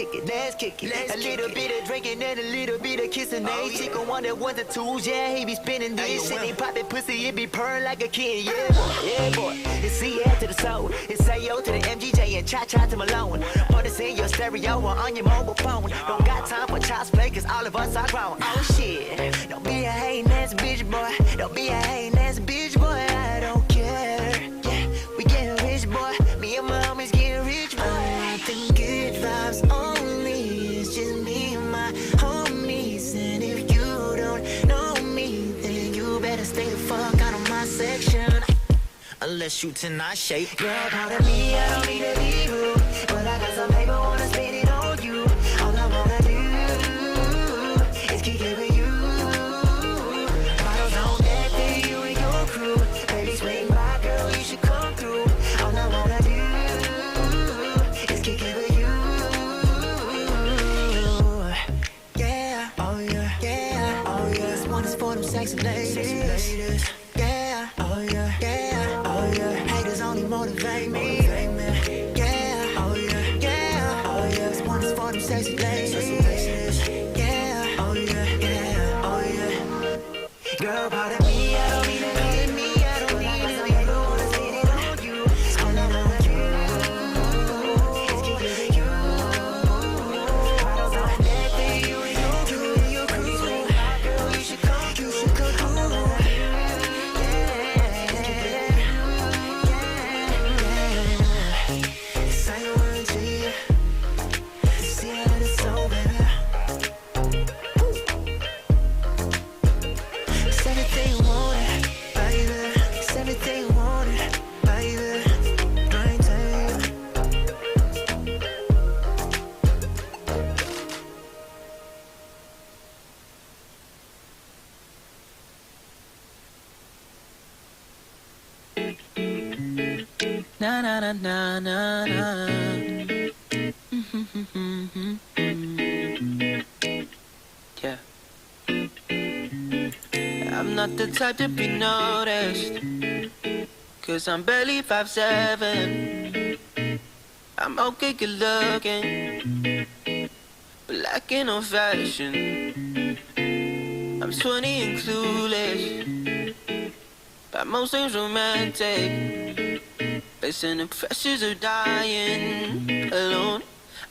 kick it, let's kick it. A little bit of drinking and a little bit of kissing. They chick on 1 and 1 to 2s, yeah, he be spinning this shit. He poppin' pussy, it be purring like a kid, yeah boy, yeah boy. It's CL to the soul, it's AO to the MGJ and cha-cha to Malone. Put this in your stereo or on your mobile phone. Don't got time for child's play, cause all of us are grown. Oh shit, don't be a hatin' ass bitch boy. Don't be a hatin' ass bitch boy, I don't care. Yeah, we getting rich boy, me and my homies getting rich boy. I think good vibes only, it's just me and my homies. And if you don't know me, then you better stay the fuck out of my section. Unless you tonight shape. Girl, pardon me, I don't need to be rude, but I got some paper, wanna spend it on you. All I wanna do is kick it with you. Bottles on deck for you and your crew. Baby, swing by, girl, you should come through. All I wanna do is kick it with you. Yeah, oh yeah, yeah, oh yeah. This one is for them sexy ladies. Yeah, oh yeah, yeah, oh yeah. Haters only motivate me. Yeah, oh yeah, yeah, oh yeah. This one is for them sexy ladies. Yeah, oh yeah, yeah, oh yeah. Girl, pardon me, I don't need to be me. I don't need to be the one to spit it on you. All I wanna do is kick it with you. Bottles on deck for you and your crew. Girl, you should come through. Na na na na na na. Yeah. I'm not the type to be noticed, cause I'm barely 5'7". I'm okay good looking, black and old fashioned. I'm 20 and clueless, but most things romantic. Facing the pressures of dying alone.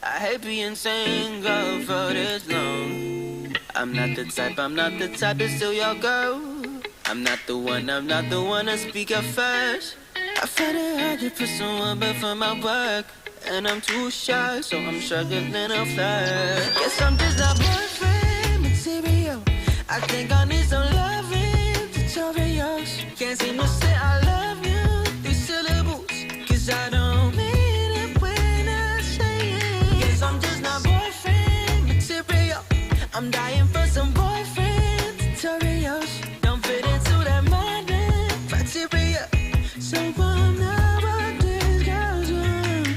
I hate being single for this long. I'm not the type to steal your girl. I'm not the one to speak up first. I find it hard to put someone before my work, and I'm too shy, so I'm struggling to flirt. Guess I'm just not boyfriend material. I think I need some loving tutorials. Can't seem to say I love you, these syllables, cause I don't mean it when I say it. Guess I'm just not boyfriend material. I'm dying for some boyfriend tutorials. Don't fit into that modern criteria, so I'm not what these girls want.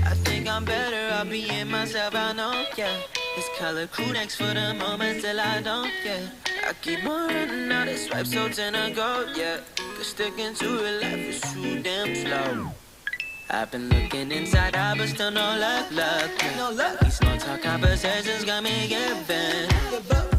I think I'm better off being myself, I know, yeah. This color crew next for the moment till I don't, yeah. I keep on running out of swipes, so tend to go, yeah. Cause sticking to real life is too damn slow. I've been looking inside out, but still no luck. These small talk conversations got me giving.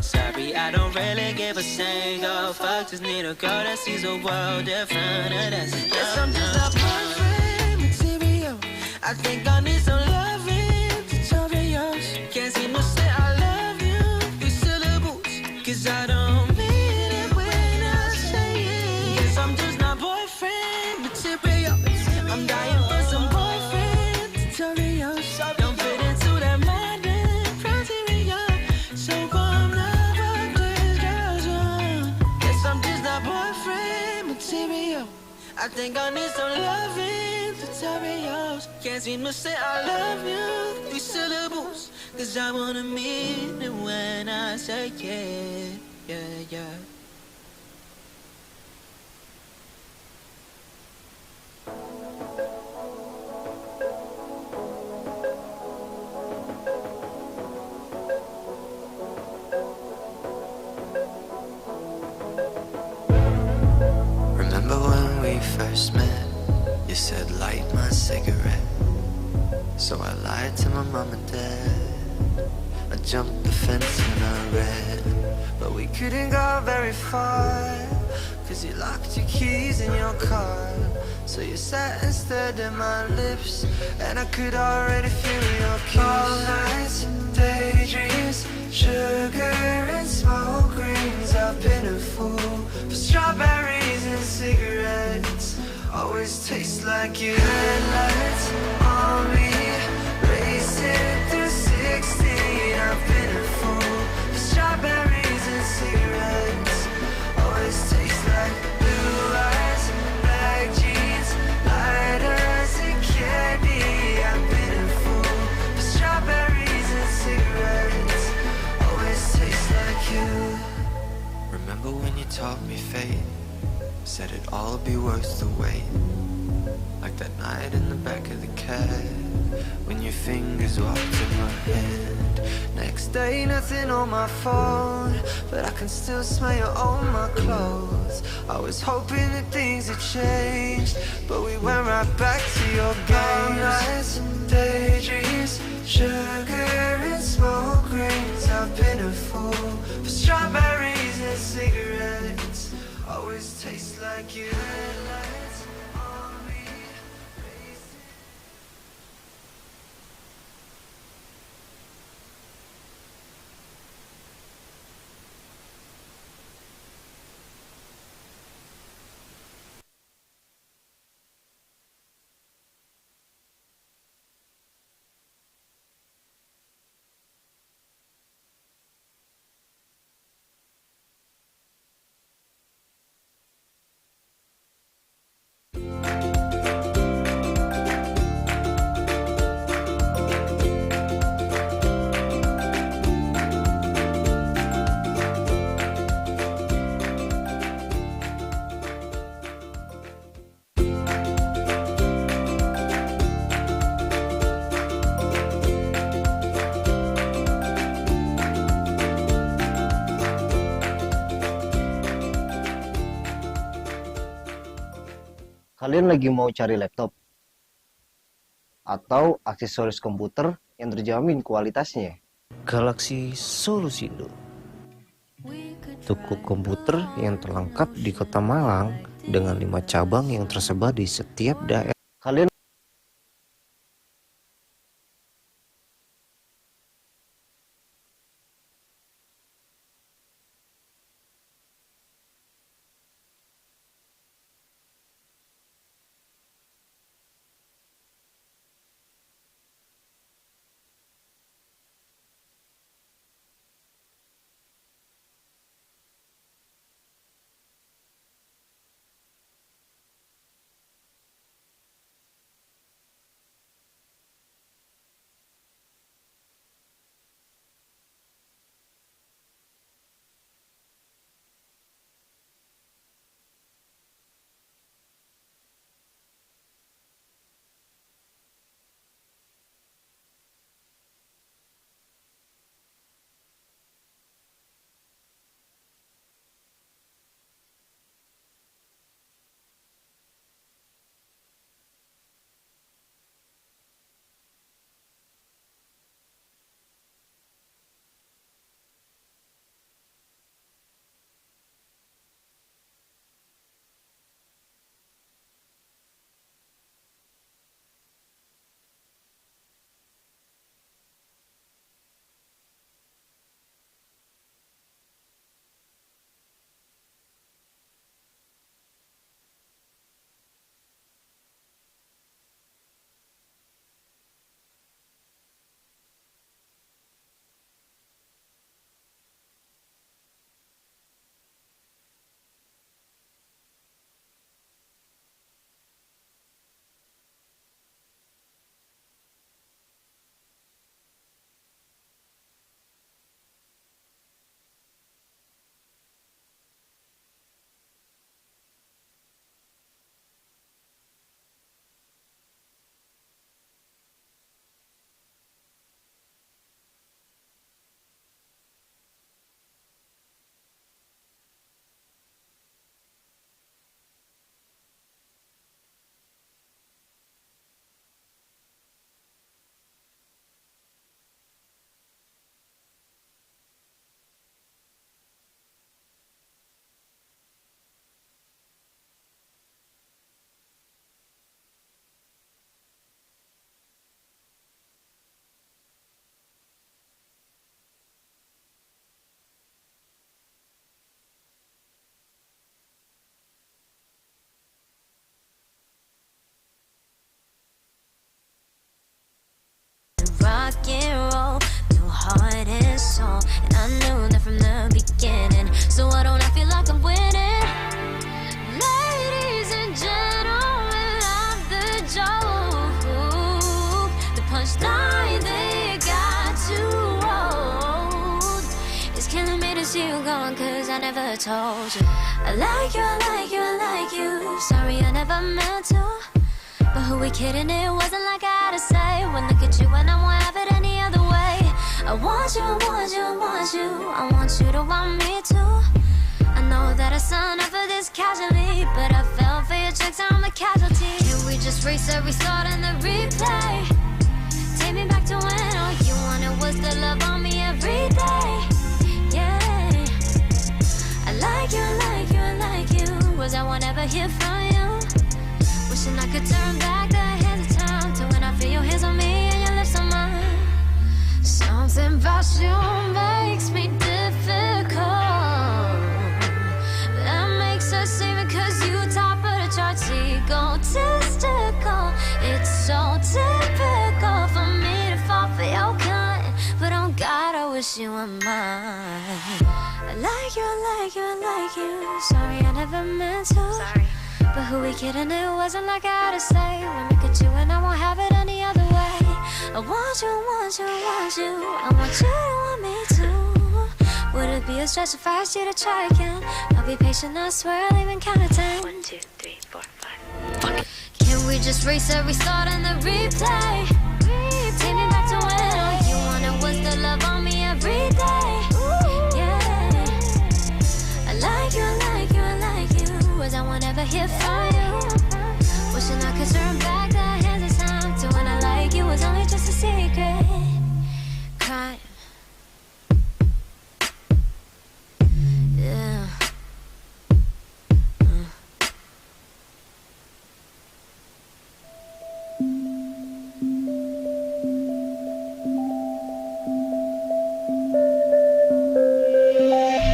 Sorry, I don't really give a single fuck. Just need a girl that sees the world different, and that's it. Yes, I'm just a boyfriend material. I think I need some loving tutorials. Can't seem to say I love you, these syllables, cause I don't mean it when I say it. Yes, I'm just not boyfriend material. I'm dying for some boyfriend tutorials. Don't fit into that modern criteria, so I'm not what these girls want. Guess I'm just not boyfriend material. I think I need some loving tutorials. Can't seem to say I love you, these syllables, cause I wanna mean it when I say it, yeah, yeah. Remember when we first met? You said light my cigarette, so I lied to my mom and dad. I jumped the fence and I ran, but we couldn't go very far, 'cause you locked your keys in your car. So you sat and stared at my lips, and I could already feel your kiss. All nights, daydreams, sugar and smoke rings. I've been a fool for strawberries and cigarettes. Always taste like your headlights on me, racing through 16. I've been a fool for strawberries and cigarettes. Always taste like blue eyes, black jeans, lighters and candy. I've been a fool for strawberries and cigarettes. Always taste like you. Remember when you taught me fate? Said it'd all be worth the wait. Like that night in the back of the cab, when your fingers walked in my hand. Next day, nothing on my phone, but I can still smell you on my clothes. I was hoping that things had changed, but we went right back to your games. All nights, daydreams, sugar and smoke rings. I've been a fool for strawberries and cigarettes. Always taste like your headlights on me. Kalian lagi mau cari laptop atau aksesoris komputer yang terjamin kualitasnya? Galaxy Solusindo, toko komputer yang terlengkap di Kota Malang dengan 5 cabang yang tersebar di setiap daerah. Kalian soul, and I knew that from the beginning. So why don't I feel like I'm winning? Ladies and gentlemen of the joke, the punchline they got too old. It's killing me to see you gone, cause I never told you I like you, I like you, I like you. Sorry I never meant to, but who we kidding, it wasn't like I had to say. When look at you and I won't have it any other way. I want you, I want you, I want you, I want you to want me too. I know that I signed up for this casually, but I fell for your tricks, I'm the casualty. Can we just reset, restart, and the replay? Take me back to when all you wanted was the love on me every day. Yeah, I like you, I like you, I like you. Was I won't ever hear from you? Wishing I could turn back the hands of time to when I feel your hands on me and your lips on mine. Something about you makes me difficult. That makes us even, cause you top of the charts, egotistical. It's so typical for me to fall for your kind, but oh God, I wish you were mine. I like you, I like you, I like you. Sorry I never meant to. Sorry. But who we kidding, it wasn't like I had to say. When I look at you and I won't have it any other way. I want you, want you, want you, I want you to want me too. Would it be a stretch if I asked you to try again? I'll be patient, I swear I'll even count to 10. 1, 2, 3, 4, 5. Can we just reset, restart, and the replay? Take me back to when all you wanted was the love on me every day. Yeah, I like you, I like you, I like you. Was I won't ever hear from you? Wishing I could turn back the hands of time to when I like you was only just a secret crime. Yeah.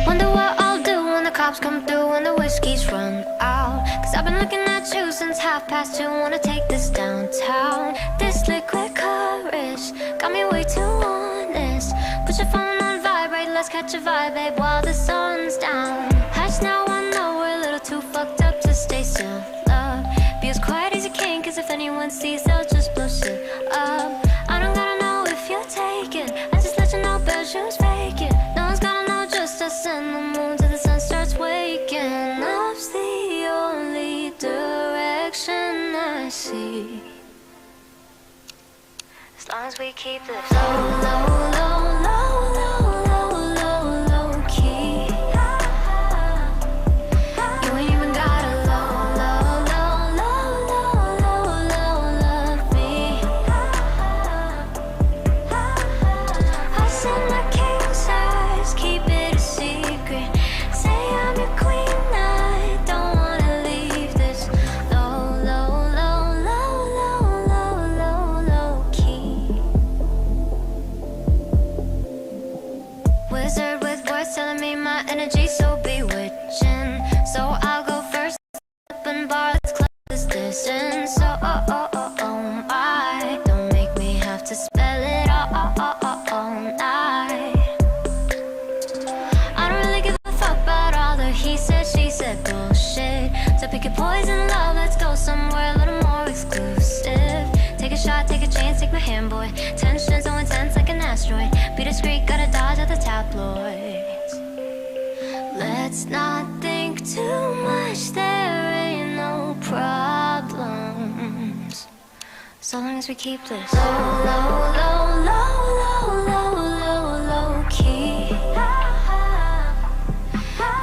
Wonder what I'll do when the cops come through and the whiskey's run out. Cause I've been looking at you since 2:30. Wanna take this downtown. This liquid courage got me way too honest. Put your phone on vibrate, let's catch a vibe, babe, while the sun's down. Hush now, I know we're a little too fucked up to stay still. Love, be as quiet as you can, cause if anyone sees, they'll just blow shit up. I don't gotta know if you're taken, I just let you know bad shoes vacant. No one's gotta know, just us and the moon till the sun starts waking. Love's the only direction I see, as long as we keep this low, low, low, low, low, low, low, low key. You ain't even gotta low, low, low, low, low, low, low, love me. I said my king size, keep it a secret. Say I'm your queen, I don't wanna leave this low, low, low, low, low, low, low, low key. Wizard with words telling me my energy so bewitching. So I'll go first up and bar, let's close this distance. So my, don't make me have to spell it all night. I don't really give a fuck about all the he said, she said bullshit. So pick your poison, love, let's go somewhere a little more exclusive. Take a shot, take a chance, take my hand, boy. Tension so intense like an asteroid. Be discreet, gotta dodge at the tabloids. Let's not think too much, there ain't no problems, so long as we keep this low, low, low, low, low, low, low, low key.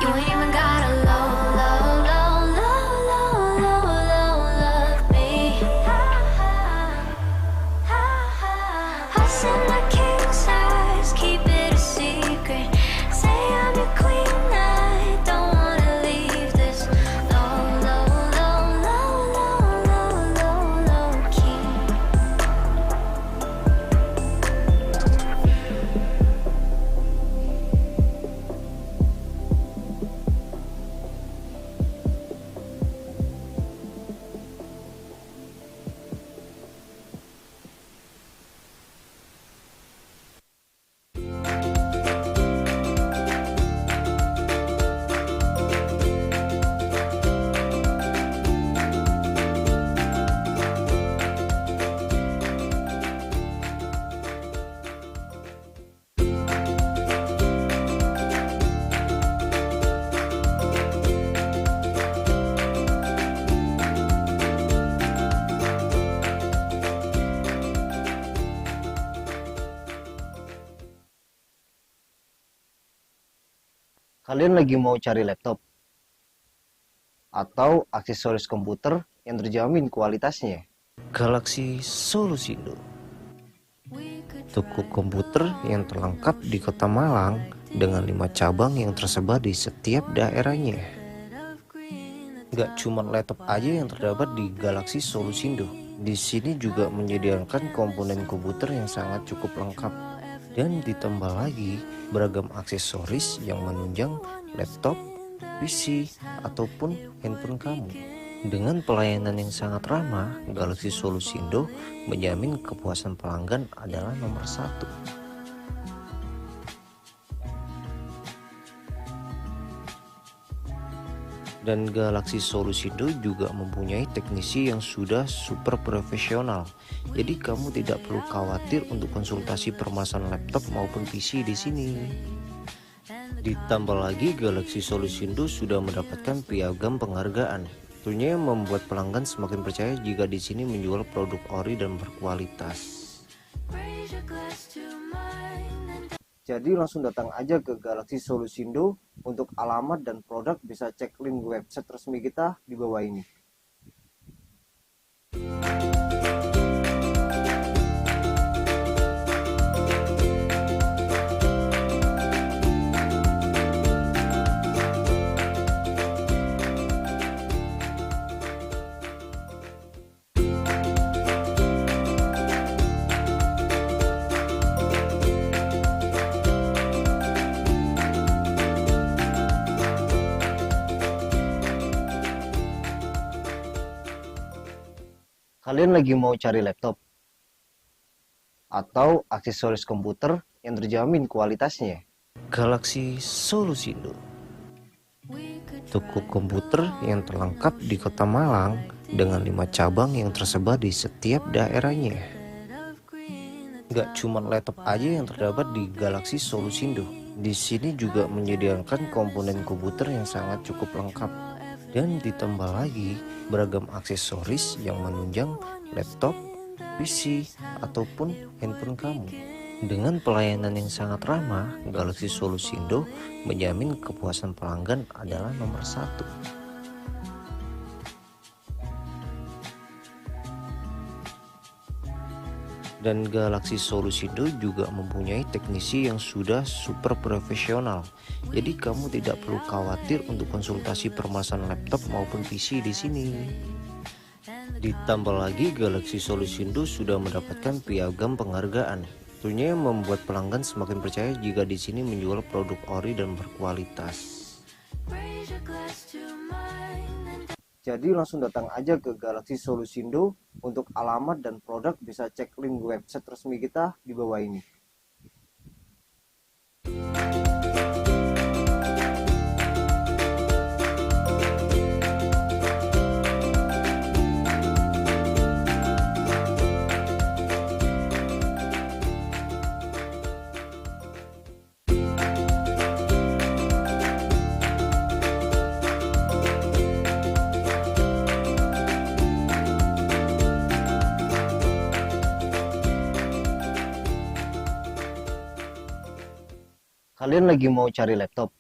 You ain't even gotta low, low, low, low, low, low, low, love me. I said my king size, keep it a secret. Say I'm your queen, I don't wanna leave this low, low, low, low, low, low, low, low key. Kalian lagi mau cari laptop atau aksesoris komputer yang terjamin kualitasnya? Galaxy Solusindo, toko komputer yang terlengkap di Kota Malang dengan 5 cabang yang tersebar di setiap daerahnya. Gak cuma laptop aja yang terdapat di Galaxy Solusindo, di sini juga menyediakan komponen komputer yang sangat cukup lengkap. Dan ditambah lagi beragam aksesoris yang menunjang laptop, PC, ataupun handphone kamu. Dengan pelayanan yang sangat ramah, Galaxy Solusindo menjamin kepuasan pelanggan adalah nomor 1. Dan Galaxy Solusindo juga mempunyai teknisi yang sudah super profesional. Jadi kamu tidak perlu khawatir untuk konsultasi permasalahan laptop maupun PC di sini. Ditambah lagi Galaxy Solusindo sudah mendapatkan piagam penghargaan. Tentunya membuat pelanggan semakin percaya jika di sini menjual produk ori dan berkualitas. Jadi langsung datang aja ke Galaxy Solusindo. Untuk alamat dan produk bisa cek link website resmi kita di bawah ini. Kalian lagi mau cari laptop atau aksesoris komputer yang terjamin kualitasnya? Galaxy Solusindo, toko komputer yang terlengkap di Kota Malang dengan 5 cabang yang tersebar di setiap daerahnya. Gak cuma laptop aja yang terdapat di Galaxy Solusindo, di sini juga menyediakan komponen komputer yang sangat cukup lengkap. Dan ditambah lagi beragam aksesoris yang menunjang laptop, PC, ataupun handphone kamu. Dengan pelayanan yang sangat ramah, Galaxy Solusindo menjamin kepuasan pelanggan adalah nomor 1. Dan Galaxy Solusindo juga mempunyai teknisi yang sudah super profesional. Jadi kamu tidak perlu khawatir untuk konsultasi permasalahan laptop maupun PC di sini. Ditambah lagi Galaxy Solusindo sudah mendapatkan piagam penghargaan. Tentunya membuat pelanggan semakin percaya jika di sini menjual produk ori dan berkualitas. Jadi langsung datang aja ke Galaxy Solusindo. Untuk alamat dan produk bisa cek link website resmi kita di bawah ini. Kalian lagi mau cari laptop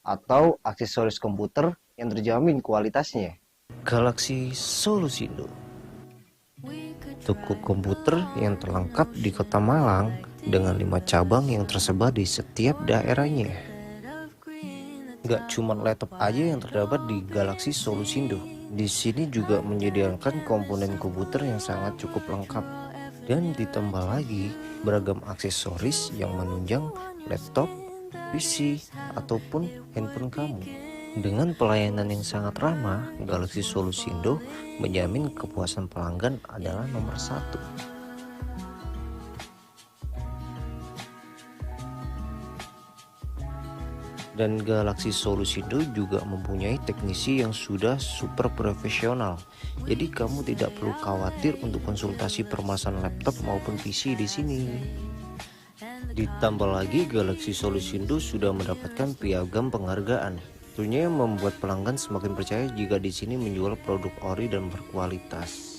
atau aksesoris komputer yang terjamin kualitasnya? Galaxy Solusindo, toko komputer yang terlengkap di Kota Malang dengan 5 cabang yang tersebar di setiap daerahnya. Gak cuma laptop aja yang terdapat di Galaxy Solusindo, di sini juga menyediakan komponen komputer yang sangat cukup lengkap. Dan ditambah lagi beragam aksesoris yang menunjang laptop, PC, ataupun handphone kamu. Dengan pelayanan yang sangat ramah, Galaxy Solusindo menjamin kepuasan pelanggan adalah nomor 1. Dan Galaxy Solusindo juga mempunyai teknisi yang sudah super profesional. Jadi kamu tidak perlu khawatir untuk konsultasi permasalahan laptop maupun PC di sini. Ditambah lagi Galaxy Solusindo sudah mendapatkan piagam penghargaan. Tentunya membuat pelanggan semakin percaya jika di sini menjual produk ori dan berkualitas.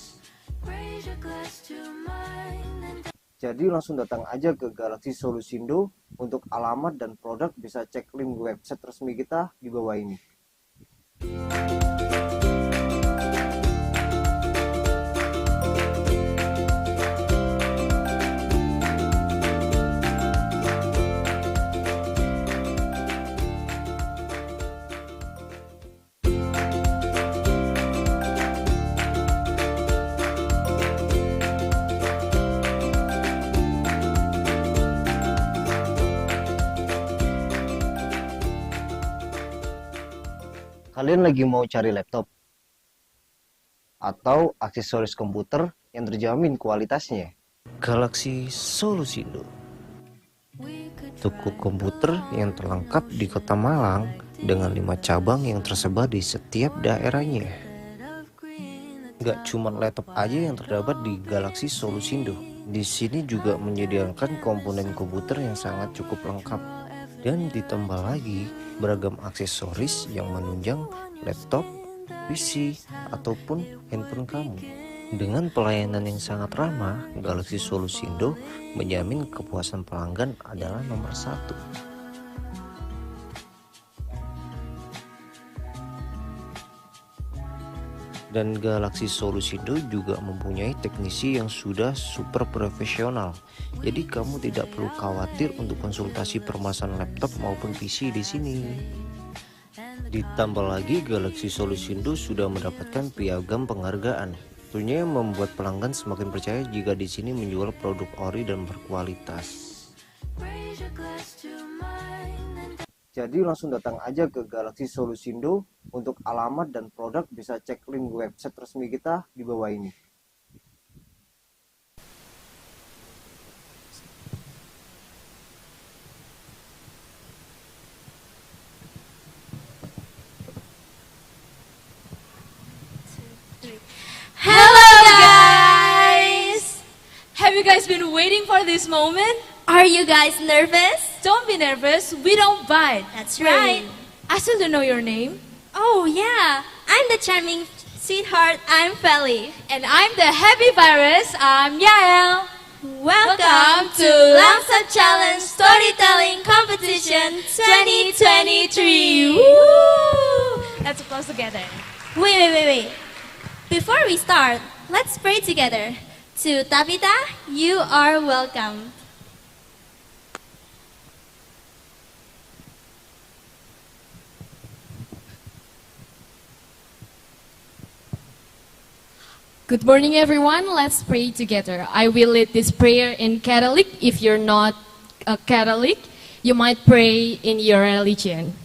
Jadi langsung datang aja ke Galaxy Solusindo. Untuk alamat dan produk bisa cek link website resmi kita di bawah ini. Kalian lagi mau cari laptop atau aksesoris komputer yang terjamin kualitasnya? Galaxy Solusindo, toko komputer yang terlengkap di Kota Malang dengan 5 cabang yang tersebar di setiap daerahnya. Gak cuma laptop aja yang terdapat di Galaxy Solusindo, di sini juga menyediakan komponen komputer yang sangat cukup lengkap. Dan ditambah lagi beragam aksesoris yang menunjang laptop, PC, ataupun handphone kamu. Dengan pelayanan yang sangat ramah, Galaxy Solusindo menjamin kepuasan pelanggan adalah nomor 1. Dan Galaxy Solusindo juga mempunyai teknisi yang sudah super profesional. Jadi kamu tidak perlu khawatir untuk konsultasi permasalahan laptop maupun PC di sini. Ditambah lagi Galaxy Solusindo sudah mendapatkan piagam penghargaan. Tentunya membuat pelanggan semakin percaya jika di sini menjual produk ori dan berkualitas. Jadi langsung datang aja ke Galaxy Solusindo. Untuk alamat dan produk bisa cek link website resmi kita di bawah ini. Hello guys! Have you guys been waiting for this moment? Are you guys nervous? Don't be nervous, we don't bite. That's right. I still don't know your name. Oh yeah, I'm the charming sweetheart, I'm Feli. And I'm the happy virus, I'm Yael. Welcome to Langsep Challenge Storytelling Competition 2023. Woo! Let's applause together. Wait. Before we start, let's pray together. To Tabitha, you are welcome. Good morning everyone, let's pray together. I will lead this prayer in Catholic. If you're not a Catholic, you might pray in your religion.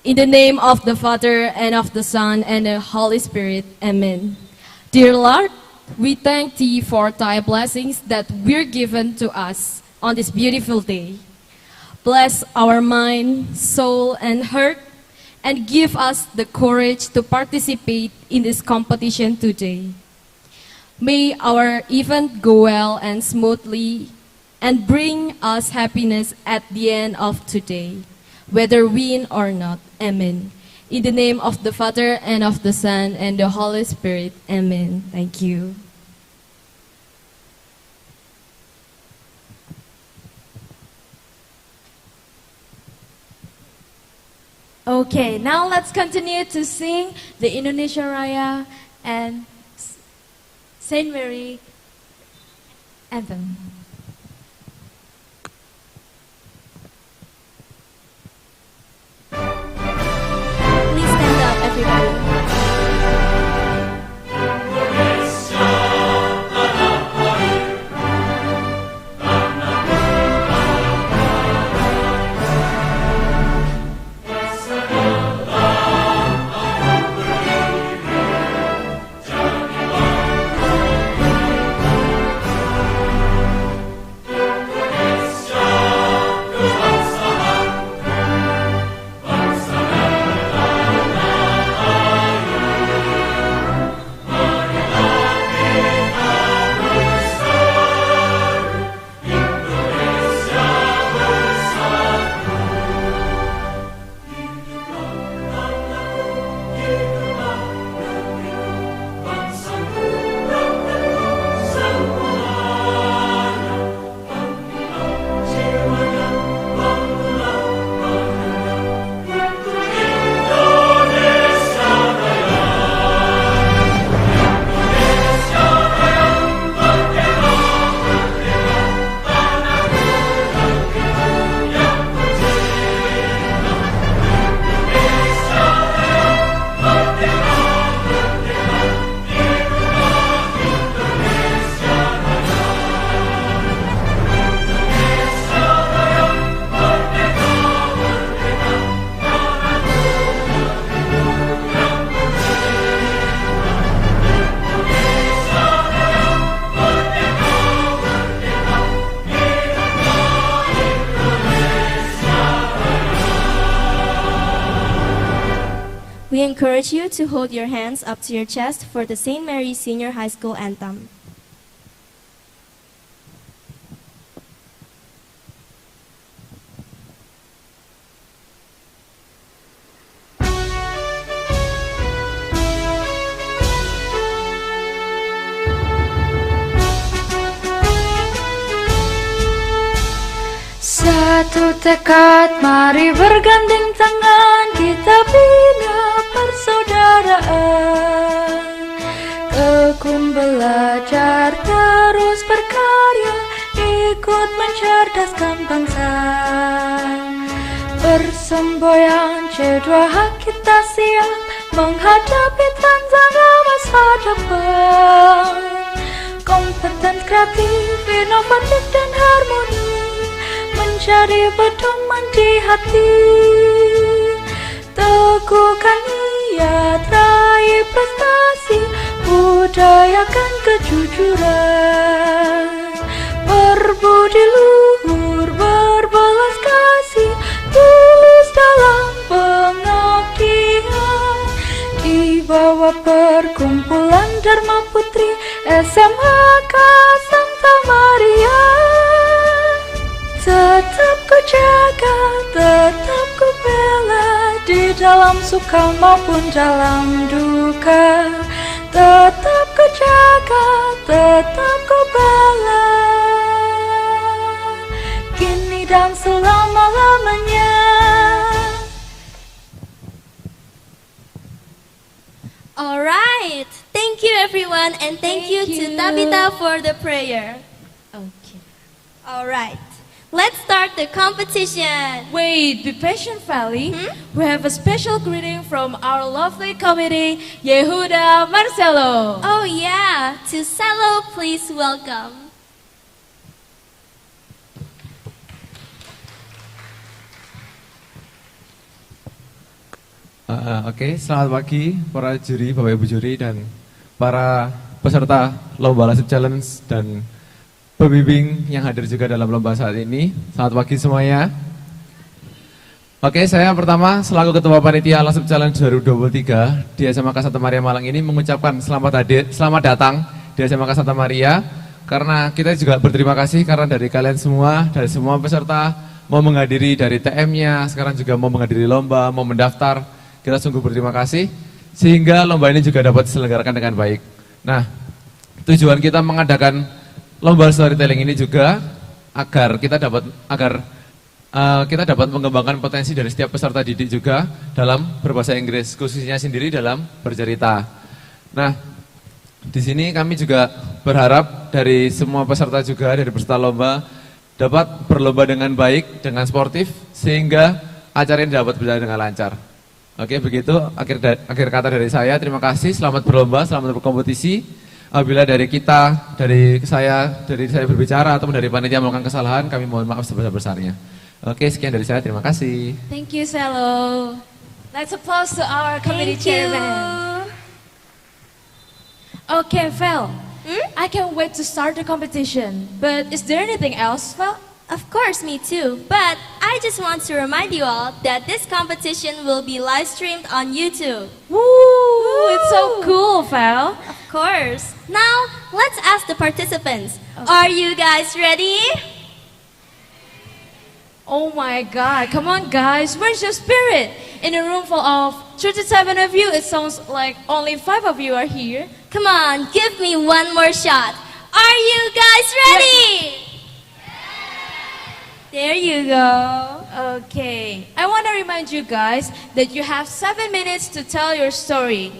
In the name of the Father, and of the Son, and the Holy Spirit, Amen. Dear Lord, we thank Thee for Thy blessings that were given to us on this beautiful day. Bless our mind, soul, and heart, and give us the courage to participate in this competition today. May our event go well and smoothly and bring us happiness at the end of today, whether win or not. Amen. In the name of the Father, and of the Son, and the Holy Spirit. Amen. Thank you. Okay, now let's continue to sing the Indonesia Raya and Saint Mary anthem. Please stand up, everybody. We encourage you to hold your hands up to your chest for the St. Mary's Senior High School anthem. Satu tekad, mari bergandeng tangan, kita bina persaudaraan. Tekun belajar, terus berkarya, ikut mencerdaskan bangsa. Bersemboyan, C2 kita siap menghadapi tantangan masa depan. Kompeten, kreatif, inovatif dan harmoni menjadi pedoman di hati. Teguhkan niat, raih prestasi, budayakan kejujuran. Berbudi luhur, berbelas kasih, tulus dalam pengabdian. Di bawah perkumpulan Dharma Putri SMHK Santa Maria. Tetap ku jaga, tetap ku bela, di dalam suka maupun dalam duka. Tetap ku jaga, tetap ku bela, kini dan selama-lamanya. Alright, thank you everyone, and thank you to Tabitha for the prayer. Okay. Alright, let's start the competition. Wait, be patient, Fally. We have a special greeting from our lovely committee, Yehuda Marcelo. Oh yeah, to Cello, please welcome. Oke, selamat pagi para juri, Bapak Ibu juri dan para peserta Lomba Langsep Challenge dan pembimbing yang hadir juga dalam lomba saat ini. Selamat pagi semuanya. Oke, saya pertama selaku Ketua Panitia Langsep Challenge 2023 di SMK Santa Maria Malang ini mengucapkan selamat datang di SMK Santa Maria, karena kita juga berterima kasih karena dari kalian semua, dari semua peserta mau menghadiri dari TM-nya, sekarang juga mau menghadiri lomba, mau mendaftar. Kita sungguh berterima kasih sehingga lomba ini juga dapat diselenggarakan dengan baik. Nah, tujuan kita mengadakan lomba storytelling ini juga agar kita dapat mengembangkan potensi dari setiap peserta didik juga dalam berbahasa Inggris, khususnya sendiri dalam bercerita. Nah, di sini kami juga berharap dari semua peserta juga, dari peserta lomba dapat berlomba dengan baik, dengan sportif, sehingga acara ini dapat berjalan dengan lancar. Oke, begitu akhir kata dari saya. Terima kasih, selamat berlomba, selamat berkompetisi. Apabila dari saya berbicara ataupun dari panitia melakukan kesalahan, kami mohon maaf sebesar-besarnya. Oke, sekian dari saya. Terima kasih. Thank you, Cello. Let's applause to our committee chairman. Okay, Fel. I can't wait to start the competition. But is there anything else, Fel? Of course, me too. But I just want to remind you all that this competition will be live streamed on YouTube. Woo! It's so cool, Fel. Of course. Now, let's ask the participants. Okay. Are you guys ready? Oh my God, come on guys, where's your spirit? In a room full of 37 of you, it sounds like only 5 of you are here. Come on, give me one more shot. Are you guys ready? There you go. Okay, I want to remind you guys that you have 7 minutes to tell your story.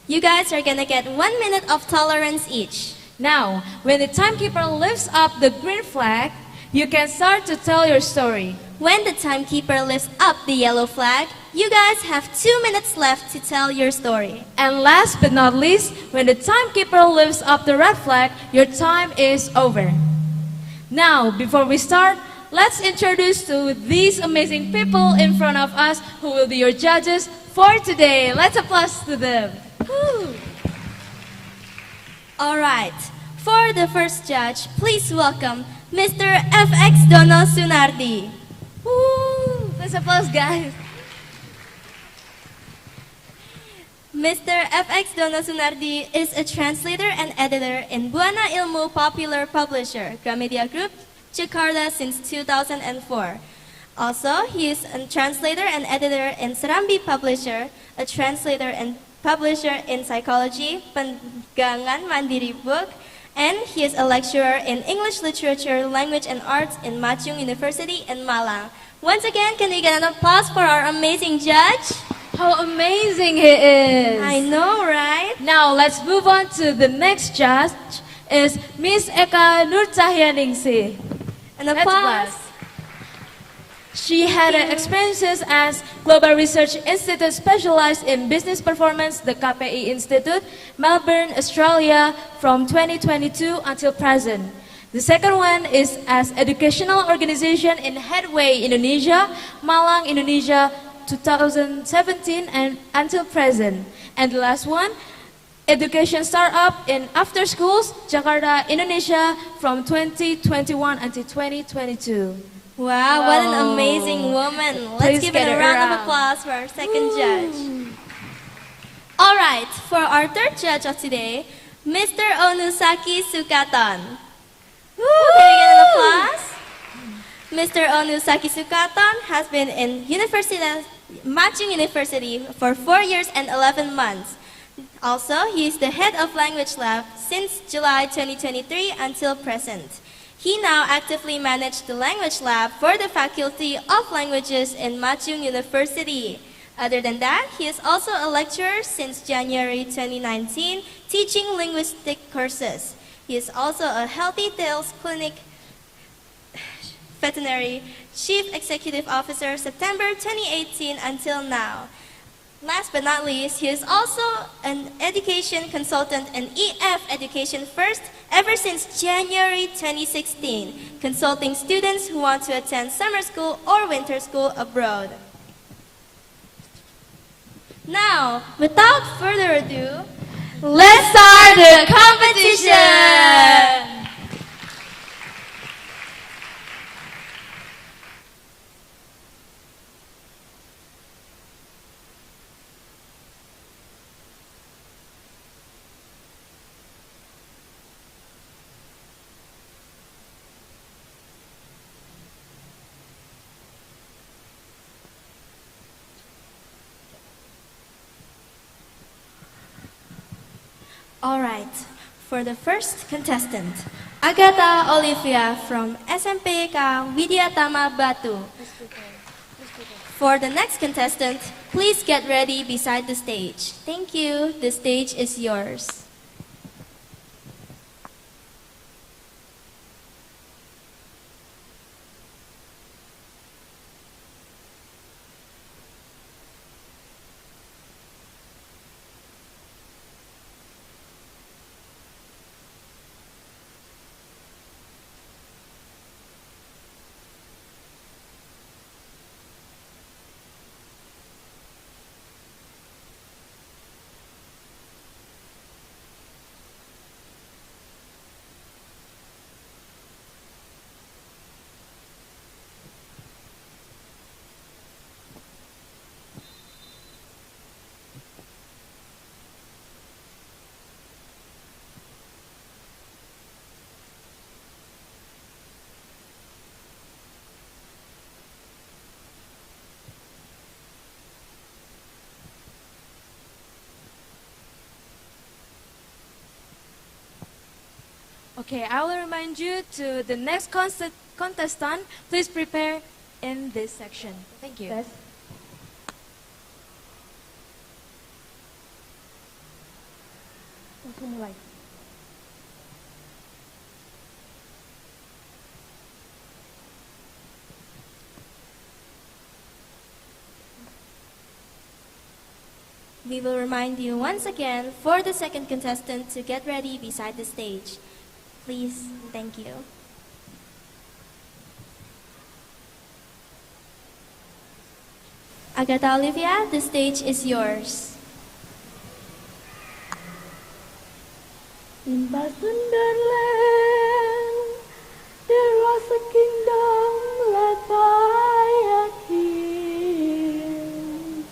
You guys are gonna get 1 minute of tolerance each. Now, when the timekeeper lifts up the green flag, you can start to tell your story. When the timekeeper lifts up the yellow flag, you guys have 2 minutes left to tell your story. And last but not least, when the timekeeper lifts up the red flag, your time is over. Now, before we start, let's introduce to these amazing people in front of us who will be your judges for today. Let's applause to them. Woo. All right, for the first judge, please welcome Mr. FX Dono Sunardi. Woo. Let's applause, guys. Mr. FX Dono Sunardi is a translator and editor in Buana Ilmu Popular Publisher, Gramedia Group, Jakarta since 2004. Also, he is a translator and editor in Serambi Publisher, a translator and publisher in Psychology, Pegangan Mandiri Book, and he is a lecturer in English Literature, Language and Arts in Machung University in Malang. Once again, can we get an applause for our amazing judge? How amazing he is! I know, right? Now let's move on to the next judge, is Miss Eka Nurcahyaningsih. An applause. She had experiences as Global Research Institute specialized in business performance, the KPI Institute, Melbourne, Australia, from 2022 until present. The second one is as Educational Organization in Headway Indonesia, Malang, Indonesia, 2017 and until present. And the last one, Education Startup in After Schools, Jakarta, Indonesia, from 2021 until 2022. Wow, what an amazing woman. Let's give it a round of applause for our second judge. All right, for our third judge of today, Mr. Onusaki Sukaton. Can we get an applause? Mr. Onusaki Sukaton has been in Machung University for 4 years and 11 months. Also, he is the head of Language Lab since July 2023 until present. He now actively manages the Language Lab for the Faculty of Languages in Machung University. Other than that, he is also a lecturer since January 2019, teaching linguistic courses. He is also a Healthy Tales Clinic Veterinary Chief Executive Officer September 2018 until now. Last but not least, he is also an education consultant and EF Education First ever since January 2016, consulting students who want to attend summer school or winter school abroad. Now, without further ado, let's start the competition! Alright, for the first contestant, Agatha Olivia from SMPK Widyatama Batu. For the next contestant, please get ready beside the stage. Thank you, the stage is yours. Okay, I will remind you to the next contestant. Please prepare in this section. Thank you. Yes. Langsung mulai. We will remind you once again for the second contestant to get ready beside the stage. Please, thank you. Agatha Olivia, the stage is yours. In Sunderland, there was a kingdom led by a king,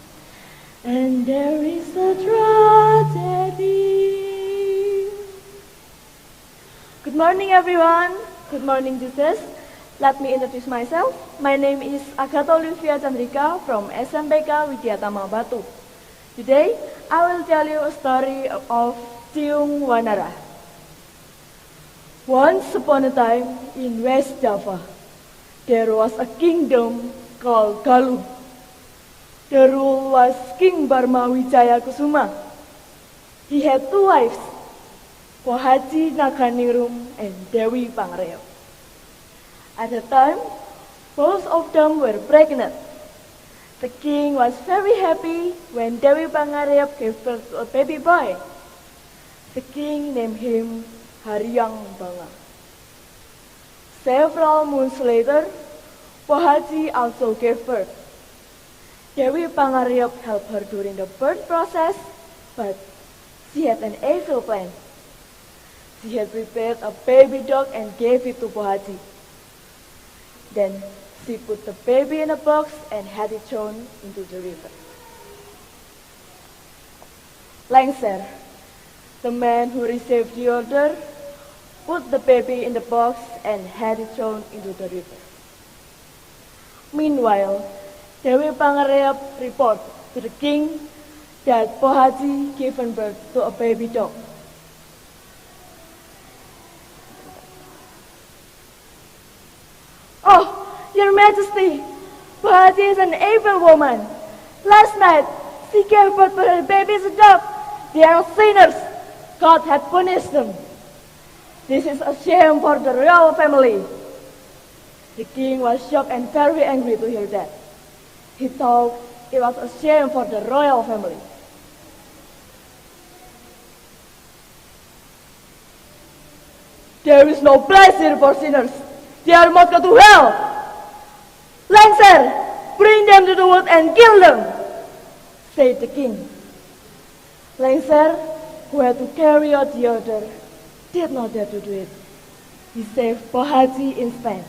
and there is a drum everyone. Good morning, teachers. Let me introduce myself. My name is Agatha Olivia Chandrika from SMPK Widyatama Batu. Today, I will tell you a story of Tiung Wanara. Once upon a time in West Java, there was a kingdom called Galuh. The rule was King Barma Wijaya Kusuma. He had two wives, Pohaji Naganingrum and Dewi Pangareop. At the time, both of them were pregnant. The king was very happy when Dewi Pangareop gave birth to a baby boy. The king named him Haryang Banga. Several months later, Pohaji also gave birth. Dewi Pangareop helped her during the birth process, but she had an evil plan. She had prepared a baby dog and gave it to Pohaji. Then she put the baby in a box and had it thrown into the river. Langsep, the man who received the order, put the baby in the box and had it thrown into the river. Meanwhile, Dewi Pangareop reported to the king that Pohaji given birth to a baby dog. Oh, Your Majesty, Pohaji is an evil woman. Last night, she gave birth to her baby as a dog. They are sinners. God had punished them. This is a shame for the royal family. The king was shocked and very angry to hear that. He thought it was a shame for the royal family. There is no place here for sinners. They are must go to hell. Langsep, bring them to the wood and kill them, said the king. Langsep, who had to carry out the order, did not dare to do it. He saved Pohaji instead,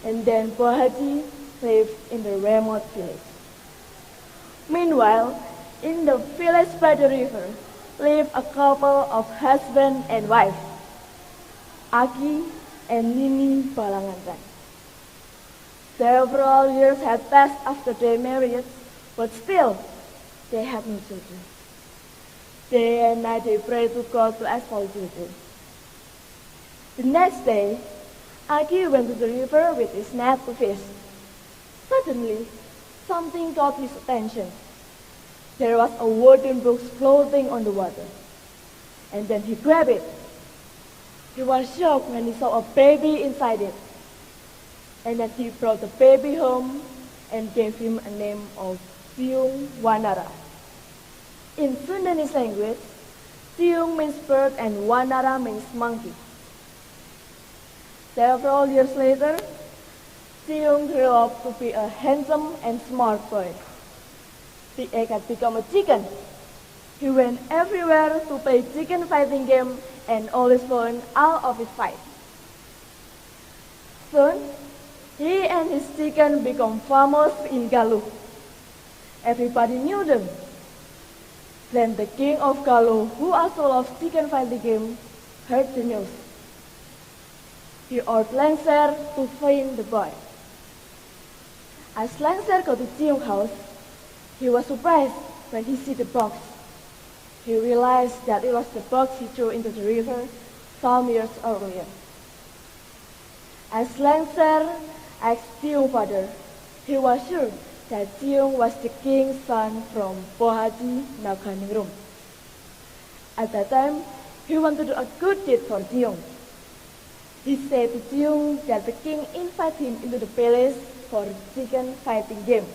and then Pohaji lived in the remote village. Meanwhile, in the village by the river lived a couple of husband and wife, Aki and Nini Balangantan. Several years had passed after their marriage, but still they had no children. Day and night they prayed to God to ask for children. The next day, Aki went to the river with his net to fish. Suddenly, something caught his attention. There was a wooden box floating on the water, and then he grabbed it. He was shocked when he saw a baby inside it, and then he brought the baby home and gave him a name of Tiung Wanara. In Sundanese language, Tiung means bird and Wanara means monkey. Several years later, Tiung grew up to be a handsome and smart boy. The egg had become a chicken. He went everywhere to play chicken fighting game and always won all of his fights. Soon, he and his chicken became famous in Galuh. Everybody knew them. Then the king of Galuh, who also loved chicken fighting game, heard the news. He ordered Langsep to find the boy. As Langsep got to Tiung's house, he was surprised when he saw the box. He realized that it was the box he threw into the river some years earlier. As Langsep asked Tiung's father, he was sure that Tiung was the king's son from Pohaji Naganingrum. At that time, he wanted to do a good deed for Tiung. He said to Tiung that the king invited him into the palace for a chicken fighting game.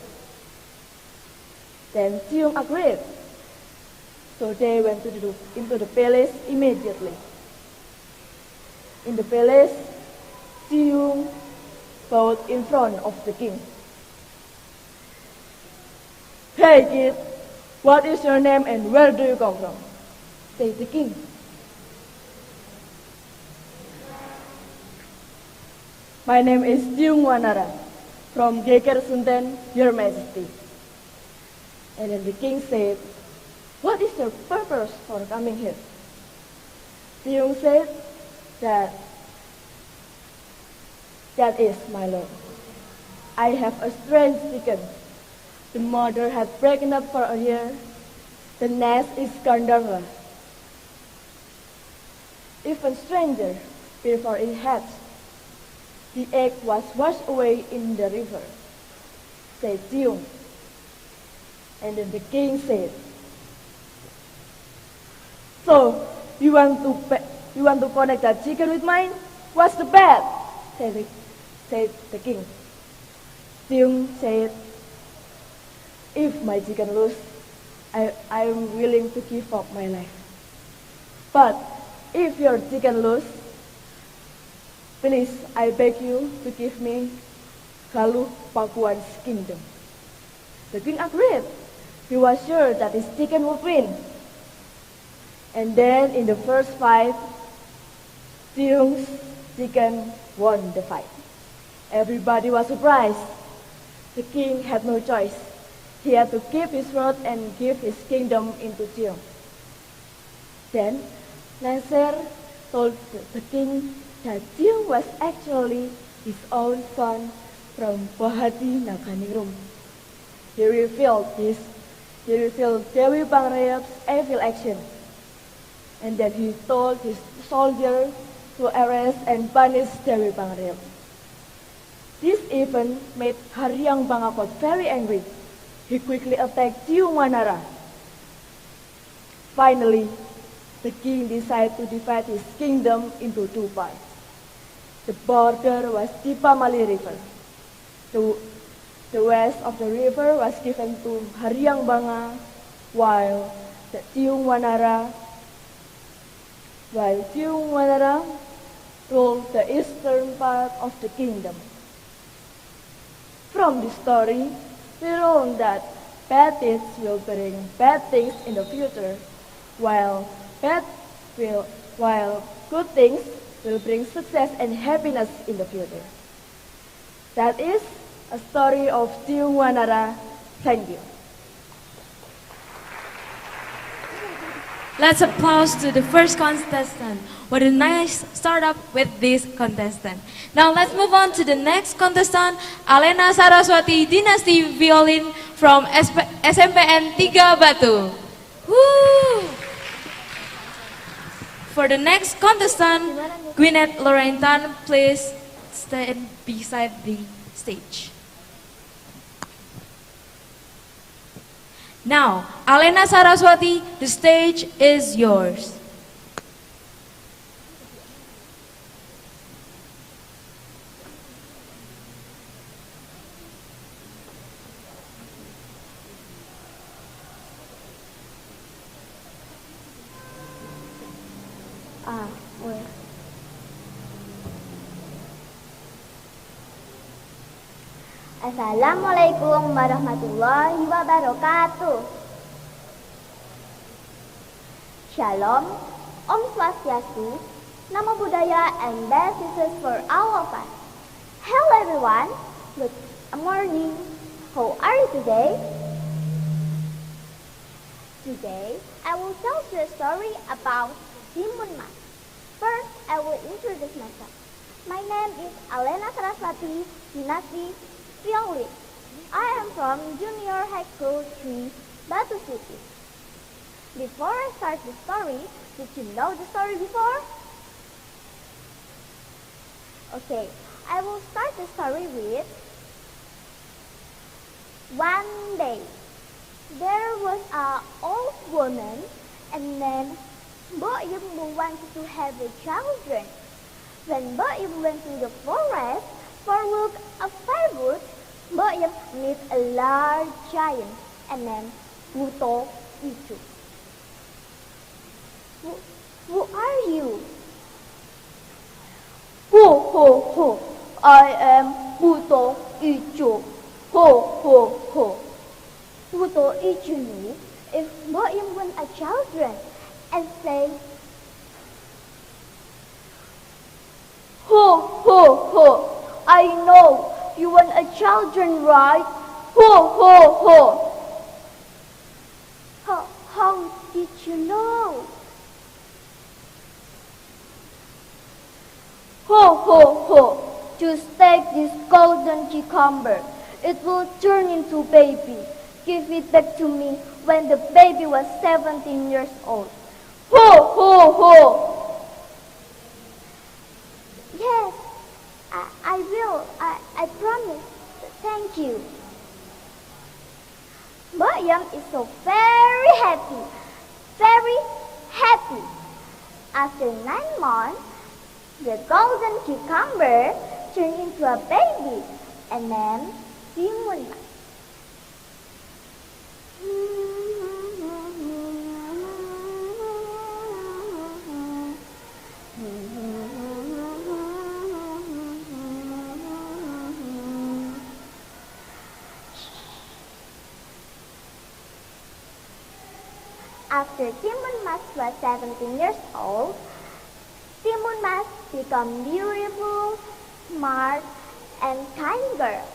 Then Tiung agreed. So they went into the palace immediately. In the palace, Tiung bowed in front of the king. "Hey kid, what is your name and where do you come from?" said the king. "My name is Tiung Wanara, from Geger Sunten, Your Majesty." And then the king said, "What is your purpose for coming here?" Tiung said that That is, my lord. I have a strange chicken. The mother had broken up for a year. The nest is gone down. Even stranger, before it hatched, the egg was washed away in the river, said Jiung. And then the king said, "So, you want to connect that chicken with mine? What's the bet?" said the king. Jiung said, "If my chicken lose, I am willing to give up my life. But if your chicken lose, please, I beg you to give me Galuh Pakuan's kingdom." The king agreed. He was sure that his chicken would win. And then in the first fight, Jiung's chicken won the fight. Everybody was surprised. The king had no choice. He had to keep his word and give his kingdom into Jiung. Then Langsep told the king that Jiung was actually his own son from Bahati Naganingrum. He revealed Dewi Pangrayap's evil action, and then he told his soldiers to arrest and punish Dewi Pangrayap. This event made Haryang Bangakot very angry. He quickly attacked Jiung Wanara. Finally, the king decided to divide his kingdom into two parts. The border was Dipamali River. The west of the river was given to Haryang Banga, while Jiung Wanara ruled the eastern part of the kingdom. From this story, we learn that bad deeds will bring bad things in the future, while good things will bring success and happiness in the future. That is a story of Jiung Wanara. Thank you. Let's applause to the first contestant. What a nice start up with this contestant. Now let's move on to the next contestant, Alena Saraswati Dynasty Violin from SMPN 3 Batu. Woo! For the next contestant, Gwyneth Lorentan, please stand beside the stage. Now, Alena Saraswati, the stage is yours. Assalamualaikum warahmatullahi wabarakatuh. Shalom, Om Swastiastu, Namo Buddhaya, and best wishes for all of us. Hello everyone, good morning. How are you today? Today, I will tell you a story about Demon Man. First, I will introduce myself. My name is Alena Saraswati Dynasty Violin. I am from Junior High School 3, Batu City. Before I start the story, did you know the story before? Okay, I will start the story with one day. There was an old woman and then Boyum who wanted to have a children. When Boyum went to the forest for look of firewood, Boyum met a large giant and named Buto Ichu. Who are you? Ho ho ho, I am Buto Ichu. Ho ho ho. Buto Ichu knew if Boyum want a children and say, ho ho ho, I know you want a children, right? Ho ho ho. How did you know? Ho ho ho, Just take this golden cucumber. It will turn into baby. Give it back to me when the baby was 17 years old. Ho, ho, ho! Yes, I will. I promise. Thank you. Mbak Yam is so very happy. Very happy. After 9 months, the golden cucumber turned into a baby and named Timun Mas. After Timun Mas was 17 years old, Timun Mas became beautiful, smart, and kind girl.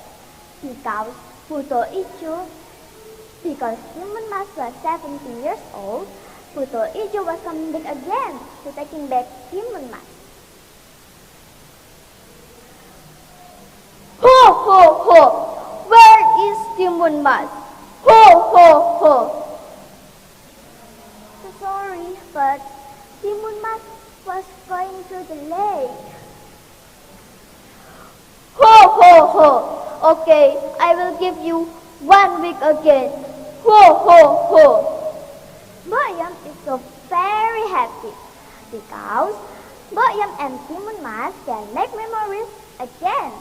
Because Timun Mas was 17 years old, Puto Ijo was coming back again to taking back Timun Mas. Ho, ho, ho! Where is Timun Mas? Ho, ho, ho! So sorry, but Timun Mas was going to the lake. Ho, ho, ho! Okay, I will give you 1 week again. Ho, ho, ho! Mbak Yam is so very happy because Mbak Yam and Timun Mas can make memories again.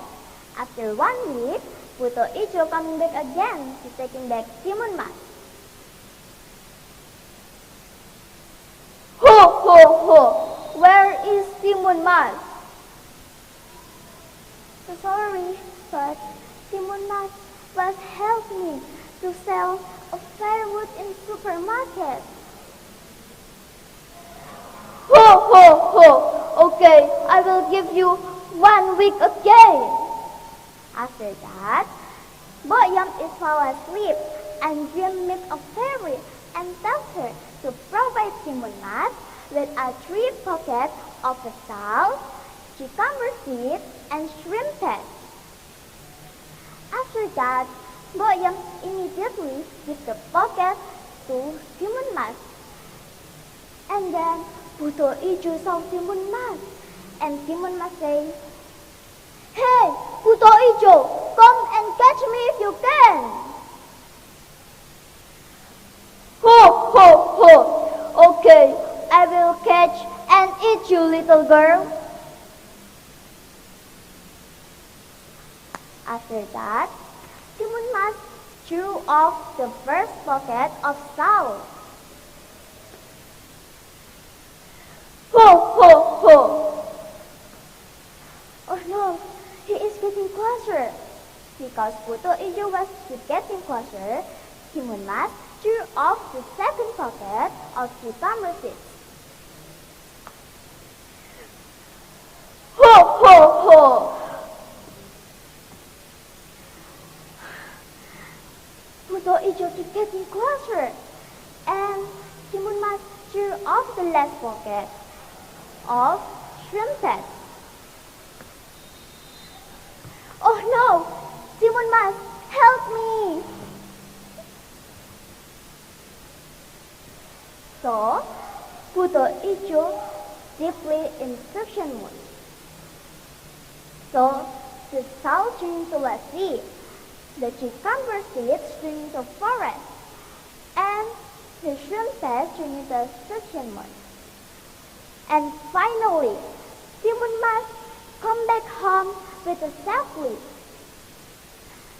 After 1 week, Puto Ijo coming back again to taking back Timun Mas. Ho, ho, ho! Where is Timun Mas? So sorry, but Timun Mas was help me to sell a firewood in supermarket. Ho, ho, ho! Okay, I will give you 1 week again. After that, Mbak Yam is fall asleep and dreamed of fairy and tells her to provide Timun Mas with a 3 pocket of the salt, cucumber seed, and shrimp head. After that, Mbak Yam immediately gives the pocket to Timun Mas. And then Puto Ijo saw Timun Mas, and Timun Mas say, "Hey, Puto Ijo, come and catch me if you can." Ho, ho, ho! Okay, I will catch and eat you, little girl. After that, Timun Mas threw off the first pocket of salt. Ho, ho, ho! Oh no, he is getting closer. Because Puto Ijo was getting closer, Timun Mas threw off the second pocket of cucumber seeds. Ho, ho, ho! Puto Ijo keep getting closer, and Timun Mas threw off the last pocket of shrimp head. Oh no! Timun Mas, help me! So, Puto Ijo deeply in suction mode. So, the salt turned into a sea, the cucumber seeds turned into forest, and the shrimp head turned into suction mode. And finally, Timun Mas come back home with a safely.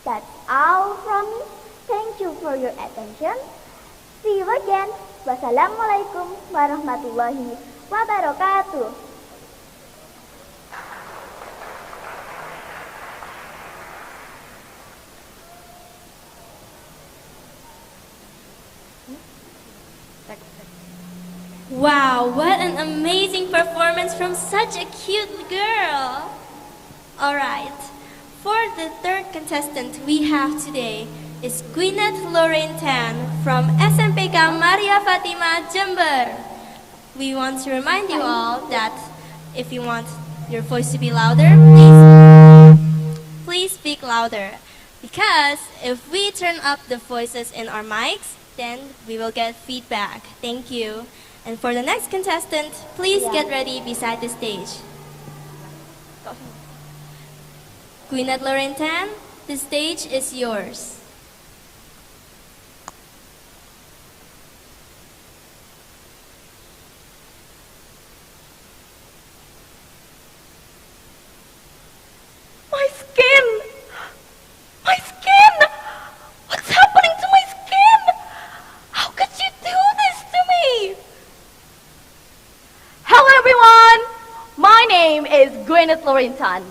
That's all from me. Thank you for your attention. See you again. Wassalamualaikum warahmatullahi wabarakatuh. Wow, what an amazing performance from such a cute girl. Alright, for the third contestant we have today is Gwyneth Lorraine Tan from SMPK Maria Fatima, Jember. We want to remind you all that if you want your voice to be louder, please please speak louder. Because if we turn up the voices in our mics, then we will get feedback. Thank you. And for the next contestant, please get ready beside the stage. Gwyneth Laurentine, the stage is yours. My skin! My skin! What's happening to my skin? How could you do this to me? Hello everyone! My name is Gwyneth Laurentine,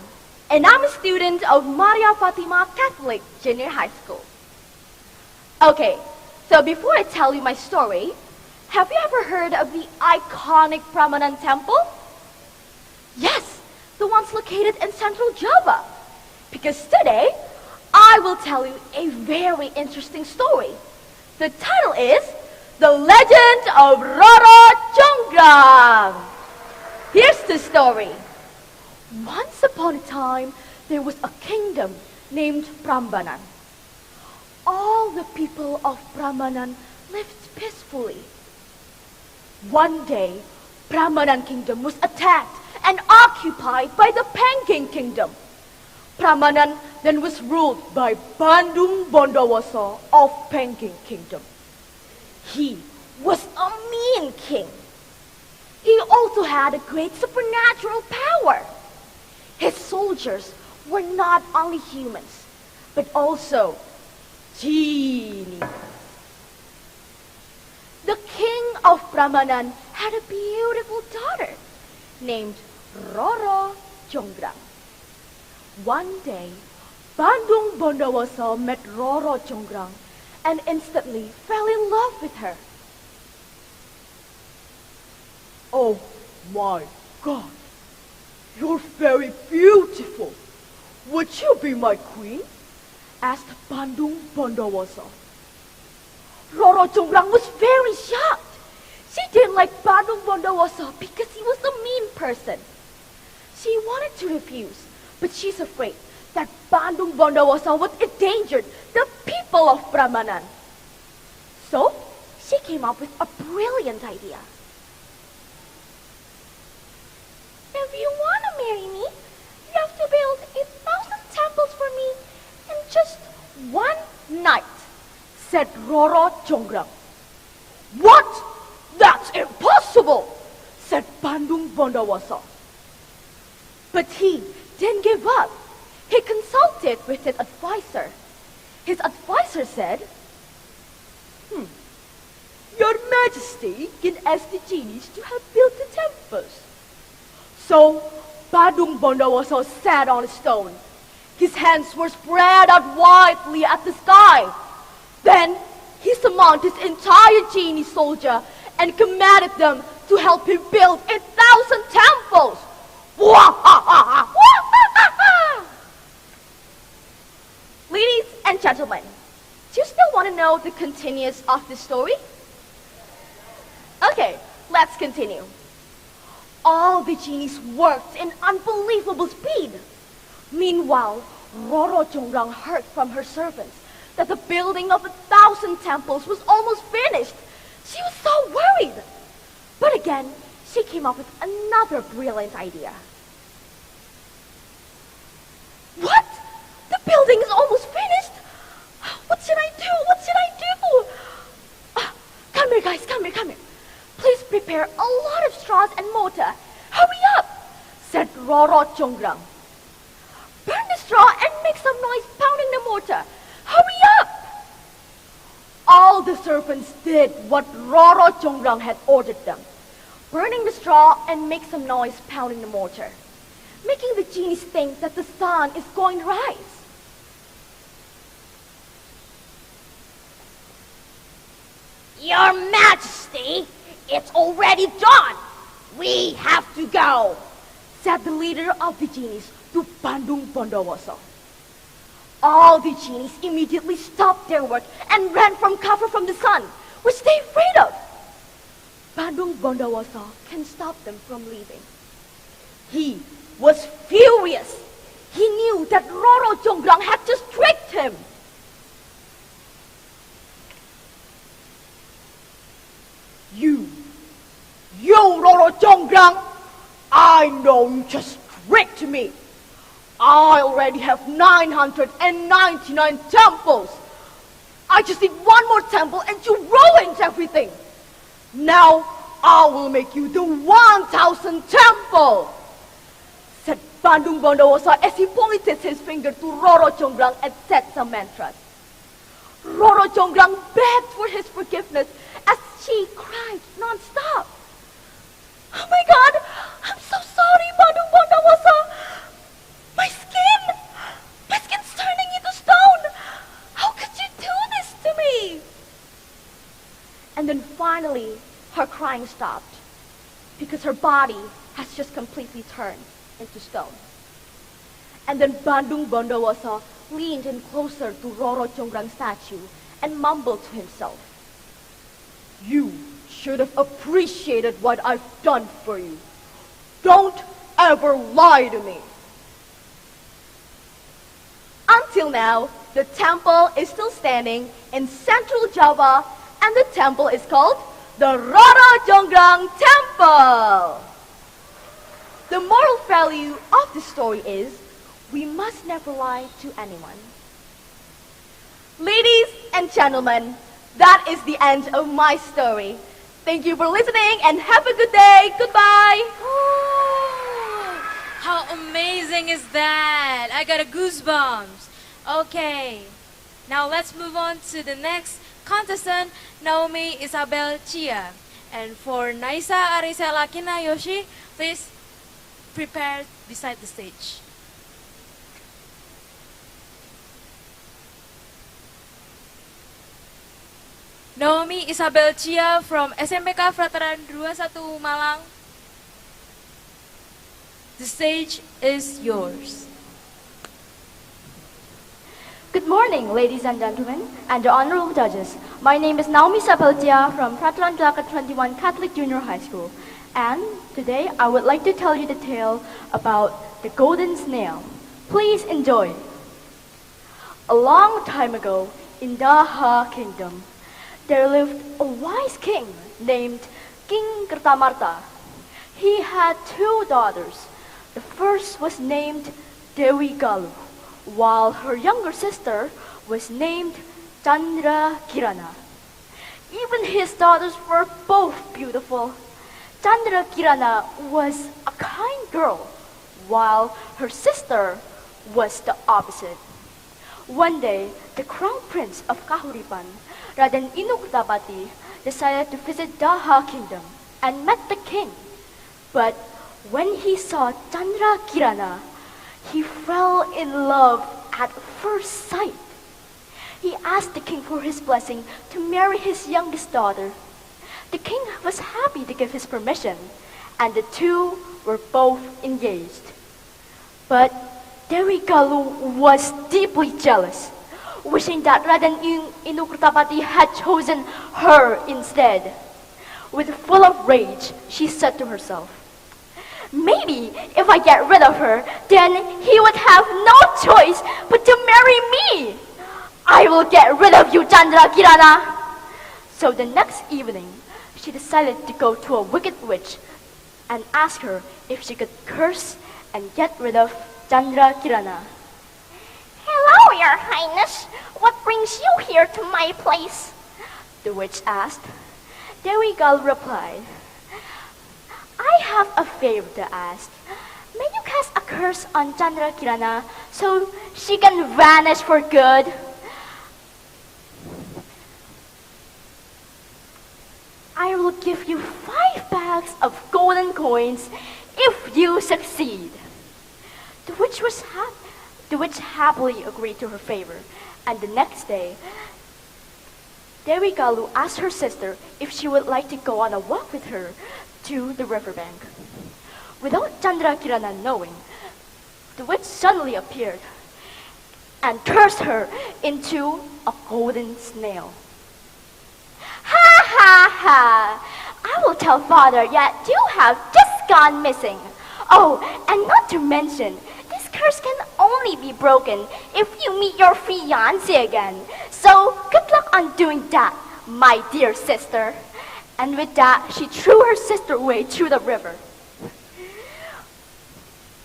and I'm a student of Maria Fatima Catholic Junior High School. Okay, so before I tell you my story, have you ever heard of the iconic Prambanan Temple? Yes, the ones located in Central Java. Because today, I will tell you a very interesting story. The title is The Legend of Roro Jonggrang. Here's the story. Once upon a time, there was a kingdom named Prambanan. All the people of Prambanan lived peacefully. One day, Prambanan kingdom was attacked and occupied by the Pengging kingdom. Prambanan then was ruled by Bandung Bondowoso of Pengging kingdom. He was a mean king. He also had a great supernatural power. His soldiers were not only humans, but also genies. The king of Prambanan had a beautiful daughter named Roro Jonggrang. One day, Bandung Bondowoso met Roro Jonggrang and instantly fell in love with her. Oh my God, you're very beautiful. Would you be my queen? Asked Bandung Bondowoso. Roro Jonggrang was very shocked. She didn't like Bandung Bondowoso because he was a mean person. She wanted to refuse, but she's afraid that Bandung Bondowoso would endanger the people of Prambanan. So, she came up with a brilliant idea. If you want to marry me, you have to build 1,000 temples for me in just one night, said Roro Jonggrang. What? That's impossible, said Bandung Bondowoso. But he didn't give up. He consulted with his advisor. His advisor said, Your Majesty can ask the genies to help build the temples. So, Bandung Bondowoso sat on a stone. His hands were spread out widely at the sky. Then, he summoned his entire genie soldier and commanded them to help him build 1,000 temples. Ladies and gentlemen, do you still want to know the continuance of the story? Okay, let's continue. All the genies worked in unbelievable speed. Meanwhile, Roro Jonggrang heard from her servants that the building of 1,000 temples was almost finished. She was so worried. But again, she came up with another brilliant idea. What? The building is almost finished? What should I do? What should I do? Come here, guys, come here. Please prepare a lot of straws and mortar. Hurry up, said Roro Jonggrang. Burn the straw and make some noise pounding the mortar. Hurry up! All the servants did what Roro Jonggrang had ordered them, burning the straw and make some noise pounding the mortar, making the genies think that the sun is going to rise. Your Majesty, it's already dawn. We have to go, said the leader of the genies to Bandung Bondowoso. All the genies immediately stopped their work and ran from cover from the sun, which they afraid of. Bandung Bondowoso can stop them from leaving. He was furious. He knew that Roro Jonggrang had just tricked him. You Roro Jonggrang, I know you just tricked me. I already have 999 temples. I just need one more temple and you ruined everything. Now I will make you the 1,000 temple, said Bandung Bondowoso as he pointed his finger to Roro Jonggrang and said some mantras. Roro Jonggrang begged for his forgiveness as she cried non-stop. Oh my God, I'm so sorry, Bandung Bondowoso. My skin's turning into stone. How could you do this to me? And then finally, her crying stopped because her body has just completely turned into stone. And then Bandung Bondowoso leaned in closer to Roro Jonggrang's statue and mumbled to himself, "You should have appreciated what I've done for you. Don't ever lie to me." Until now, the temple is still standing in central Java, and the temple is called the Roro Jonggrang Temple. The moral value of the story is we must never lie to anyone. Ladies and gentlemen, that is the end of my story. Thank you for listening and have a good day. Goodbye. How amazing is that? I got a goosebumps. Okay, now let's move on to the next contestant, Naomi Isabel Chia. And for Naisa Arisela Kinayoshi, please prepare beside the stage. Naomi Isabel Chia from SMPK Veteran 21 Malang. The stage is yours. Good morning, ladies and gentlemen, and the honorable judges. My name is Naomi Isabel Chia from Veteran 21 Catholic Junior High School. And today I would like to tell you the tale about the golden snail. Please enjoy. A long time ago, in the Ha Kingdom, there lived a wise king named King Kertamarta. He had 2 daughters. The first was named Dewi Galuh, while her younger sister was named Chandra Kirana. Even his daughters were both beautiful. Chandra Kirana was a kind girl, while her sister was the opposite. One day, the crown prince of Kahuripan, Raden Inukutapati, decided to visit the Ha Kingdom and met the king. But when he saw Chandra Kirana, he fell in love at first sight. He asked the king for his blessing to marry his youngest daughter. The king was happy to give his permission, and the two were both engaged. But Dewi Galuh was deeply jealous, wishing that Raden Inukutapati had chosen her instead. With full of rage, she said to herself, "Maybe if I get rid of her, then he would have no choice but to marry me. I will get rid of you, Chandra Kirana." So the next evening, she decided to go to a wicked witch and ask her if she could curse and get rid of Chandra Kirana. Hello, Your Highness. What brings you here to my place? The witch asked. Dewi Galuh replied, "I have a favor to ask. May you cast a curse on Chandra Kirana so she can vanish for good?" "I will give you 5 bags of golden coins if you succeed." The witch happily agreed to her favor, and the next day, Dewi Galuh asked her sister if she would like to go on a walk with her to the riverbank. Without Chandra Kirana knowing, the witch suddenly appeared and cursed her into a golden snail. "Ha ha ha! I will tell father that you have just gone missing. Oh, and not to mention, this curse can only be broken if you meet your fiancé again. So good luck on doing that, my dear sister. And with that, she threw her sister away through the river.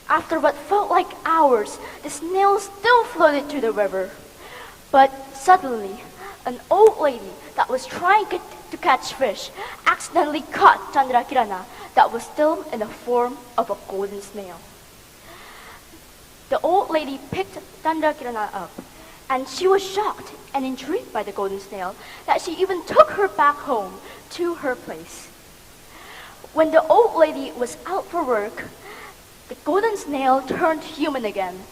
After what felt like hours, the snail still floated through the river. But suddenly, an old lady that was trying to catch fish accidentally caught Chandrakirana that was still in the form of a golden snail. The old lady picked Chandrakirana up, and she was shocked and intrigued by the golden snail that she even took her back home to her place. When the old lady was out for work, the golden snail turned human again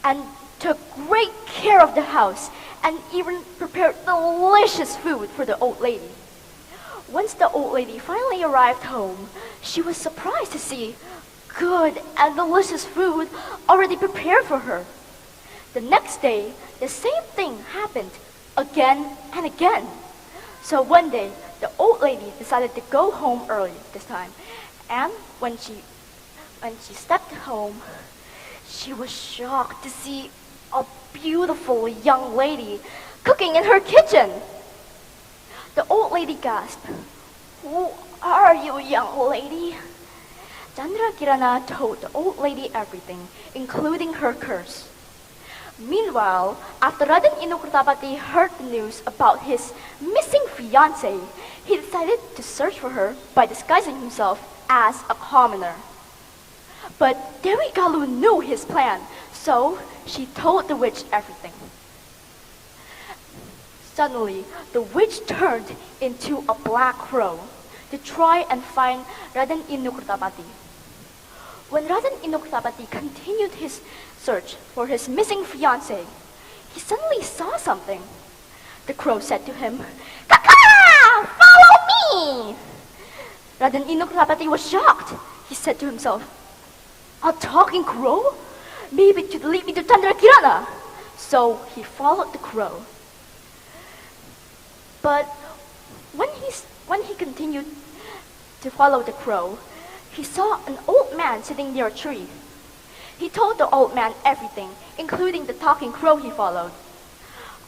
and took great care of the house and even prepared delicious food for the old lady. Once the old lady finally arrived home, she was surprised to see good and delicious food already prepared for her. The next day, the same thing happened again and again. So one day, the old lady decided to go home early this time, and when she stepped home, she was shocked to see a beautiful young lady cooking in her kitchen. The old lady gasped, "Who are you, young lady?" Chandrakirana told the old lady everything, including her curse. Meanwhile, after Raden Inukurtapati heard the news about his missing fiancée, he decided to search for her by disguising himself as a commoner. But Dewi Galu knew his plan, so she told the witch everything. Suddenly, the witch turned into a black crow to try and find Raden Inukurtapati. When Raden Inukurtapati continued his search for his missing fiancée, he suddenly saw something. The crow said to him, "Kaka! Follow me!" Raden Inukurtapati was shocked. He said to himself, "A talking crow? Maybe it should lead me to Chandrakirana." So he followed the crow. But when he continued to follow the crow, he saw an old man sitting near a tree. He told the old man everything, including the talking crow he followed.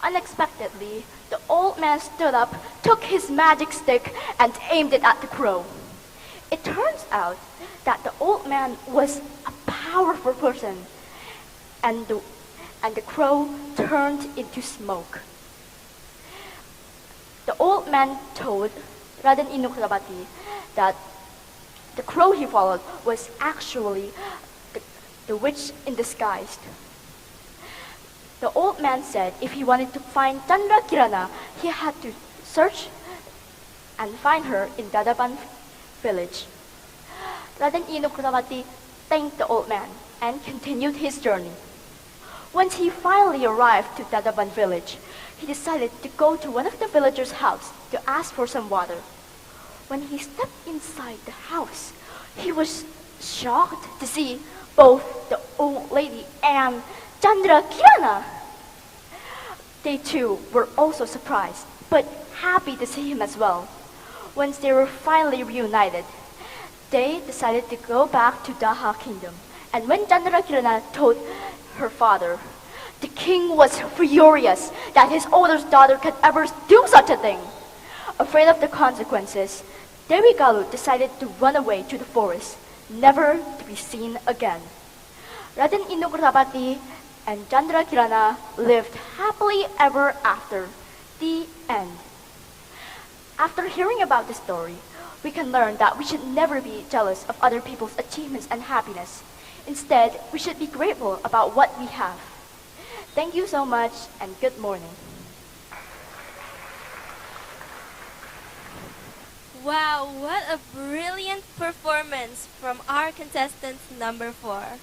Unexpectedly, the old man stood up, took his magic stick, and aimed it at the crow. It turns out that the old man was a powerful person, and the crow turned into smoke. The old man told Raden Inukurtapati that the crow he followed was actually the witch in disguise. The old man said if he wanted to find Chandrakirana, he had to search and find her in Dadaban village. Raden Inukurtapati thanked the old man and continued his journey. Once he finally arrived to Dadaban village, he decided to go to one of the villagers' house to ask for some water. When he stepped inside the house, he was shocked to see both the old lady and Chandrakirana. They too were also surprised, but happy to see him as well. Once they were finally reunited, they decided to go back to Daha Kingdom. And when Chandrakirana told her father, the king was furious that his oldest daughter could ever do such a thing. Afraid of the consequences, Dewi Galu decided to run away to the forest, never to be seen again. Raden Inukurtapati and Chandrakirana lived happily ever after. The end. After hearing about this story, we can learn that we should never be jealous of other people's achievements and happiness. Instead, we should be grateful about what we have. Thank you so much, and good morning. Wow, what a brilliant performance from our contestant number 4.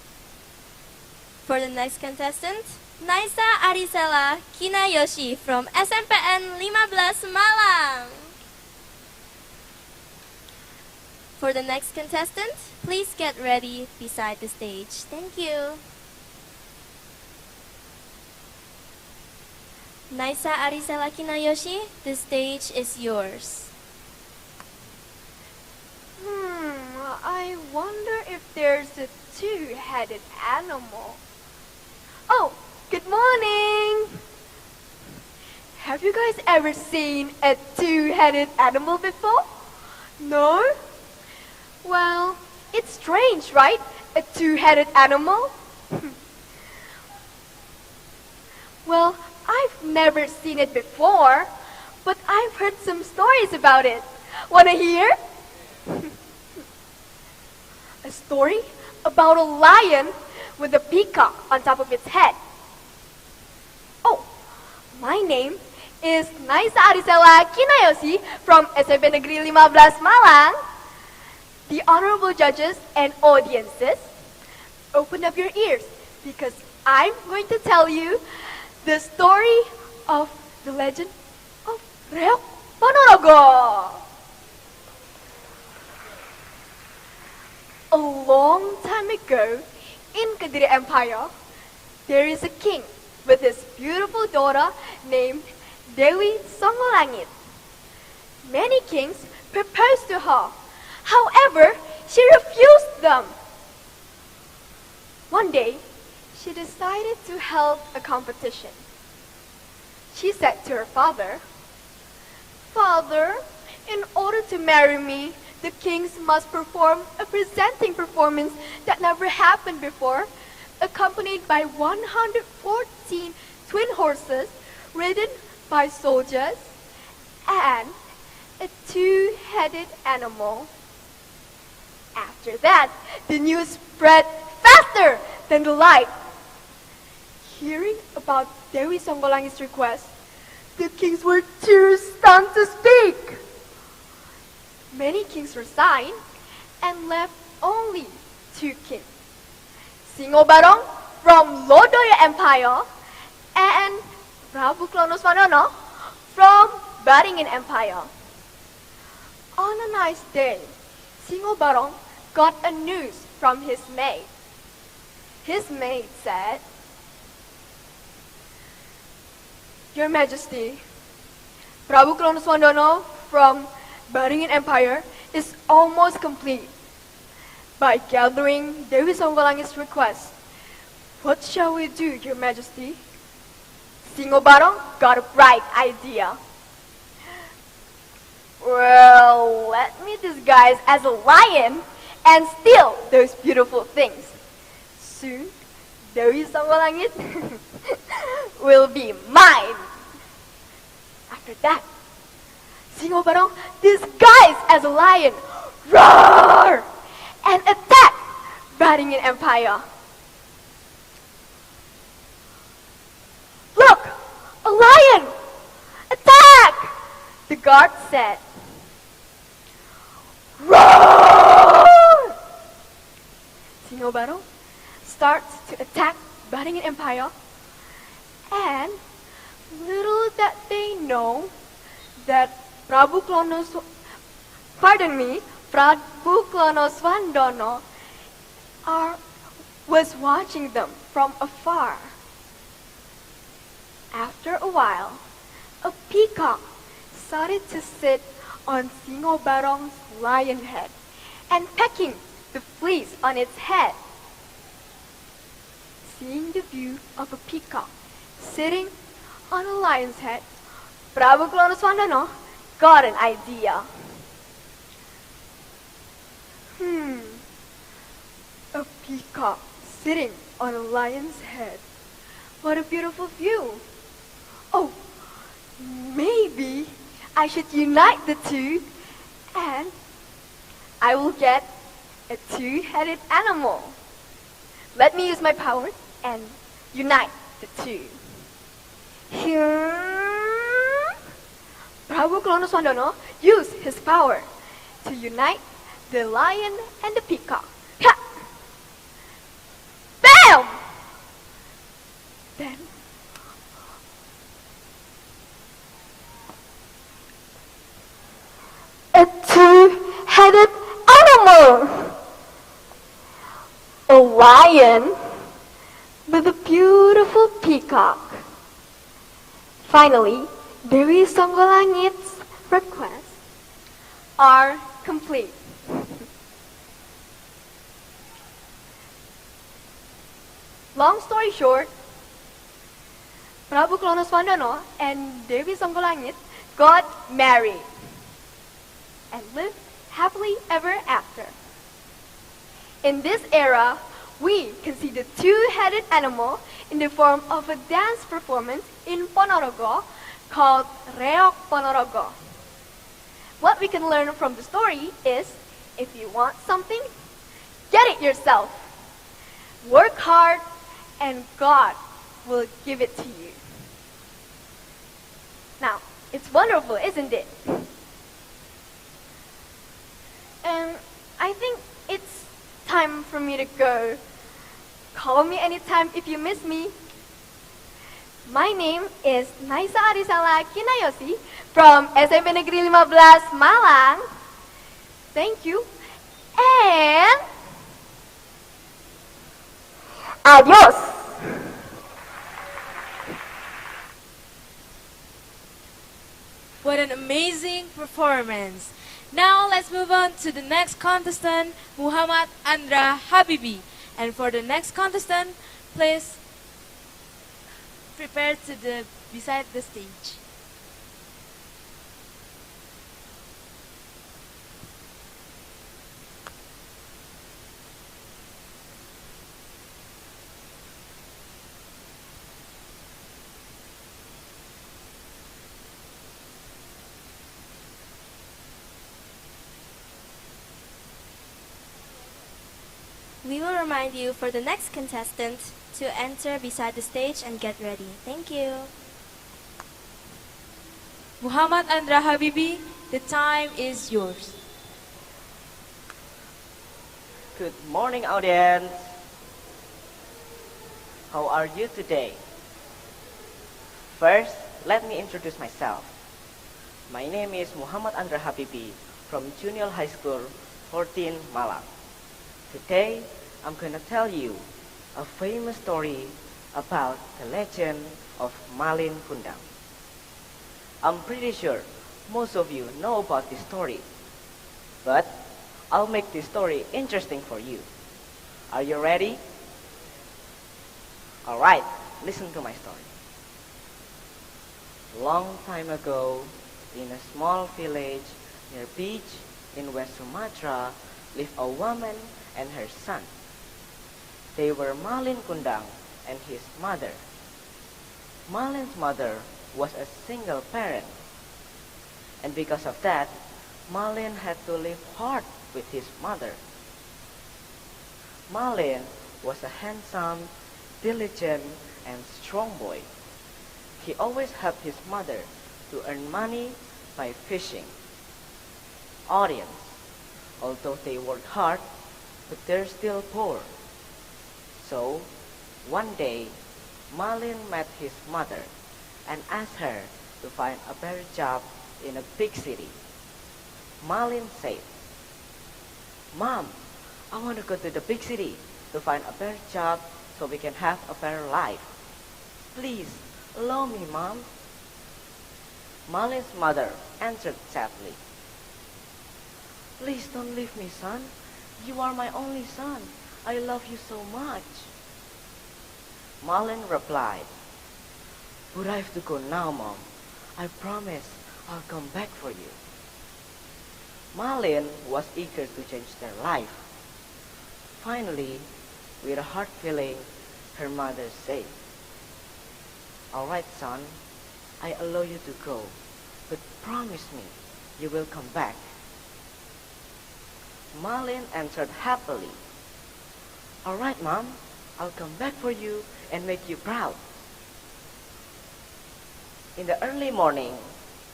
For the next contestant, Naisa Arisela Kinayoshi from SMPN 15 Malang. For the next contestant, please get ready beside the stage. Thank you. Naisa Arisela Kinayoshi, the stage is yours. I wonder if there's a two-headed animal. Oh, good morning! Have you guys ever seen a two-headed animal before? No? Well, it's strange, right? A two-headed animal? Well, I've never seen it before, but I've heard some stories about it. Wanna hear? A story about a lion with a peacock on top of its head. Oh, my name is Naisa Arisela Kinayosi from SMP Negeri 15 Malang. The honorable judges and audiences, open up your ears because I'm going to tell you the story of the legend of Reok Ponorogo. A long time ago, in Kediri Empire, there is a king with his beautiful daughter named Dewi Songgolangit. Many kings proposed to her. However, she refused them. One day, she decided to hold a competition. She said to her father, "Father, in order to marry me, the kings must perform a presenting performance that never happened before, accompanied by 114 twin horses ridden by soldiers and a two-headed animal." After that, the news spread faster than the light. Hearing about Dewi Songgolangit's request, the kings were too stunned to speak. Many kings resigned and left only two kings, Singobarong from Lodoya Empire and Prabu Klonoswandono from Baringin Empire. On a nice day, Singobarong got a news from his maid. His maid said, "Your Majesty, Prabu Klonoswandono from Baringin Empire is almost complete. By gathering Dewi Songgolangit's request, what shall we do, Your Majesty?" Singobarong got a bright idea. "Well, let me disguise as a lion and steal those beautiful things. Soon, Dewi Songgolangit will be mine." After that, Singobarong disguised as a lion, roar, and attack Baringin Empire. "Look, a lion! Attack!" the guard said. Roar! Singobarong starts to attack Baringin Empire, and little that they know that Prabu Klonoswandono was watching them from afar. After a while, a peacock started to sit on Singobarong's lion head and pecking the fleece on its head. Seeing the view of a peacock sitting on a lion's head, Prabu Klonoswandono got an idea. A peacock sitting on a lion's head. What a beautiful view. Oh, maybe I should unite the two and I will get a two-headed animal. Let me use my powers and unite the two. Prabu Klonoswandono used his power to unite the lion and the peacock. Ha! Bam! Then a two-headed animal. A lion with a beautiful peacock. Finally, Dewi Songgolangit's requests are complete. Long story short, Prabu Klonoswandano and Dewi Songgolangit got married and lived happily ever after. In this era, we can see the two-headed animal in the form of a dance performance in Ponorogo called Reok Ponorogo. What we can learn from the story is, if you want something, get it yourself. Work hard and God will give it to you. Now, it's wonderful, isn't it? And I think it's time for me to go. Call me anytime if you miss me. My name is Naisa Arisala Kinayosi from SMP Negeri 15 Malang. Thank you. And adios. What an amazing performance. Now let's move on to the next contestant, Muhammad Andra Habibi. And for the next contestant, please prepare to the beside the stage. We will remind you for the next contestant to enter beside the stage and get ready. Thank you. Muhammad Andra Habibi, the time is yours. Good morning, audience. How are you today? First, let me introduce myself. My name is Muhammad Andra Habibi from Junior High School 14 Malang. Today, I'm gonna tell you a famous story about the legend of Malin Kundang. I'm pretty sure most of you know about this story, but I'll make this story interesting for you. Are you ready? Alright, listen to my story. Long time ago, in a small village near beach in West Sumatra, lived a woman and her son. They were Malin Kundang and his mother. Malin's mother was a single parent, and because of that, Malin had to live hard with his mother. Malin was a handsome, diligent, and strong boy. He always helped his mother to earn money by fishing. Audience, although they worked hard, but they're still poor. So, one day, Malin met his mother and asked her to find a better job in a big city. Malin said, "Mom, I want to go to the big city to find a better job so we can have a better life. Please, allow me, Mom." Malin's mother answered sadly, "Please don't leave me, son. You are my only son. I love you so much." Malin replied, "But I have to go now, Mom. I promise I'll come back for you." Malin was eager to change their life. Finally, with a hard feeling, her mother said, "All right, son, I allow you to go, but promise me you will come back." Malin answered happily, "All right, Mom, I'll come back for you and make you proud." In the early morning,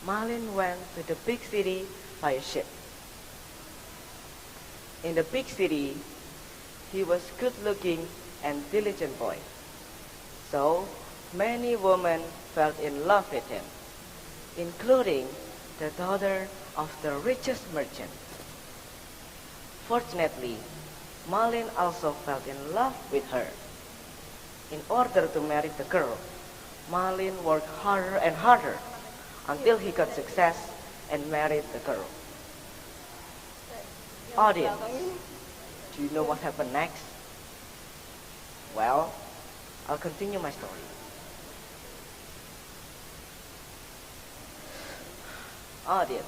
Malin went to the big city by a ship. In the big city, he was good-looking and diligent boy. So, many women fell in love with him, including the daughter of the richest merchant. Fortunately, Malin also fell in love with her. In order to marry the girl, Malin worked harder and harder until he got success and married the girl. Audience, do you know what happened next? Well, I'll continue my story. Audience,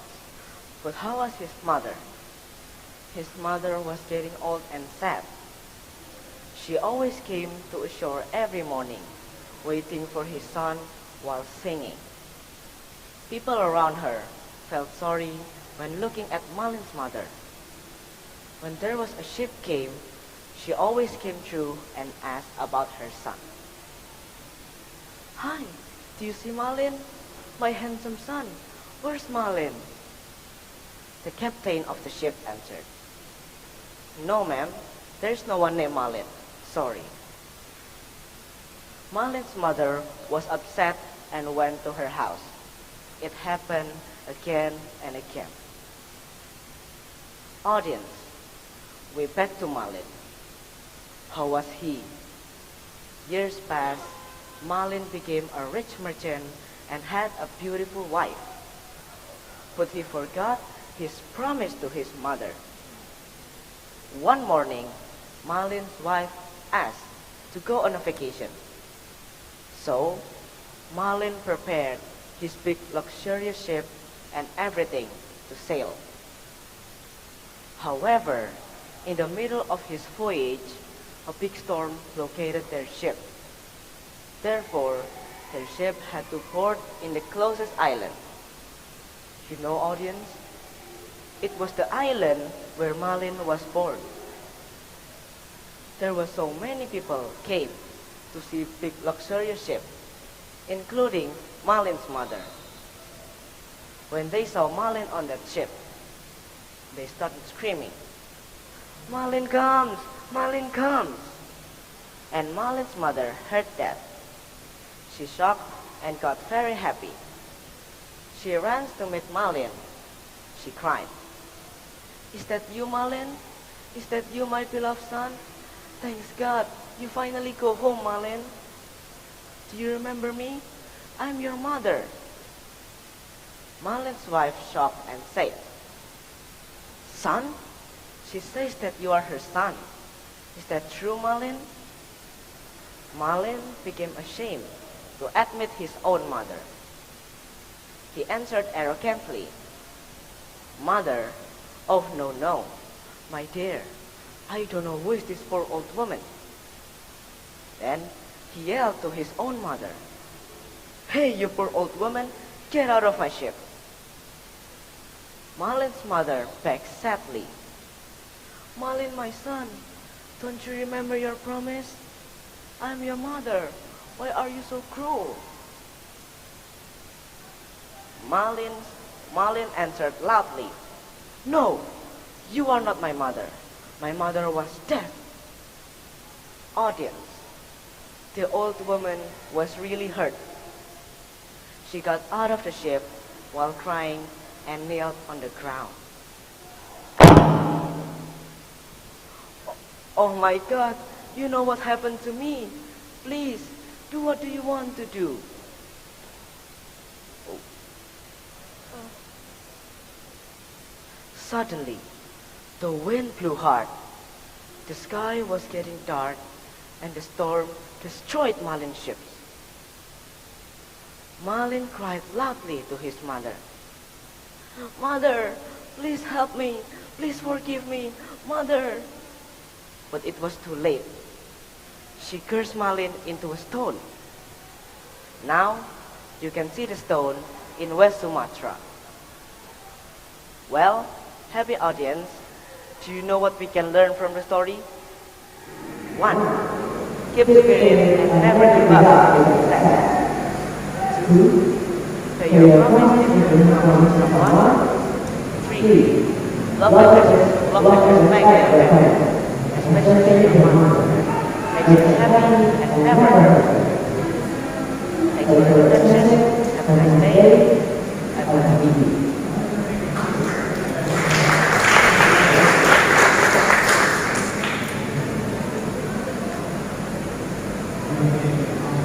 but how was his mother? His mother was getting old and sad. She always came to ashore every morning, waiting for his son while singing. People around her felt sorry when looking at Malin's mother. When there was a ship came, she always came through and asked about her son. "Hi, do you see Malin? My handsome son. Where's Malin?" The captain of the ship answered, "No, ma'am, there's no one named Malin. Sorry." Malin's mother was upset and went to her house. It happened again and again. Audience, we back to Malin. How was he? Years passed, Malin became a rich merchant and had a beautiful wife. But he forgot his promise to his mother. One morning, Malin's wife asked to go on a vacation. So, Malin prepared his big luxurious ship and everything to sail. However, in the middle of his voyage, a big storm blockaded their ship. Therefore, their ship had to port in the closest island. You know, audience, it was the island where Malin was born. There were so many people came to see big luxurious ship, including Malin's mother. When they saw Malin on that ship, they started screaming, "Malin comes! Malin comes!" And Malin's mother heard that. She shocked and got very happy. She ran to meet Malin. She cried, "Is that you, Malin? Is that you, my beloved son? Thanks God, you finally go home, Malin. Do you remember me? I'm your mother." Malin's wife shocked and said, "Son? She says that you are her son. Is that true, Malin?" Malin became ashamed to admit his own mother. He answered arrogantly, "Mother, oh no, no, my dear, I don't know who is this poor old woman." Then he yelled to his own mother, "Hey, you poor old woman, get out of my ship." Malin's mother begged sadly, "Malin, my son, don't you remember your promise? I'm your mother. Why are you so cruel?" Malin answered loudly, "No, you are not my mother. My mother was dead." Audience, the old woman was really hurt. She got out of the ship while crying and knelt on the ground. "Oh my God, you know what happened to me. Please, do what do you want to do?" Suddenly, the wind blew hard. The sky was getting dark, and the storm destroyed Malin's ships. Malin cried loudly to his mother, "Mother, please help me. Please forgive me, Mother." But it was too late. She cursed Malin into a stone. Now, you can see the stone in West Sumatra. Well, happy audience, do you know what we can learn from the story? 1. Keep the spirit and never give up if you success. 2. Say your promise if you promise someone. 3. Love others back their family, especially your mother. Make them happy and never hurt. Thank you for your attention. Have a nice day. Have a nice evening.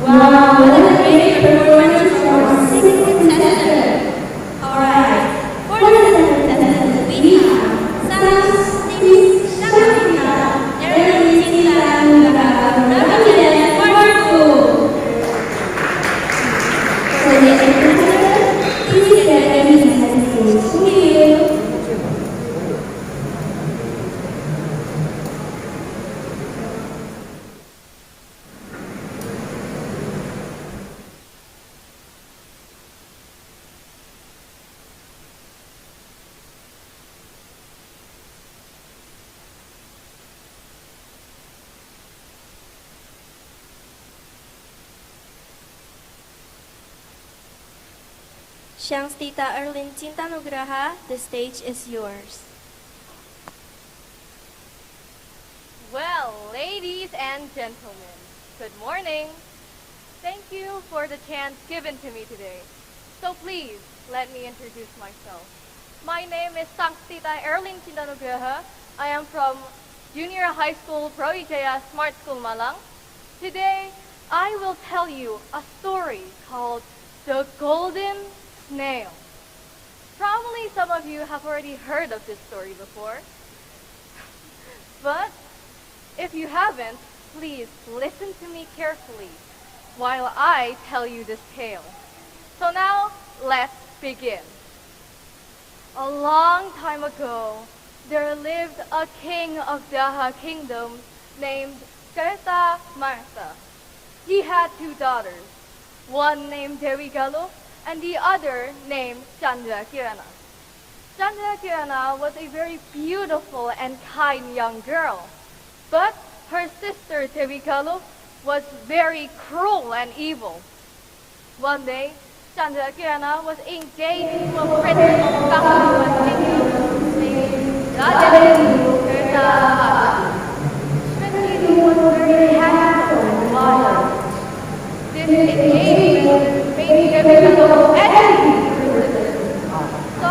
Wow, what a great performance for our sixth contestant. Alright, for the second contestant, we have Sang Shamina, Nerlin Cinta, Ramadhan, for school. For the Shangstita Erlin Cintanugraha, the stage is yours. Well, ladies and gentlemen, good morning. Thank you for the chance given to me today. So please, let me introduce myself. My name is Shangstita Erlin Cintanugraha. I am from Junior High School Prowijaya Smart School Malang. Today, I will tell you a story called The Golden Snail. Probably some of you have already heard of this story before. But if you haven't, please listen to me carefully while I tell you this tale. So now, let's begin. A long time ago, there lived a king of Daha Kingdom named Kerta Martha. He had two daughters, one named Dewi Galuh and the other named Chandra Kirana. Chandra Kirana was a very beautiful and kind young girl, but her sister Dewi Galuh was very cruel and evil. One day, Chandra Kirana was engaged to a prince of Kahraman Kingdom named Raja Kerta Martha. Prince was very handsome and wise. This engagement made Dewi Galuh envy her sister. So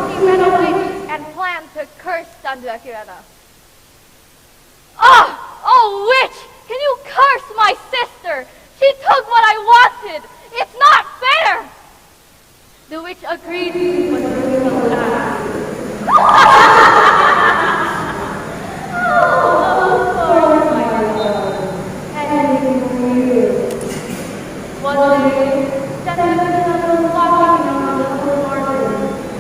she met a witch and planned to curse Chandra Kirana. Oh, witch! Can you curse my sister? She took what I wanted! It's not fair! The witch agreed to what Dewi Galuh asked. Of course, my love. And you. One day, Chandra Kirana was walking around the whole garden.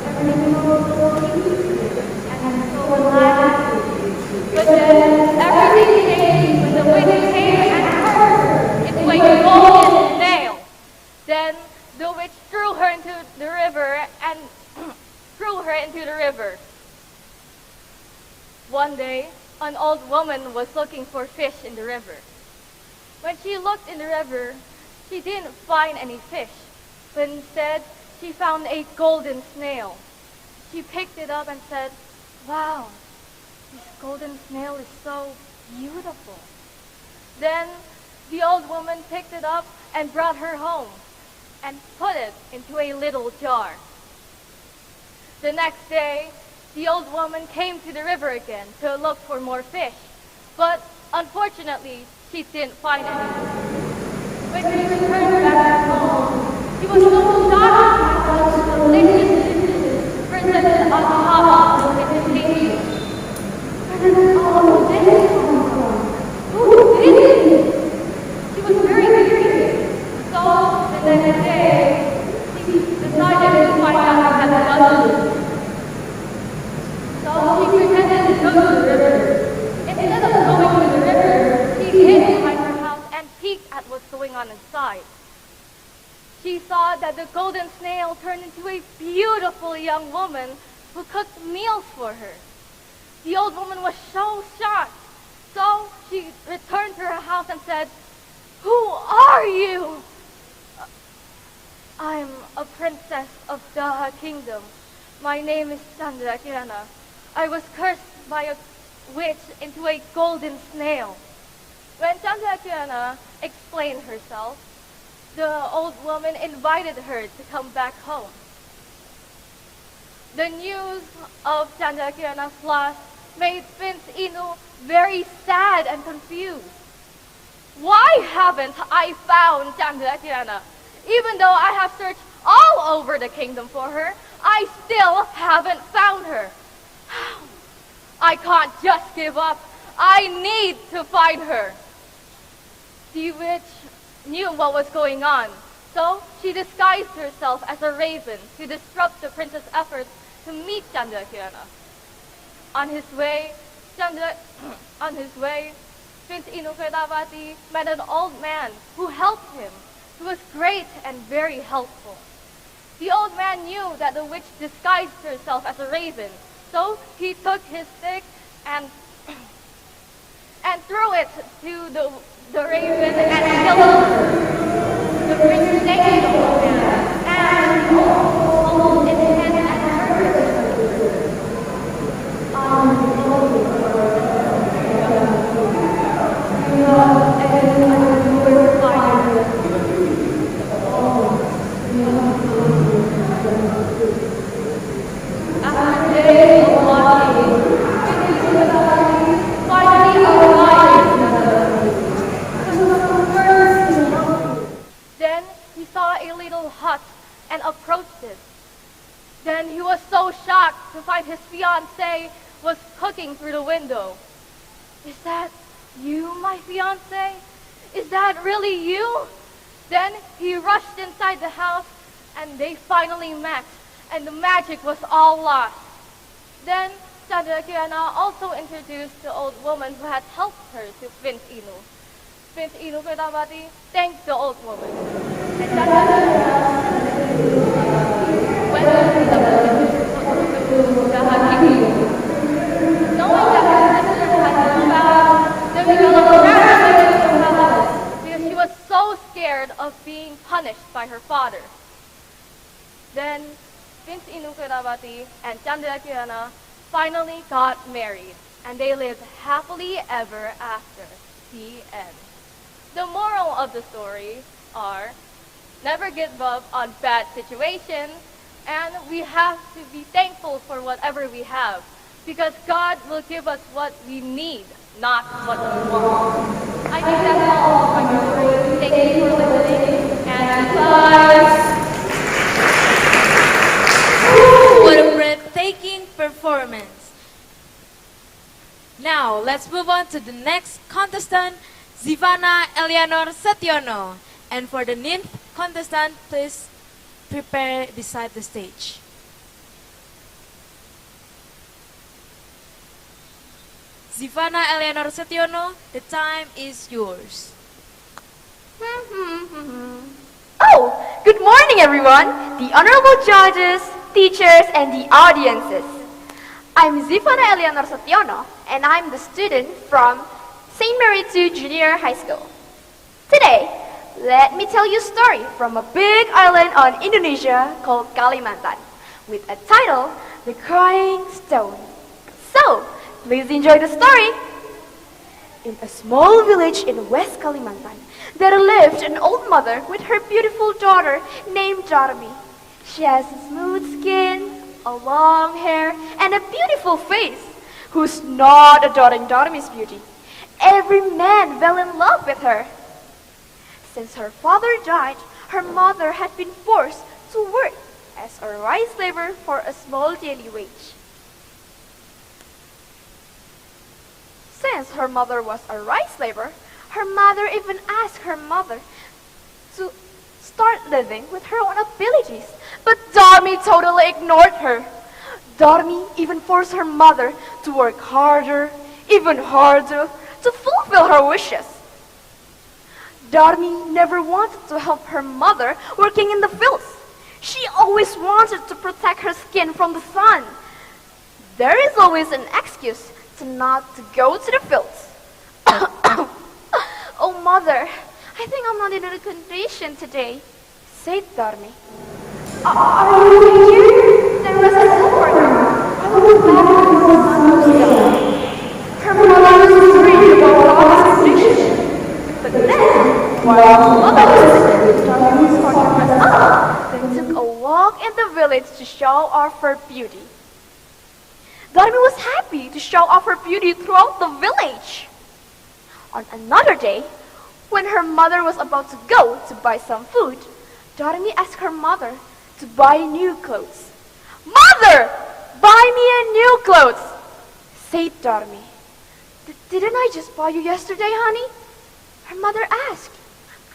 Everything was so peaceful and so relaxing. But then, everything changed when the witch came and turned into a golden snail. Then, the witch threw her into the river and threw her into the river. One day, an old woman was looking for fish in the river. When she looked in the river, she didn't find any fish, but instead she found a golden snail. She picked it up and said, "Wow, this golden snail is so beautiful." Then the old woman picked it up and brought her home and put it into a little jar. The next day, the old woman came to the river again to look for more fish, but unfortunately, she didn't find any. When she returned back home, she was so shocked by the delicious dishes presented on top of the invitation. Where did all of this come from? Who did it? She was very curious. So the next day, she decided to find out what had done this. So she pretended to go to the river. Instead of going to the river, she hid behind her house and peeked at what's going on inside. She saw that the golden snail turned into a beautiful young woman who cooked meals for her. The old woman was so shocked. So she returned to her house and said, "Who are you?" "I'm a princess of Daha Kingdom. My name is Chandra Kirana. I was cursed by a witch into a golden snail." When Chandra Kirana explained herself, the old woman invited her to come back home. The news of Chandra Kirana's loss made Prince Inu very sad and confused. Why haven't I found Chandra Kirana? Even though I have searched all over the kingdom for her, I still haven't found her. I can't just give up. I need to find her. The witch knew what was going on, so she disguised herself as a raven to disrupt the prince's efforts to meet Chandra Kirana. On his way, Prince Inu Kertawati met an old man who helped him. He was great and very helpful. The old man knew that the witch disguised herself as a raven, so he took his stick and threw it to the raven and killed her. The prince thanked the old man and and approached it. Then he was so shocked to find his fiancée was cooking through the window. "Is that you, my fiancé? Is that really you?" Then he rushed inside the house and they finally met, and the magic was all lost. Then Chandrakiana also introduced the old woman who had helped her to Prince Inu. Prince Inu Kedawati thanked the old woman. And Chandrakiana went to the village to Kahaki. Knowing that her sister had been found, then developed because she was so scared of being punished by her father. Then Prince Inu Kedawati and Chandrakiana finally got married, and they lived happily ever after. The end. The moral of the story are never give up on bad situations, and we have to be thankful for whatever we have, because God will give us what we need, not what we want. I think that's all for my story. Thank you for listening, and goodbye. What a breathtaking performance. Now, let's move on to the next contestant, Zivana Eleanor Setiono. And for the ninth contestant, please prepare beside the stage. Zivana Eleanor Setiono, the time is yours. Oh, good morning everyone, the honorable judges, teachers, and the audiences. I'm Zivana Eleanor Setiono, and I'm the student from St. Mary II Junior High School. Today, let me tell you a story from a big island on Indonesia called Kalimantan, with a title, The Crying Stone. So, please enjoy the story. In a small village in West Kalimantan, there lived an old mother with her beautiful daughter named Darmi. She has a smooth skin, a long hair, and a beautiful face. Who's not adoring Darmi's beauty? Every man fell in love with her. Since her father died, her mother had been forced to work as a rice laborer for a small daily wage. Since her mother was a rice laborer, her mother even asked her mother to start living with her own abilities. But Darmi totally ignored her. Darmi even forced her mother to work harder, even harder, to fulfill her wishes. Darmi never wanted to help her mother working in the fields. She always wanted to protect her skin from the sun. There is always an excuse to not to go to the fields. Oh mother, I think I'm not in a condition today, said Darmi. Are you here? There was a silver girl. I was glad when the sun was down. Her mother was worried about Darmi's condition. But then, while her mother was listening, Darmi started to dress up, then took a walk in the village to show off her beauty. Darmi was happy to show off her beauty throughout the village. On another day, when her mother was about to go to buy some food, Darmi asked her mother to buy new clothes. Mother, buy me a new clothes, said Darmi. Didn't I just buy you yesterday, honey? Her mother asked.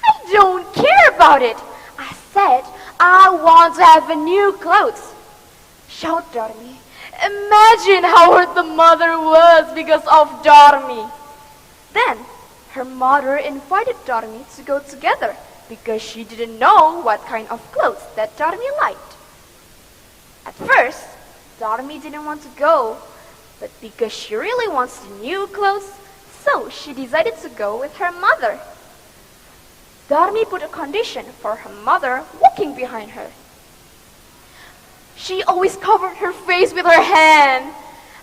I don't care about it. I said I want to have a new clothes, shouted Darmi. Imagine how hurt the mother was because of Darmi. Then, her mother invited Darmi to go together because she didn't know what kind of clothes that Darmi liked. At first, Darmi didn't want to go, but because she really wants new clothes, so she decided to go with her mother. Darmi put a condition for her mother walking behind her. She always covered her face with her hand.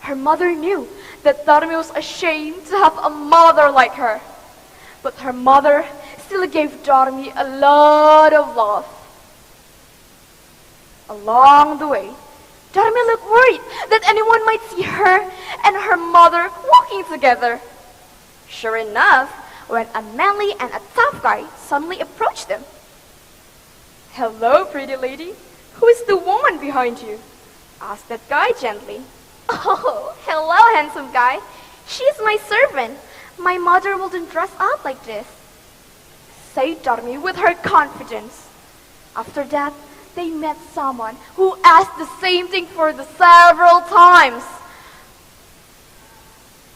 Her mother knew that Darmi was ashamed to have a mother like her. But her mother still gave Darmi a lot of love. Along the way, Darmi looked worried that anyone might see her and her mother walking together. Sure enough, when a manly and a tough guy suddenly approached them. Hello, pretty lady. Who is the woman behind you? Ask that guy gently. Oh, hello, handsome guy. She's my servant. My mother wouldn't dress up like this. Said Dormi with her confidence. After that, they met someone who asked the same thing for the several times.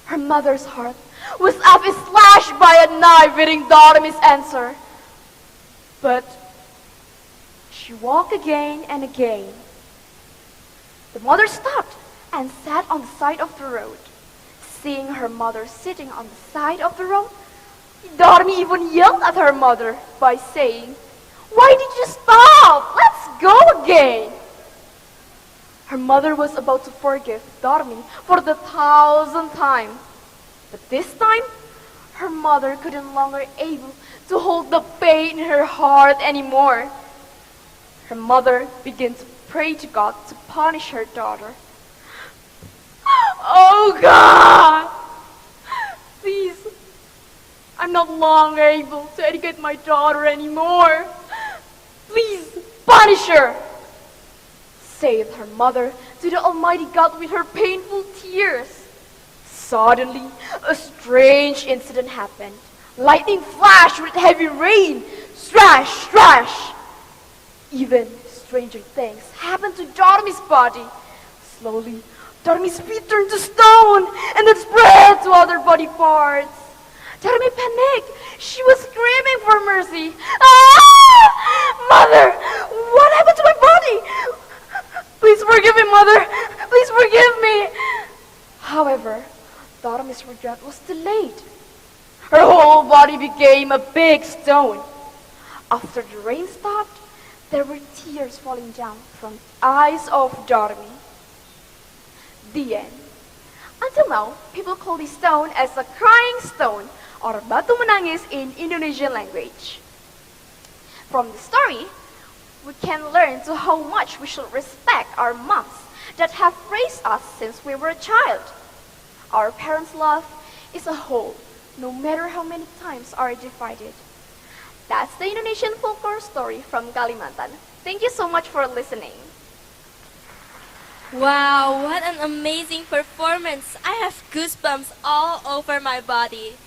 Her mother's heart was as if slashed by a knife reading Dormi's answer. But she walked again and again. The mother stopped and sat on the side of the road. Seeing her mother sitting on the side of the road, Dormi even yelled at her mother by saying, "Why did you stop? Let's go again." Her mother was about to forgive Dormi for the 1,000th time. But this time, her mother couldn't longer able to hold the pain in her heart anymore. Her mother began to pray to God to punish her daughter. "Oh God, please, I'm not longer able to educate my daughter anymore. Please punish her," said her mother to the Almighty God with her painful tears. Suddenly, a strange incident happened. Lightning flashed with heavy rain. Strash, strash. Even stranger things happened to Dormi's body. Slowly, Dormi's feet turned to stone and then spread to other body parts. Dormi panicked. She was screaming for mercy. "Ah! Mother, what happened to my body? Please forgive me, Mother. Please forgive me." However, Dormi's regret was delayed. Her whole body became a big stone. After the rain stopped, there were tears falling down from the eyes of Dormi. The end. Until now, people call this stone as a crying stone or batu menangis in Indonesian language. From the story, we can learn to how much we should respect our moms that have raised us since we were a child. Our parents' love is a whole, no matter how many times are divided. That's the Indonesian folklore story from Kalimantan. Thank you so much for listening. Wow, what an amazing performance. I have goosebumps all over my body.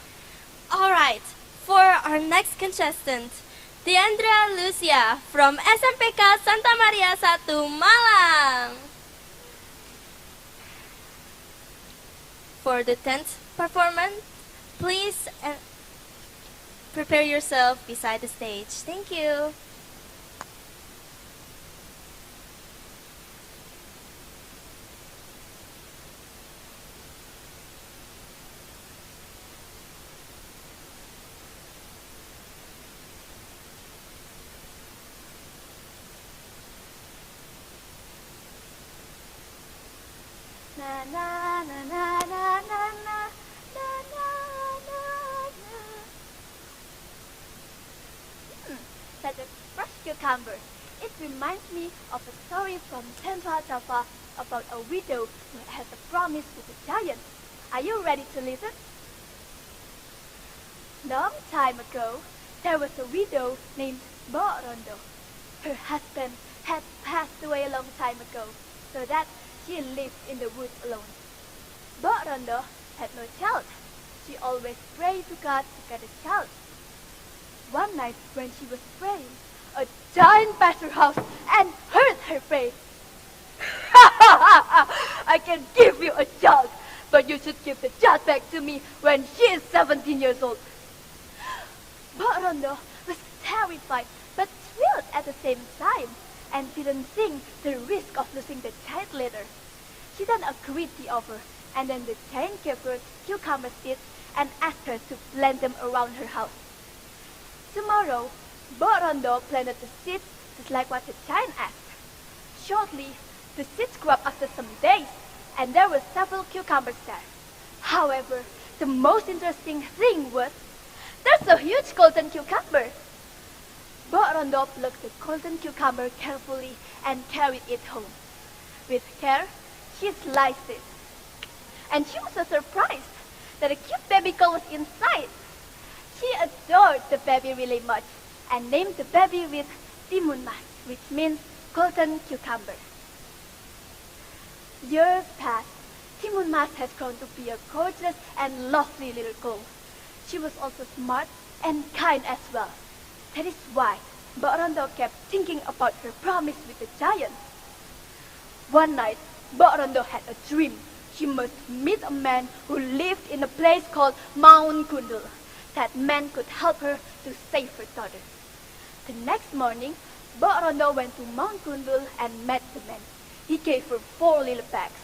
Alright, for our next contestant, Diandra Lucia from SMPK Santa Maria 1 Malang. For the 10th performance, please prepare yourself beside the stage. Thank you. Na na na na na na na na na na. Such a fresh cucumber. It reminds me of a story from Central Java about a widow who has a promise with a giant. Are you ready to listen? Long time ago, there was a widow named Mbok Rondo. Her husband had passed away a long time ago, so that she lived in the woods alone. Mbok Rondo had no child. She always prayed to God to get a child. One night when she was praying, a giant passed her house and hurt her face. "I can give you a child, but you should give the child back to me when she is 17 years old." Mbok Rondo was terrified but thrilled at the same time, and didn't think the risk of losing the child later. She then agreed the offer, and then the giant gave her cucumber seeds and asked her to plant them around her house. Tomorrow, Mbok Rondo planted the seeds just like what the giant asked. Shortly, the seeds grew up after some days, and there were several cucumbers there. However, the most interesting thing was, there's a huge golden cucumber. Mbok Rondo plucked the golden cucumber carefully and carried it home. With care, she sliced it. And she was so surprised that a cute baby girl was inside. She adored the baby really much and named the baby with Timun Mas, which means golden cucumber. Years passed. Timun Mas has grown to be a gorgeous and lovely little girl. She was also smart and kind as well. That is why Mbak Rondo kept thinking about her promise with the giant. One night, Mbak Rondo had a dream. She must meet a man who lived in a place called Mount Gundul. That man could help her to save her daughter. The next morning, Mbak Rondo went to Mount Gundul and met the man. He gave her 4 little bags.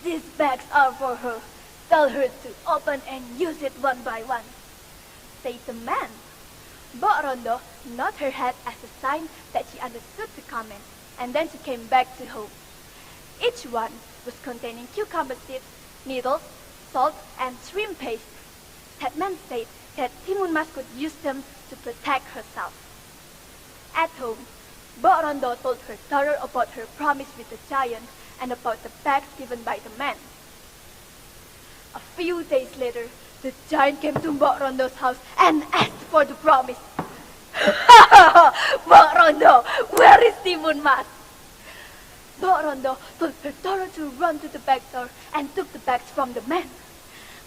These bags are for her. Tell her to open and use it one by one, said the man. Mbak Rondo nodded her head as a sign that she understood the comment, and then she came back to home. Each one was containing cucumber seeds, needles, salt, and shrimp paste. That man said that Timun Mas could use them to protect herself. At home, Mbak Rondo told her daughter about her promise with the giant and about the bags given by the man. A few days later, the giant came to Mbak Rondo's house and asked for the promise. Mbak Rondo, where is Timun Mas? Mbak Rondo told her daughter to run to the back door and took the bags from the man.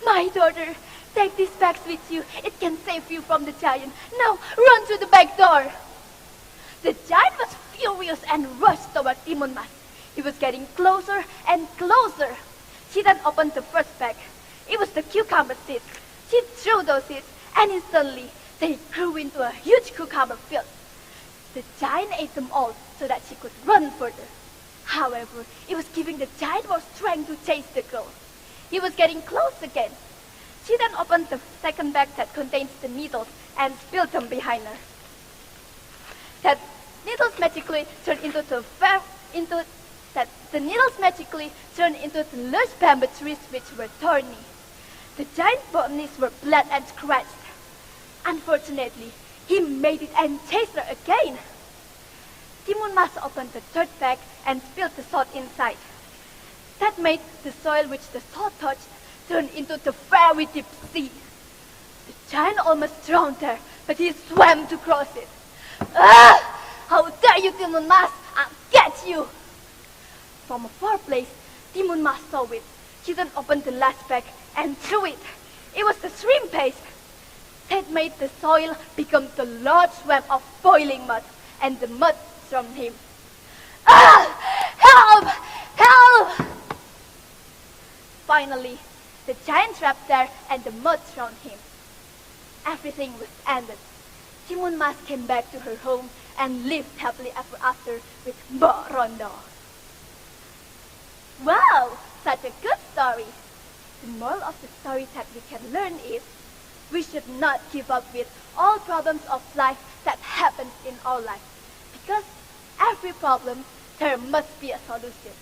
My daughter, take these bags with you. It can save you from the giant. Now run to the back door. The giant was furious and rushed toward Timun Mas. He was getting closer and closer. She then opened the first bag. It was the cucumber seeds. She threw those seeds, and instantly they grew into a huge cucumber field. The giant ate them all so that she could run further. However, it was giving the giant more strength to chase the girl. He was getting close again. She then opened the second bag that contains the needles and spilled them behind her. The needles magically turned into the lush bamboo trees which were thorny. The giant's bottoms were black and scratched. Unfortunately, he made it and chased her again. Timun Mas opened the third bag and spilled the salt inside. That made the soil which the salt touched turn into the very deep sea. The giant almost drowned her, but he swam to cross it. Ah! How dare you, Timun Mas! I'll get you! From a far place, Timun Mas saw it. She then opened the last bag and threw it. It was the shrimp paste. That made the soil become the large swamp of boiling mud, and the mud drowned him. Ah! Help! Help! Finally, the giant trapped there and the mud drowned him. Everything was ended. Timun Mas came back to her home and lived happily ever after with Mbak Rondo. Wow! Such a good story! The moral of the story that we can learn is we should not give up with all problems of life that happens in our life. Because every problem, there must be a solution.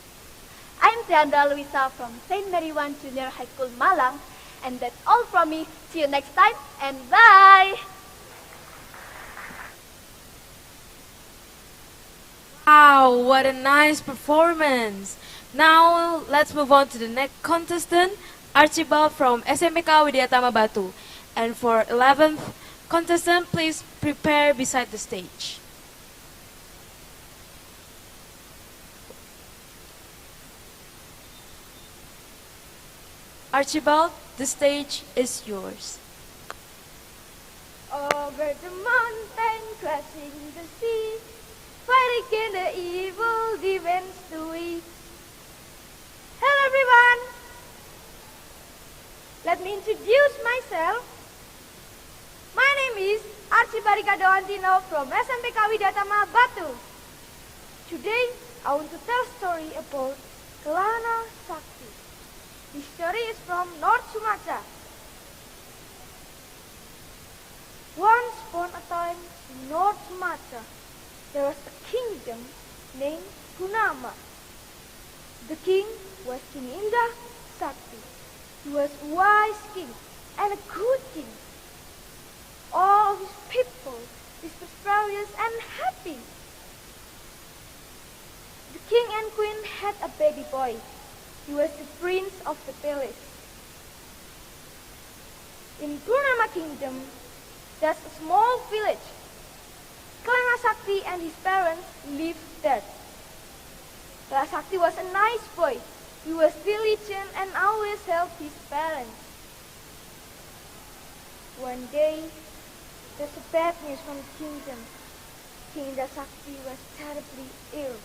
I'm Tiandra Luisa from St. Mary 1 Junior High School Malang, and that's all from me. See you next time, and bye! Wow, what a nice performance. Now, let's move on to the next contestant, Archibald from SMPK Widyatama Batu. And for 11th contestant, please prepare beside the stage. Archibald, the stage is yours. Over the mountain, crashing the sea, fighting against the evil demons to we. Hello everyone! Let me introduce myself. My name is Archibald Doantino from SMPK Widyatama Batu. Today, I want to tell a story about Kelana Sakti. This story is from North Sumatra. Once upon a time in North Sumatra, there was a kingdom named Kunama. The king was King Indah Sakti. He was a wise king and a good king. All of his people is prosperous and happy. The king and queen had a baby boy. He was the prince of the palace. In Kunama kingdom, There's a small village. Sakti and his parents lived there. Sakti was a nice boy. He was diligent and always helped his parents. One day, there's a bad news from the kingdom. King Sakti was terribly ill.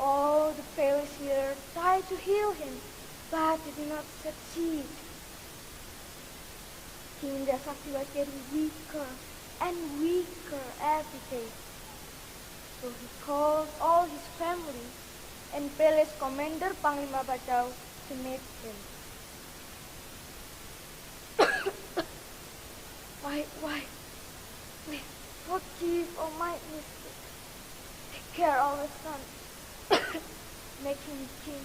All the palace here tried to heal him, but they did not succeed. King Sakti was getting weaker and weaker every day. So he called all his family and palace commander Panglima Badau to meet him. Why? Please forgive all my mistakes. Take care of my son. Make him king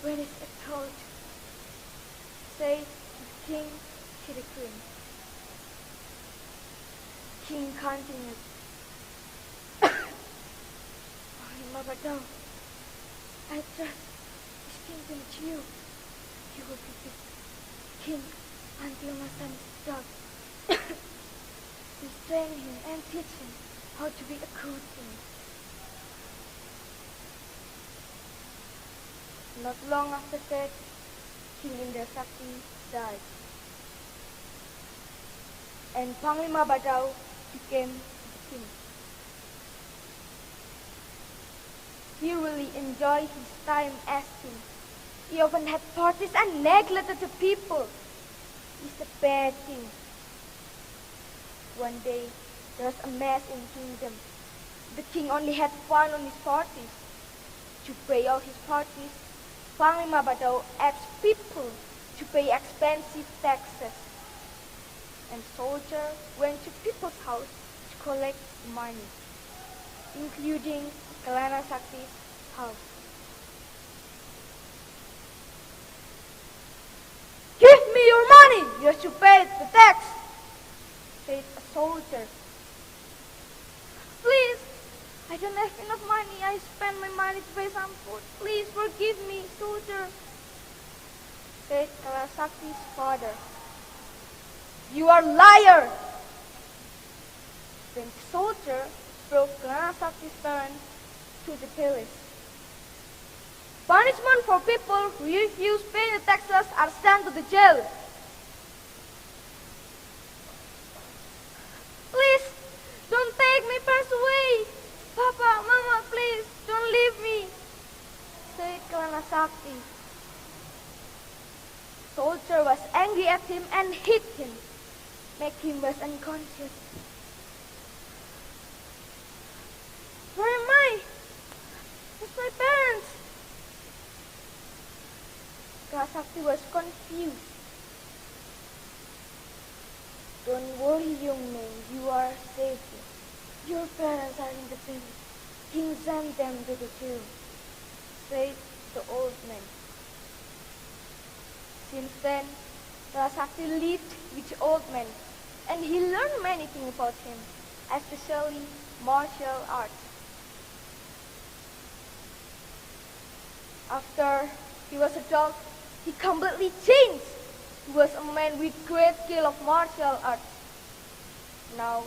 when it's a thought. Say the king to the queen. King continued. Panglima Badau, I trust this kingdom to you. You will be the king until my son is done. Please train him and teach him how to be a good king. Not long after that, King Sakti died. And Panglima Badau became the king. He really enjoyed his time as king. He often had parties and neglected the people. He's a bad king. One day, there was a mess in the kingdom. The king only had fun on his parties. To pay off his parties, Panglima Badau asked people to pay expensive taxes. And soldiers went to people's house to collect money, including Kelana Sakti's house. Give me your money! You have to pay the tax, said a soldier. Please, I don't have enough money. I spent my money to buy some food. Please forgive me, soldier, said Kelana Sakti's father. You are a liar! Then the soldier brought Kelana Sakti's parents to the palace. Punishment for people who refuse paying the taxes are sent to the jail. Please, don't take my parents away. Papa, Mama, please, don't leave me, said Kelana Sakti. Soldier was angry at him and hit him, making him was unconscious. Where am I? Where's my parents? Sakti was confused. Don't worry, young man, you are safe. Your parents are in the village. King sent them to the jail, said the old man. Since then, Sakti lived with the old man, and he learned many things about him, especially martial arts. After he was a dog, he completely changed. He was a man with great skill of martial arts. Now,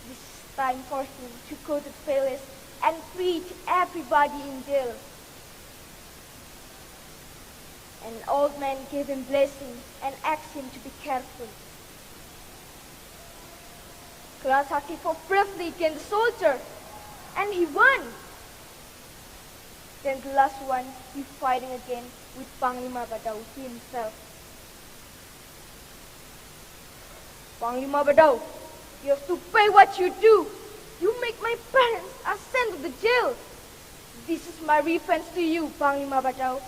this is time for him to go to the palace and preach everybody in jail. An old man gave him blessing and asked him to be careful. Sakti fought bravely against the soldier, and he won. Then the last one, he fighting again with Panglima Badau himself. Panglima Badau, you have to pay what you do. You make my parents are sent to the jail. This is my revenge to you, Panglima Badau.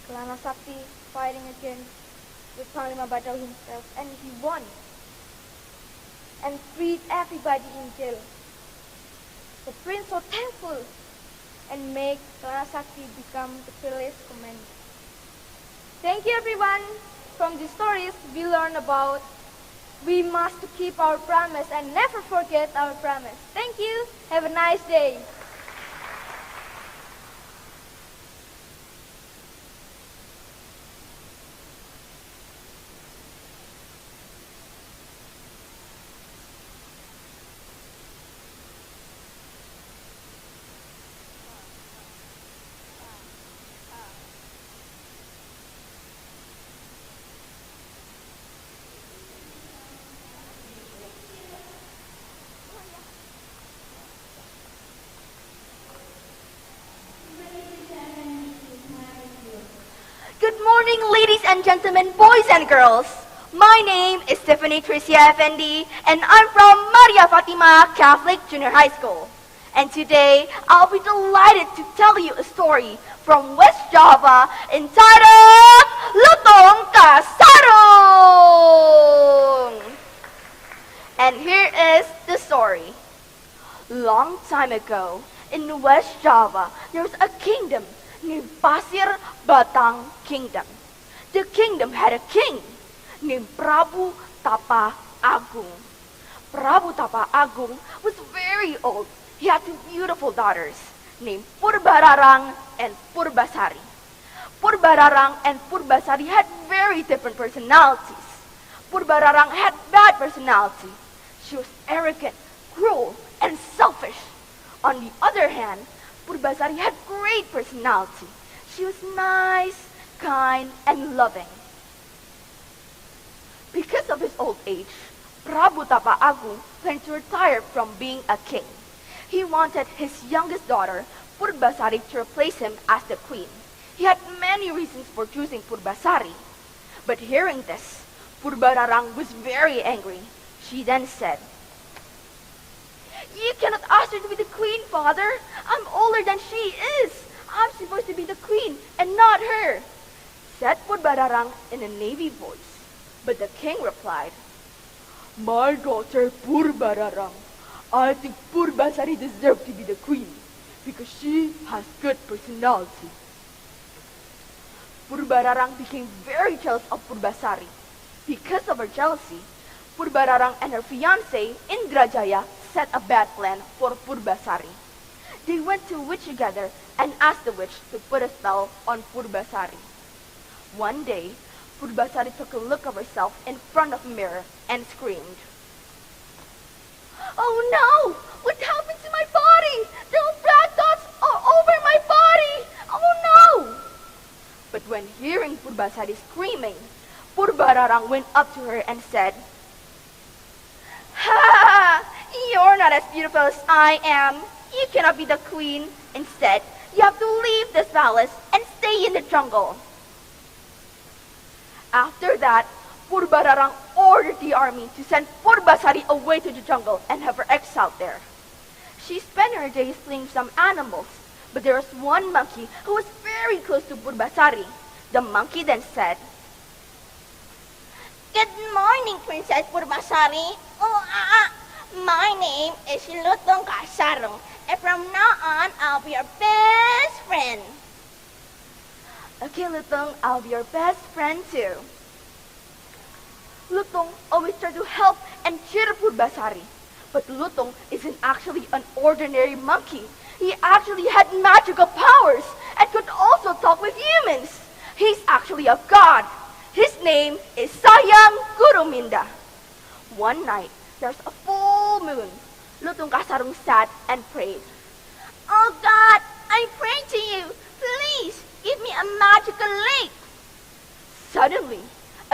Kelana Sakti fighting again with Panglima Badau himself, and he won. And freed everybody in jail. The prince was thankful and made Kelana Sakti become the palace commander. Thank you, everyone. From these stories, we learn about we must keep our promise and never forget our promise. Thank you. Have a nice day. morning, ladies and gentlemen, boys and girls. My name is Stephanie Tricia Effendi, and I'm from Maria Fatima Catholic Junior High School. And today, I'll be delighted to tell you a story from West Java entitled Lutong Kasarung. And here is the story. Long time ago, in West Java, there was a kingdom named Pasir Batang Kingdom. The kingdom had a king named Prabu Tapa Agung. Prabu Tapa Agung was very old. He had two beautiful daughters named Purbararang and Purbasari. Purbararang and Purbasari had very different personalities. Purbararang had bad personality. She was arrogant, cruel, and selfish. On the other hand, Purbasari had great personality. She was nice, kind, and loving. Because of his old age, Prabu Tapa Agung planned to retire from being a king. He wanted his youngest daughter, Purbasari, to replace him as the queen. He had many reasons for choosing Purbasari. But hearing this, Purbararang was very angry. She then said, "You cannot ask her to be the queen, father. I'm older than she is. I'm supposed to be the queen and not her," said Purbararang in a navy voice. But the king replied, "My daughter Purbararang, I think Purbasari deserves to be the queen because she has good personality." Purbararang became very jealous of Purbasari. Because of her jealousy, Purbararang and her fiancé Indrajaya set a bad plan for Purbasari. They went to a witch together and asked the witch to put a spell on Purbasari. One day, Purbasari took a look of herself in front of a mirror and screamed, "Oh no! What happened to my body? There are black dots all over my body! Oh no!" But when hearing Purbasari screaming, Purbararang went up to her and said, "Ha! You're not as beautiful as I am. You cannot be the queen. Instead, you have to leave this palace and stay in the jungle." After that, Purbararang ordered the army to send Purbasari away to the jungle and have her exiled there. She spent her days playing with some animals, but there was one monkey who was very close to Purbasari. The monkey then said, Good morning, Princess Purbasari. My name is Lutong Kasarung, and from now on, I'll be your best friend. "Okay, Lutong, I'll be your best friend too." Lutong always tried to help and cheer Purbasari, but Lutong isn't actually an ordinary monkey. He actually had magical powers and could also talk with humans. He's actually a god. His name is Sayang Guruminda. One night, there's a full moon. Lutong Kasarung sat and prayed. "Oh God, I pray to you. Please give me a magical lake." Suddenly,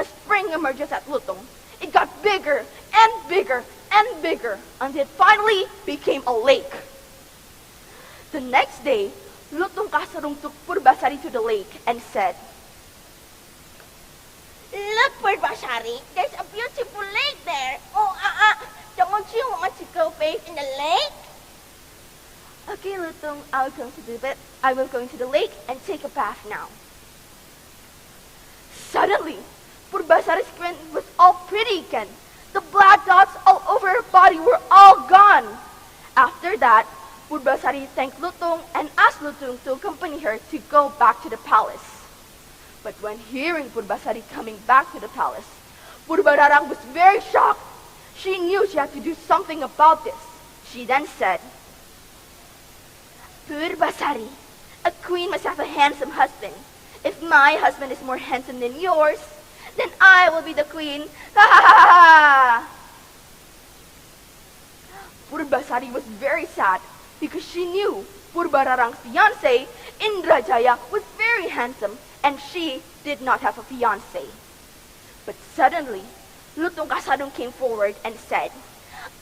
a spring emerges at Lutong. It got bigger and bigger and bigger until it finally became a lake. The next day, Lutong Kasarung took Purbasari to the lake and said, "Look, Purbasari, there's a beautiful lake there. Don't you want to go bathe in the lake?" "Okay, Lutong, I will go into the lake and take a bath now." Suddenly, Purbasari's skin was all pretty again. The black dots all over her body were all gone. After that, Purbasari thanked Lutong and asked Lutong to accompany her to go back to the palace. But when hearing Purbasari coming back to the palace, Purbararang was very shocked. She knew she had to do something about this. She then said, "Purbasari, a queen must have a handsome husband. If my husband is more handsome than yours, then I will be the queen. Ha ha ha ha!" Purbasari was very sad because she knew Purbararang's fiancé, Indrajaya, was very handsome and she did not have a fiancé. But suddenly, Lutong Kasarung came forward and said,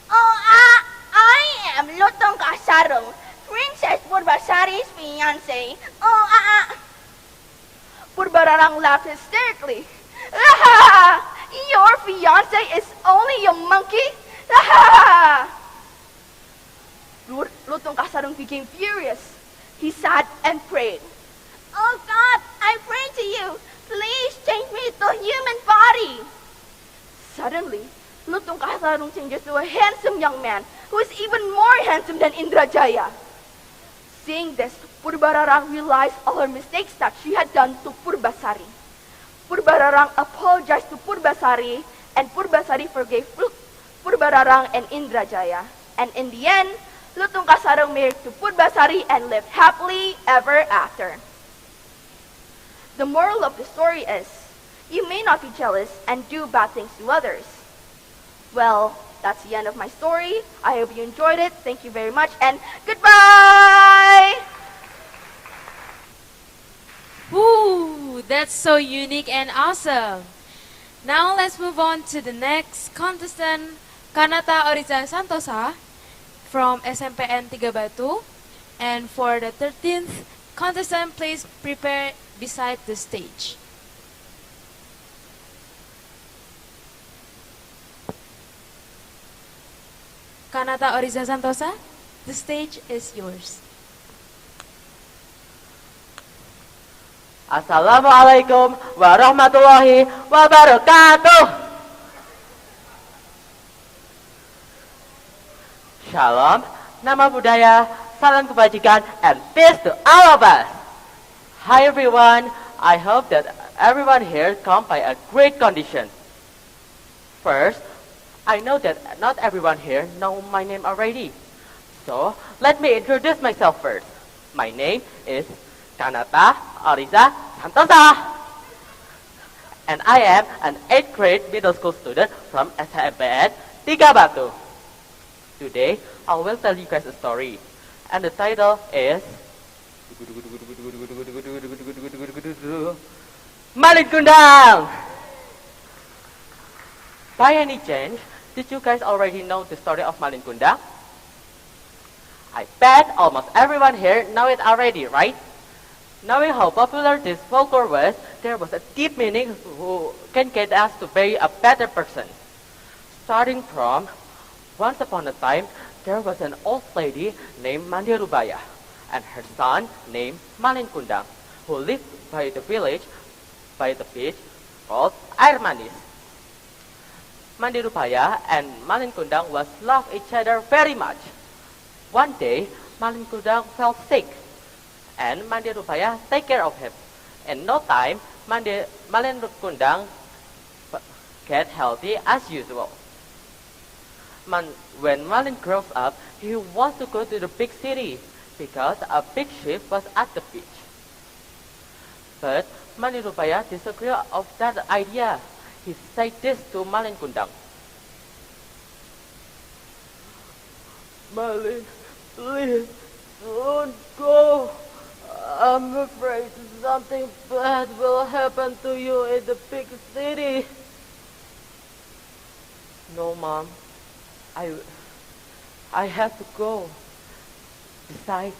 I am Lutong Kasarung, Princess Purbasari's fiancé. Purbararang laughed hysterically. Your fiance is only a monkey? Lutong Kasarong became furious. He sat and prayed. Oh God, I pray to you. Please change me to a human body. Suddenly, Lutong Kasarong changes to a handsome young man who is even more handsome than Indrajaya. Seeing this, Purbararang realized all her mistakes that she had done to Purbasari. Purbararang apologized to Purbasari, and Purbasari forgave Purbararang and Indrajaya. And in the end, Lutong Kasarong married to Purbasari and lived happily ever after. The moral of the story is, you may not be jealous and do bad things to others. Well, that's the end of my story. I hope you enjoyed it. Thank you very much, and goodbye! Woo, that's so unique and awesome. Now let's move on to the next contestant, Kanata Oriza Santosa from SMPN Tiga Batu. And for the 13th contestant, please prepare beside the stage. Kanata Oriza Santosa, the stage is yours. Assalamualaikum warahmatullahi wabarakatuh. Shalom, nama budaya, salam kebajikan, and peace to all of us. Hi everyone, I hope that everyone here come by a great condition. First, I know that not everyone here know my name already. So, let me introduce myself first. My name is Kanata Oriza Santosa. And I am an 8th grade middle school student from SMPN Tiga Batu. Today, I will tell you guys a story. And the title is Malin Kundang. By any chance, did you guys already know the story of Malin Kundang? I bet almost everyone here know it already, right? Knowing how popular this folklore was, there was a deep meaning who can get us to be a better person. Starting from, once upon a time, there was an old lady named Mandirubaya and her son named Malin Kundang, who lived by the village, by the beach called Air Manis. Mandirubaya and Malin Kundang was love each other very much. One day, Malin Kundang fell sick, and Mandirubaya take care of him. In no time, Malin Kundang get healthy as usual. When Malin grows up, he wants to go to the big city because a big ship was at the beach. But Mandirubaya disagreed of that idea. He said this to Malin Kundang. Malin, please don't go. I'm afraid something bad will happen to you in the big city. No, Mom. I have to go. Besides,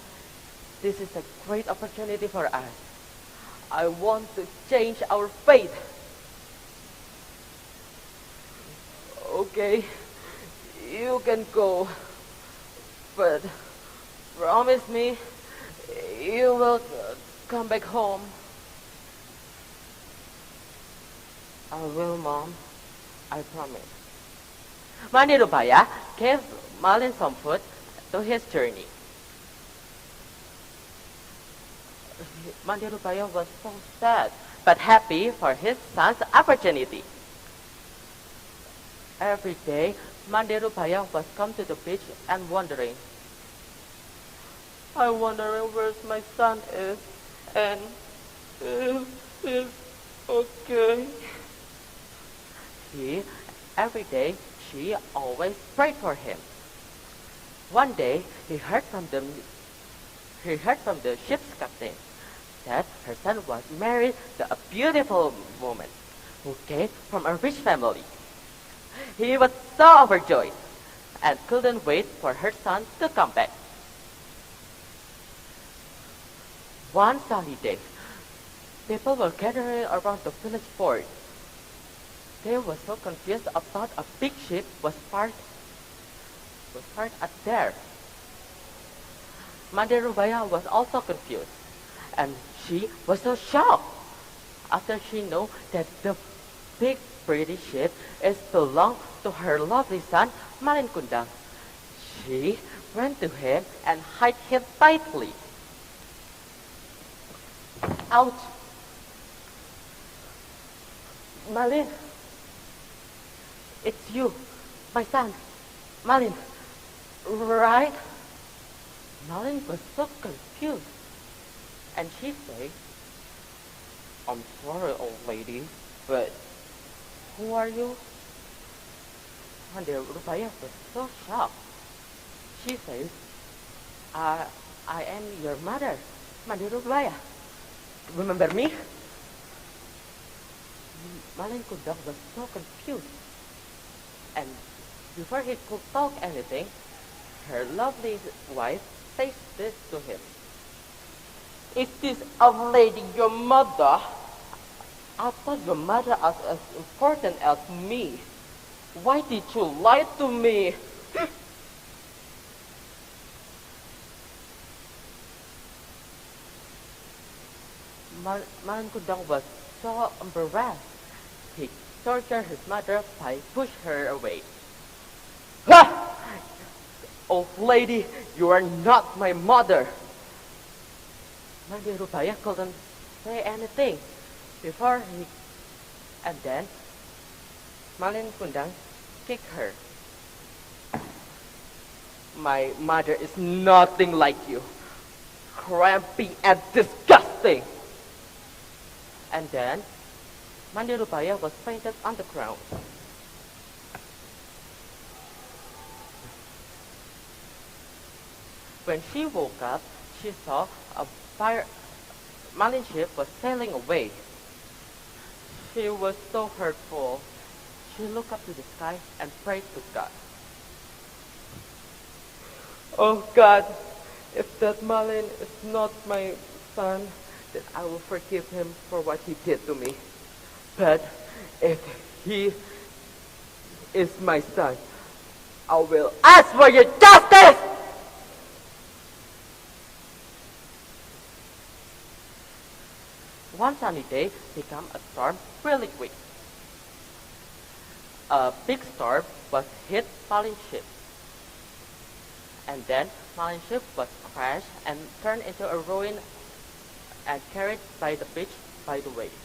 this is a great opportunity for us. I want to change our fate. Okay, you can go. But promise me you will come back home. I will, Mom. I promise. Mandirubaya gave Malin some food to his journey. Mandirubaya was so sad, but happy for his son's opportunity. Every day, Mandirubaya was come to the beach and wondering, I wonder where my son is and if he's okay. Every day, she always prayed for him. One day, he heard from the ship's captain that her son was married to a beautiful woman who came from a rich family. He was so overjoyed and couldn't wait for her son to come back. One sunny day, People were gathering around the village fort. They were so confused. I thought a big ship was parked at there. Mother Rubaya was also confused, and she was so shocked after she knew that the big pretty ship is belonged to her lovely son Malin Kundang. She ran to him and hugged him tightly. Ouch! Malin, it's you, my son, Malin, right? Malin was so confused, and she said, "I'm sorry, old lady, but who are you?" Mother Rubaya was so shocked. She says, I am your mother, Mother Rubaya. Remember me?" Malin Kundang was so confused, and before he could talk anything, her lovely wife says this to him. "Is this old lady your mother? I thought your mother was as important as me. Why did you lie to me?" Malin Kundang was so embarrassed. He tortured his mother by pushing her away. "Ha! Old lady, you are not my mother." Mother Rubaya couldn't say anything and then Malin Kundang kicked her. "My mother is nothing like you, crampy and disgusting." And then Mother Rubaya was fainted on the ground. When she woke up, she saw a Malin ship was sailing away. She was so hurtful. She looked up to the sky and prayed to God. "Oh God, if that Malin is not my son, then I will forgive him for what he did to me. But if he is my son, I will ask for your justice!" One sunny day became a storm really quick. A big storm was hit Malin's ship. And then Malin's ship was crashed and turned into a ruin and carried by the beach by the waves.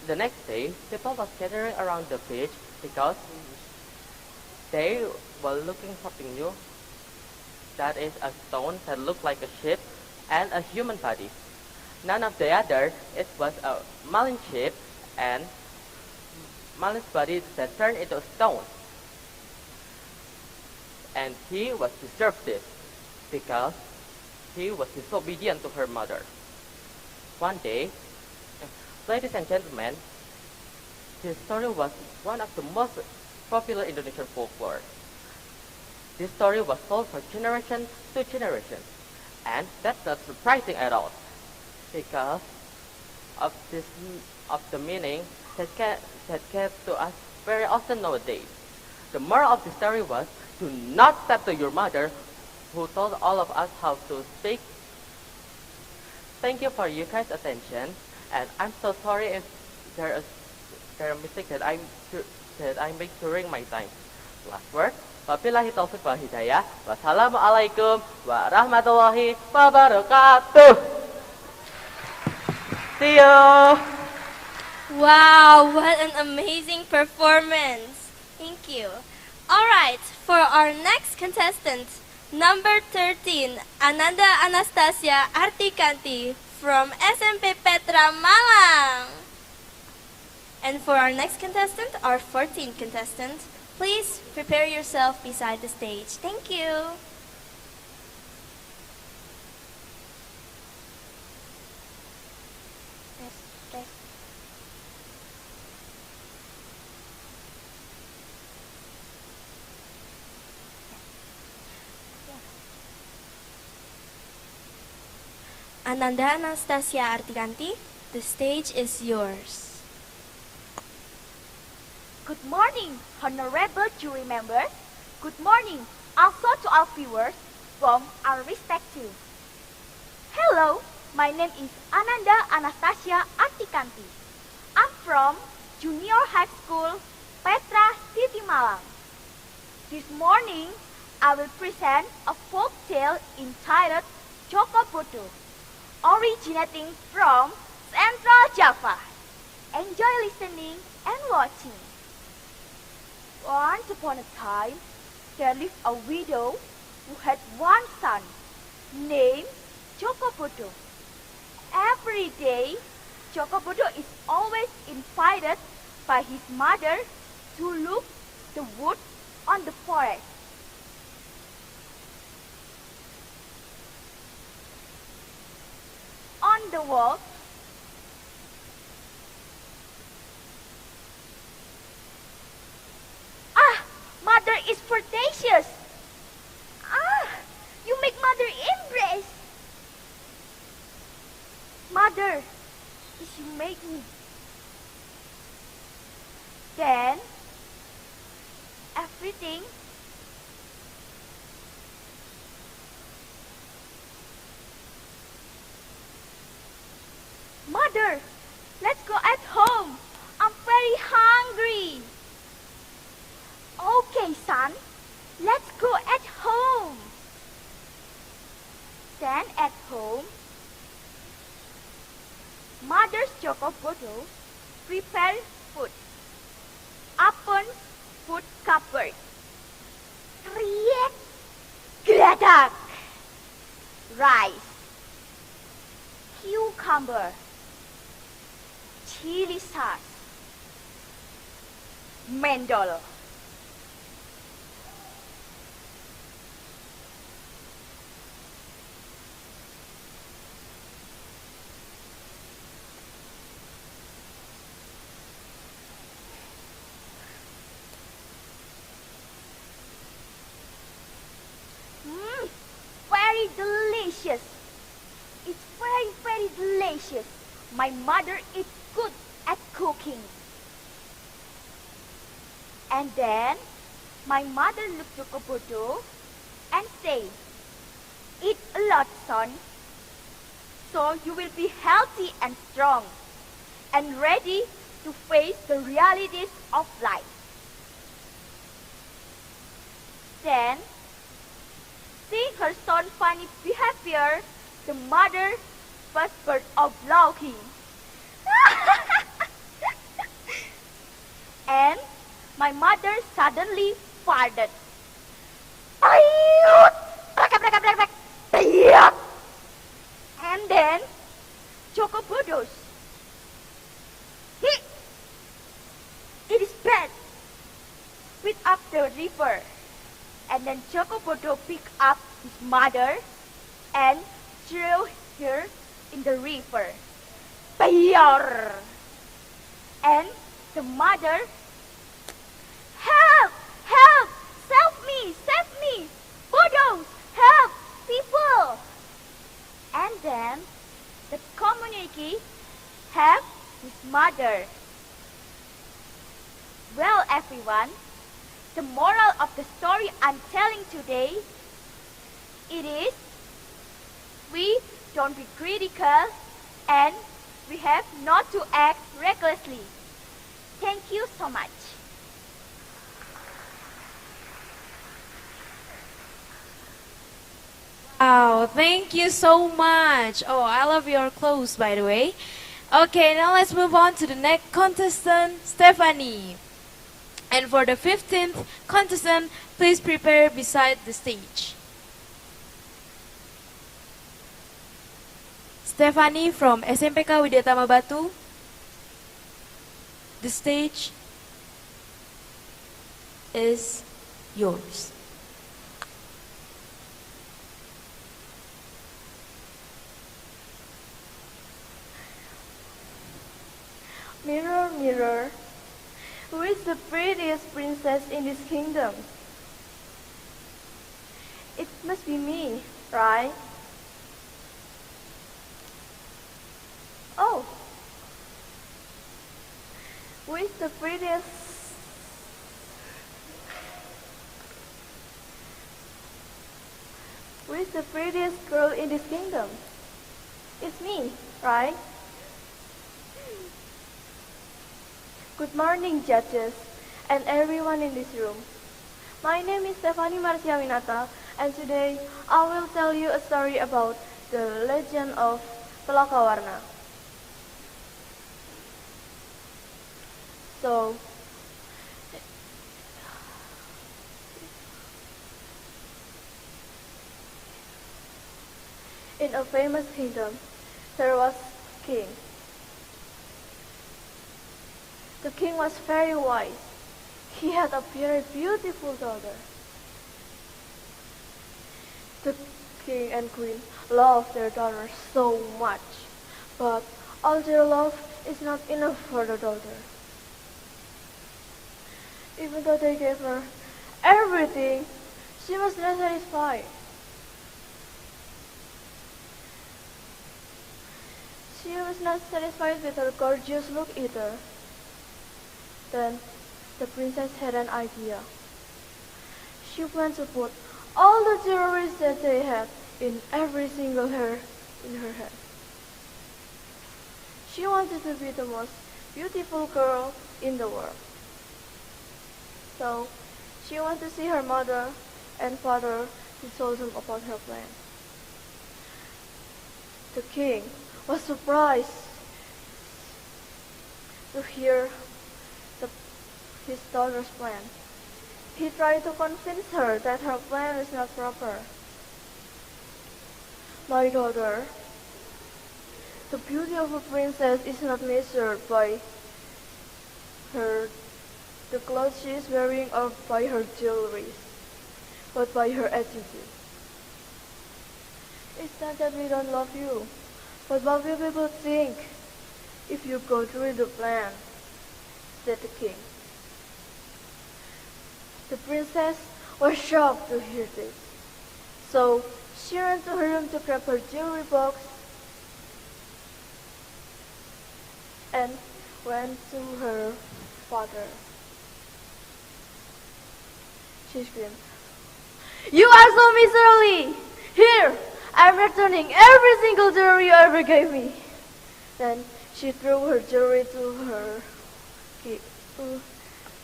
The next day, people was gathering around the beach because they were looking something new. That is a stone that looked like a ship and a human body. None of the other, it was a Malin ship and Malin's body that turned into a stone. And he was deserved this because he was disobedient to her mother. One day, ladies and gentlemen, this story was one of the most popular Indonesian folklore. This story was told from generation to generation, and that's not surprising at all, because of the meaning that came to us very often nowadays. The moral of the story was, do not step to your mother, who told all of us how to speak. Thank you for your guys' attention, and I'm so sorry if there are mistakes that I make during my time. Last word. Wabillahi taufiq wal hidayah. Wassalamualaikum warahmatullahi wabarakatuh. See you. Wow, what an amazing performance. Thank you. Alright, for our next contestant, number 13, Ananda Anastasia Artikanti from SMP Petra Malang. And for our next contestant, our 14th contestant, please prepare yourself beside the stage. Thank you. Ananda Anastasia Artikanti, the stage is yours. Good morning, honorable jury members. Good morning also to our viewers from our respective. Hello, my name is Ananda Anastasia Artikanti. I'm from Junior High School, Petra City, Malang. This morning, I will present a folk tale entitled Joko Bodo, originating from Central Java. Enjoy listening and watching. Once upon a time, there lived a widow who had one son named Joko Bodo. Every day, Joko Bodo is always invited by his mother to look the wood on the forest. On the wall, mother is flirtatious. You make mother embrace. Mother, is you make me. Then, everything Mother, let's go at home. I'm very hungry. Okay, son, let's go at home. Then at home, Mother's Joko Bodo prepared food. Upon food cupboard, kriek, geladak, rice, cucumber, chili sauce, mendol. Very delicious. It's very, very delicious. My mother is good at cooking. And then my mother looked to Joko Bodo and say, eat a lot, son, so you will be healthy and strong and ready to face the realities of life. Then, seeing her son's funny behavior, the mother first burst out laughing. And my mother suddenly farted. And then Joko Bodo's. It is bad. With up the river. And then Joko Bodo picked up his mother and threw her in the river. Bayar! And the mother, help! Help! Save me! Save me! Bodos! Help! People! And then the community helped his mother. Well, everyone, the moral of the story I'm telling today, it is, we don't be critical and we have not to act recklessly. Thank you so much. Wow, thank you so much. Oh, I love your clothes, by the way. Okay, now let's move on to the next contestant, Stephanie. And for the 15th contestant, please prepare beside the stage. Stephanie from SMPK Widyatama Batu. The stage is yours. Mirror, mirror, who is the prettiest princess in this kingdom? It must be me, right? Oh, who is the prettiest? Who is the prettiest girl in this kingdom? It's me, right? Good morning, judges, and everyone in this room. My name is Stephanie Marcia Winata, and today I will tell you a story about the legend of Telakawarna. So, in a famous kingdom, there was a king. The king was very wise. He had a very beautiful daughter. The king and queen loved their daughter so much, but all their love is not enough for the daughter. Even though they gave her everything, she was not satisfied. She was not satisfied with her gorgeous look either. Then the princess had an idea. She planned to put all the jewelry that they had in every single hair in her head. She wanted to be the most beautiful girl in the world. So she went to see her mother and father to tell them about her plan. The king was surprised to hear his daughter's plan. He tried to convince her that her plan is not proper. My daughter, the beauty of a princess is not measured by the clothes she is wearing or by her jewelry, but by her attitude. It's not that we don't love you, but what will people think if you go through the plan? Said the king. The princess was shocked to hear this. So she ran to her room to grab her jewelry box and went to her father. She screamed, "You are so miserly! Here, I'm returning every single jewelry you ever gave me." Then she threw her jewelry to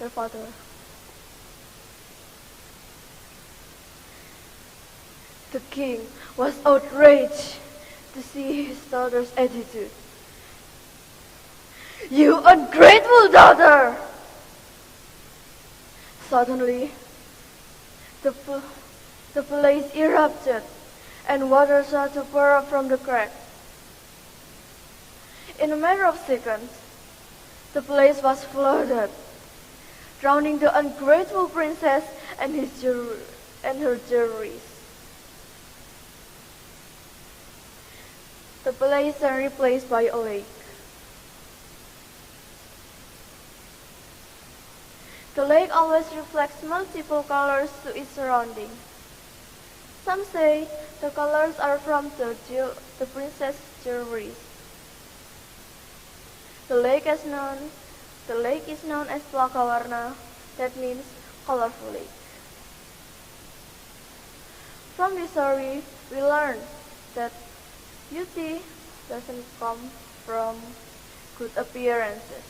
her father. The king was outraged to see his daughter's attitude. "You ungrateful daughter!" Suddenly, the place erupted and water started to pour up from the crack. In a matter of seconds, the place was flooded, drowning the ungrateful princess and her jewelries. The place was replaced by a lake. The lake always reflects multiple colors to its surrounding. Some say the colors are from the princess' jewelry. The lake is known as Telakawarna, that means colorful lake. From this story, we learn that beauty doesn't come from good appearances,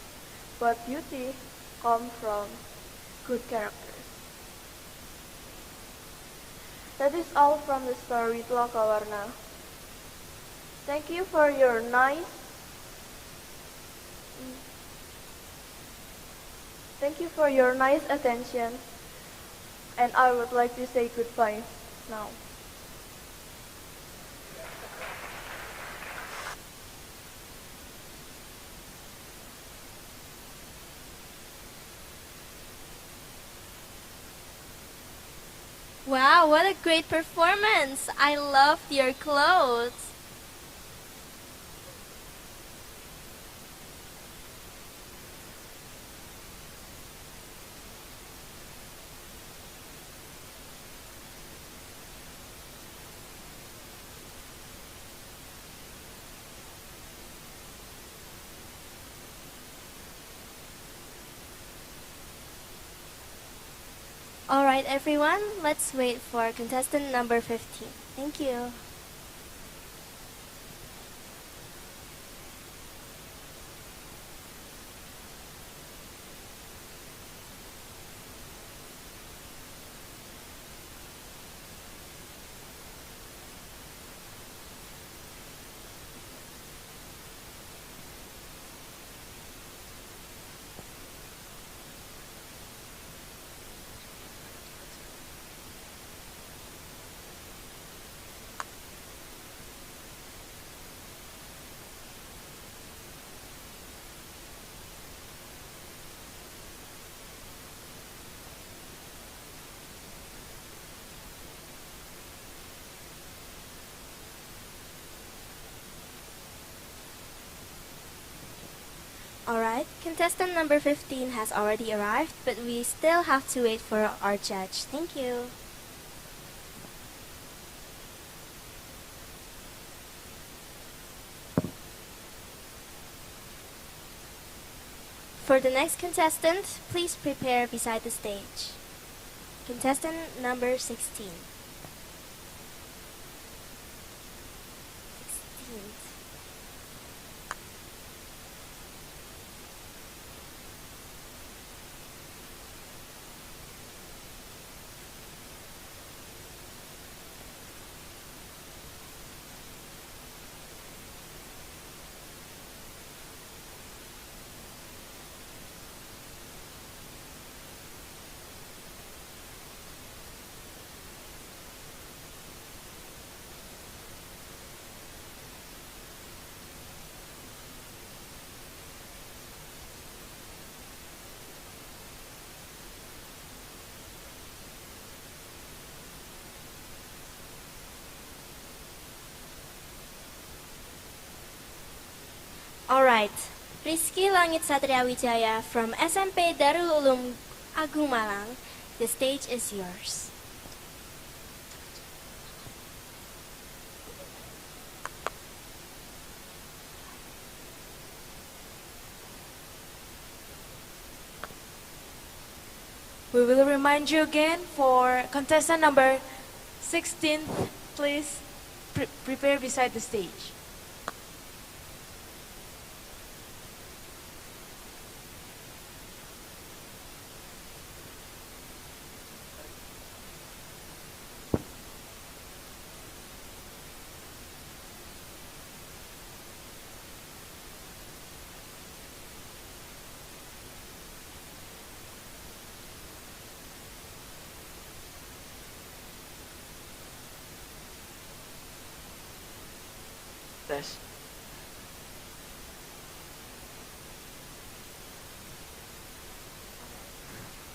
but beauty comes from good characters. That is all from the story Telakawarna. Thank you for your nice attention, and I would like to say goodbye now. Wow, what a great performance! I loved your clothes. Alright everyone, let's wait for contestant number 15. Thank you. Alright, contestant number 15 has already arrived, but we still have to wait for our judge. Thank you. For the next contestant, please prepare beside the stage. Contestant number 16. 16. Alright, Rizky Langit Satria Wijaya from SMP Darul Ulum Agung Malang, the stage is yours. We will remind you again for contestant number 16, please prepare beside the stage. Tes.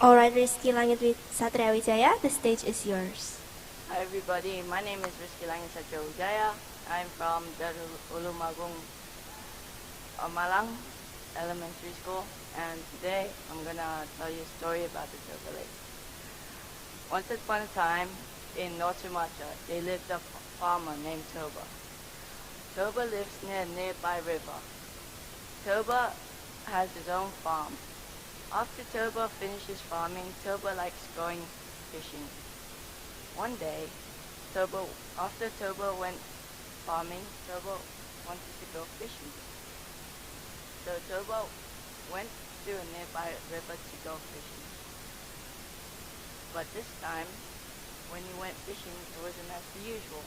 Alright, Rizky Langit Satria Wijaya, the stage is yours. Hi everybody, my name is Rizky Langit Satria Wijaya. I'm from Darul Ulum Agung Malang Elementary School, and today I'm gonna tell you a story about the Toba Lake. Once upon a time, in North Sumatra, there lived a farmer named Toba. Toba lives near a nearby river. Toba has his own farm. After Toba finishes farming, Toba likes going fishing. One day, after Toba went farming, Toba wanted to go fishing. So Toba went to a nearby river to go fishing. But this time, when he went fishing, it wasn't as usual.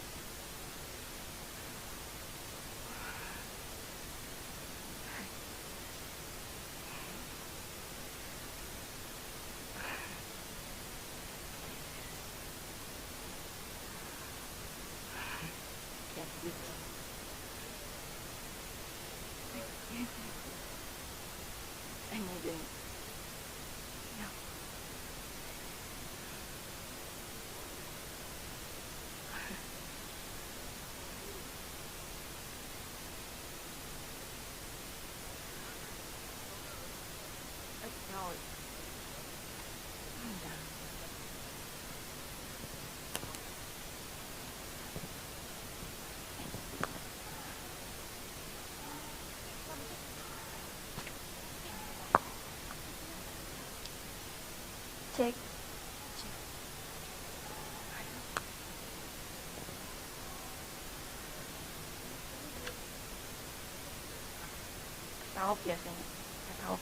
tahu biasanya. Nggak tahu.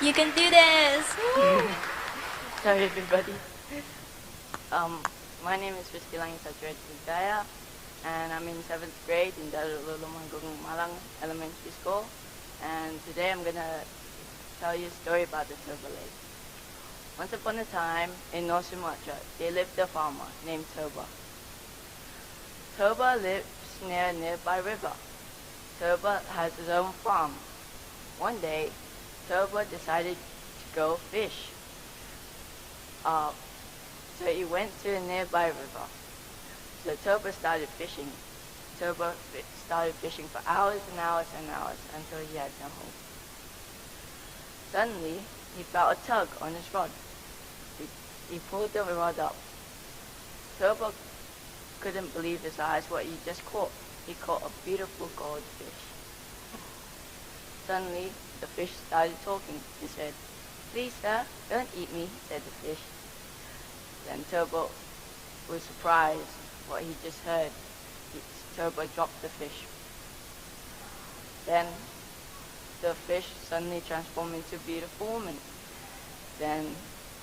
You can do this. Sorry, everybody. My name is Rizky Langsep, and I'm in 7th grade in Darul Ulum Malang Elementary School. And today I'm gonna tell you a story about the Toba Lake. Once upon a time in North Sumatra, there lived a farmer named Toba. Toba lives near a nearby river. Toba has his own farm. One day, Toba decided to go fish. So he went to a nearby river. So Toba started fishing. Toba started fishing for hours and hours and hours until he had no hope. Suddenly, he felt a tug on his rod. He pulled the rod up. Toba couldn't believe his eyes what he just caught. He caught a beautiful goldfish. Suddenly, the fish started talking. He said, "Please, sir, don't eat me," said the fish. Then Toba was surprised what he just heard. Toba dropped the fish. Then the fish suddenly transformed into a beautiful woman. Then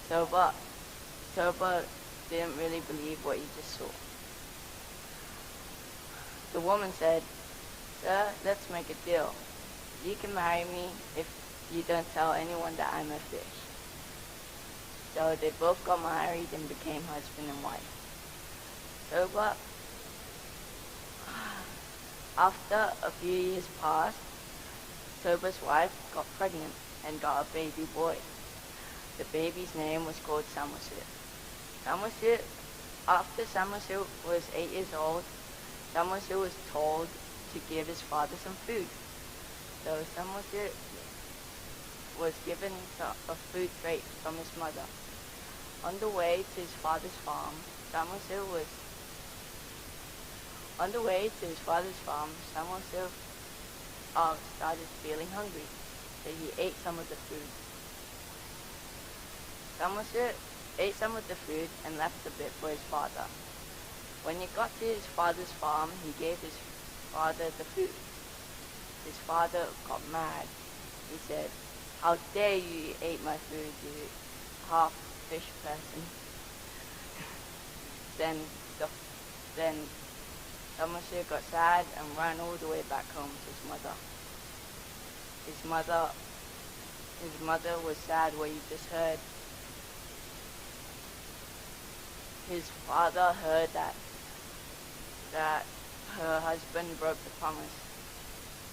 Toba didn't really believe what he just saw. The woman said, "Sir, let's make a deal. You can marry me if you don't tell anyone that I'm a fish." So they both got married and became husband and wife. Toba, after a few years passed, Toba's wife got pregnant and got a baby boy. The baby's name was called Samoset. After Samoset was 8 years old, Samoset was told to give his father some food. So Samoset was given a food crate from his mother. On the way to his father's farm, Samoset started feeling hungry, so he ate some of the food. Samoset ate some of the food and left a bit for his father. When he got to his father's farm, he gave his father the food. His father got mad. He said, "How dare you eat my food, you half fish person." Then Samoset got sad and ran all the way back home to his mother. His mother was sad what you just heard. His father heard that her husband broke the promise.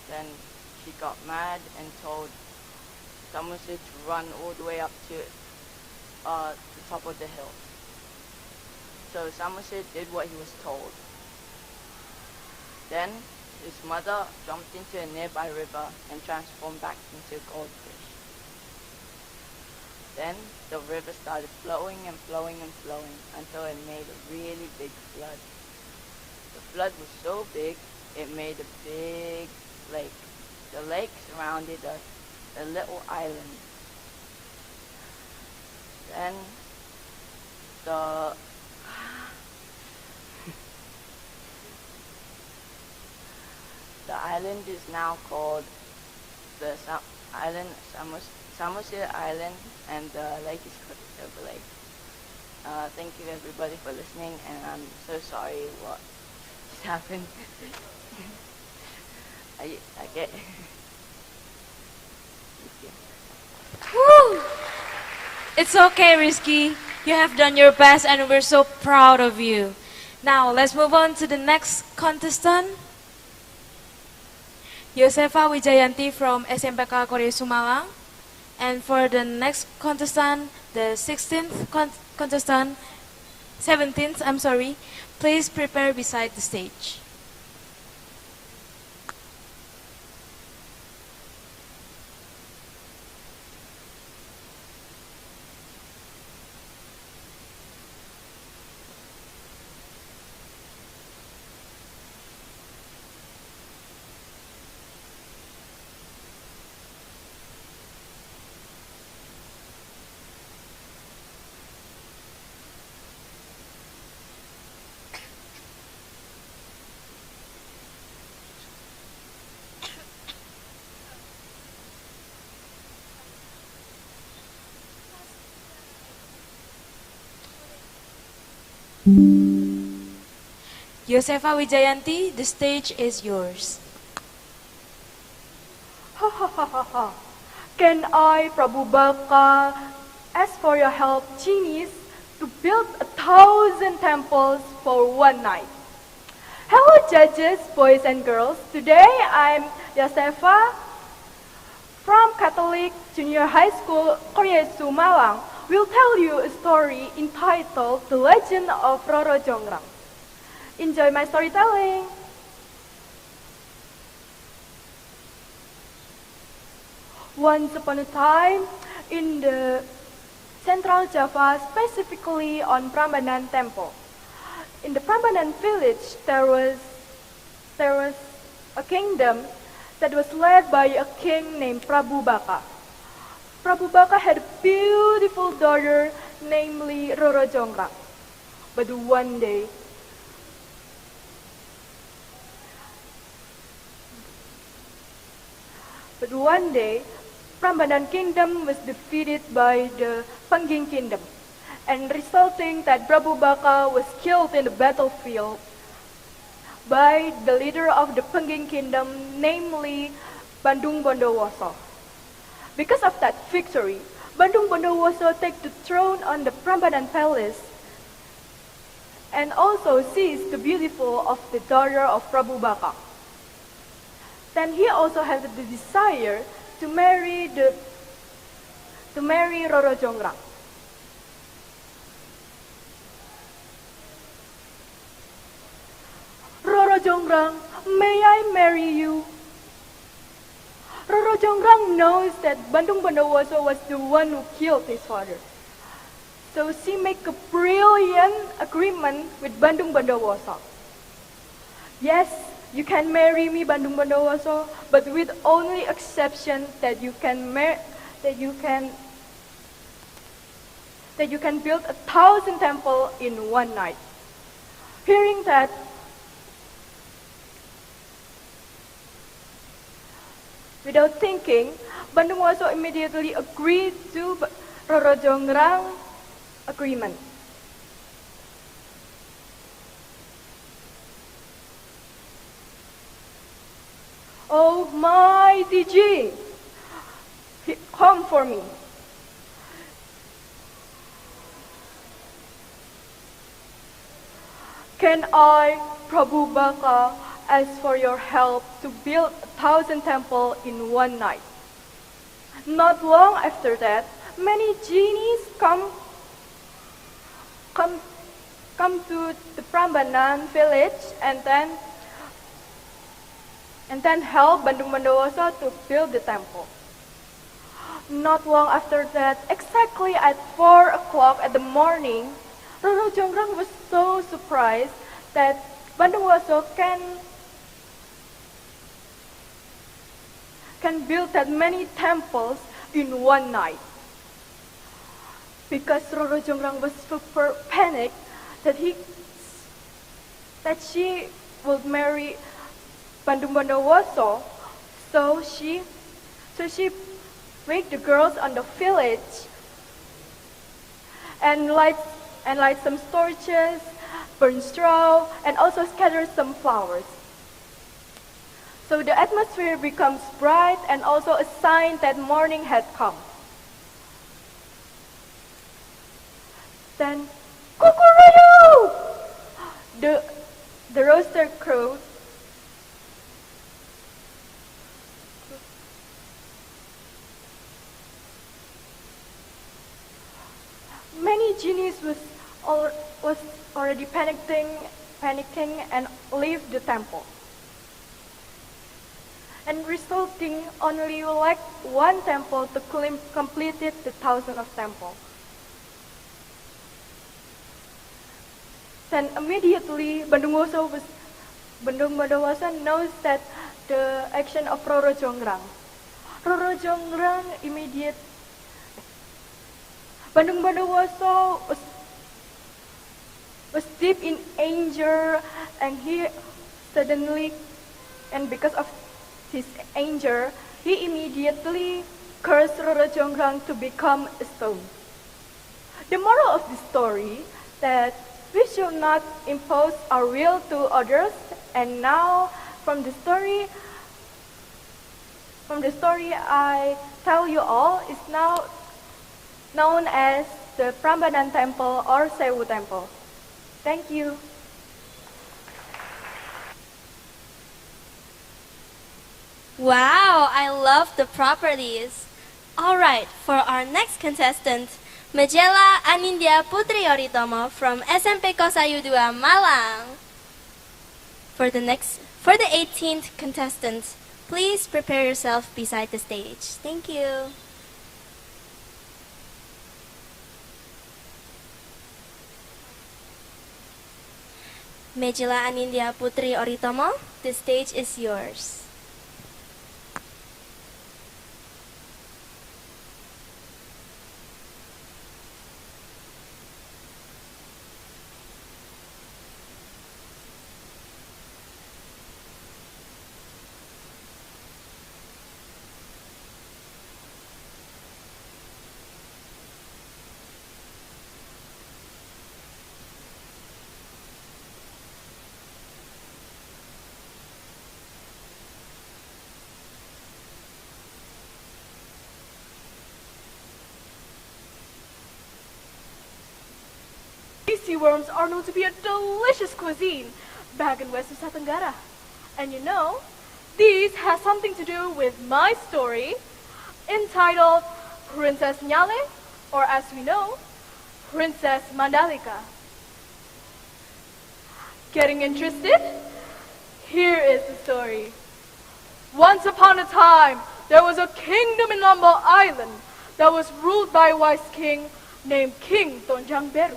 Then she got mad and told Samoset to run all the way up to the top of the hill. So Samoset did what he was told. Then his mother jumped into a nearby river and transformed back into a goldfish. Then the river started flowing and flowing and flowing until it made a really big flood. The flood was so big, it made a big lake. The lake surrounded a little island. Then the island is now called the Samoset Island, and the lake is called the Toba Lake. Thank you everybody for listening, and I'm so sorry what just happened. I get. Woo! It's okay, Rizky. You have done your best and we're so proud of you. Now, let's move on to the next contestant. Yosefa Wijayanti from SMPK Korea Sumalang. And for the next contestant, the 17th, please prepare beside the stage. Yosefa Wijayanti, the stage is yours. Ha ha ha ha ha. Can I, Prabu Baka, ask for your help, genies, to build 1,000 temples for one night? Hello judges, boys and girls. Today I'm Yosefa from Catholic Junior High School, Koryesu, Malang. Will tell you a story entitled The Legend of Roro Jongrang. Enjoy my storytelling. Once upon a time, in the Central Java, specifically on Prambanan Temple. In the Prambanan village, there was a kingdom that was led by a king named Prabu Baka. Prabu Baka had a beautiful daughter, namely Roro Jongrang. But one day, Prambanan kingdom was defeated by the Pengging kingdom, and resulting that Prabu Baka was killed in the battlefield by the leader of the Pengging kingdom, namely Bandung Bondowoso. Because of that victory, Bandung Bondowoso took the throne on the Prambanan palace and also seized the beautiful of the daughter of Prabu Baka. Then he also had the desire to marry Roro Jongrang. Roro Jongrang, may I marry you? Roro Jongrang knows that Bandung Bondowoso was the one who killed his father. So she make a brilliant agreement with Bandung Bondowoso. Yes, you can marry me, Bandung Bondowoso, but with only exception that you can build 1,000 temples in one night. Hearing that, without thinking, Bandung Bondowoso immediately agreed to Roro Jongrang agreement. Oh my DG, come for me. Can I, Prabu Baka, ask for your help to build 1,000 temples in one night? Not long after that, many genies come to the Prambanan village and then help Bandung Bondowoso to build the temple. Not long after that, exactly at 4 o'clock in the morning, Roro Jongrang was so surprised that Bandung Bondowoso can build that many temples in one night. Because Roro Jongrang was super panicked that she would marry Bandung Bondowoso, so she wake the girls on the village and light some torches, burn straw, and also scatter some flowers. So the atmosphere becomes bright and also a sign that morning had come. Then, Kukuruyu! The rooster crowed. Many genies was already panicking and leave the temple. And resulting only like one temple to complete the 1,000 of temple. Then immediately Bandung Bondowoso knows that the action of Roro Jongrang. Roro Jongrang Bandung Bondowoso was deep in anger, and because of his anger, he immediately cursed Roro Jongrang to become a stone. The moral of the story that we should not impose our will to others. And now, from the story I tell you all is now known as the Prambanan Temple or Sewu Temple. Thank you. Wow, I love the properties. Alright, for our next contestant, Majela Anindya Putri Oritomo from SMP Kosayu 2 Malang. For the 18th contestant, please prepare yourself beside the stage. Thank you. Majela Anindya Putri Oritomo, the stage is yours. These sea worms are known to be a delicious cuisine back in West Nusa Tenggara. And you know, these has something to do with my story entitled Princess Nyale, or as we know, Princess Mandalika. Getting interested? Here is the story. Once upon a time, there was a kingdom in Lombok Island that was ruled by a wise king named King Tonjang Beru.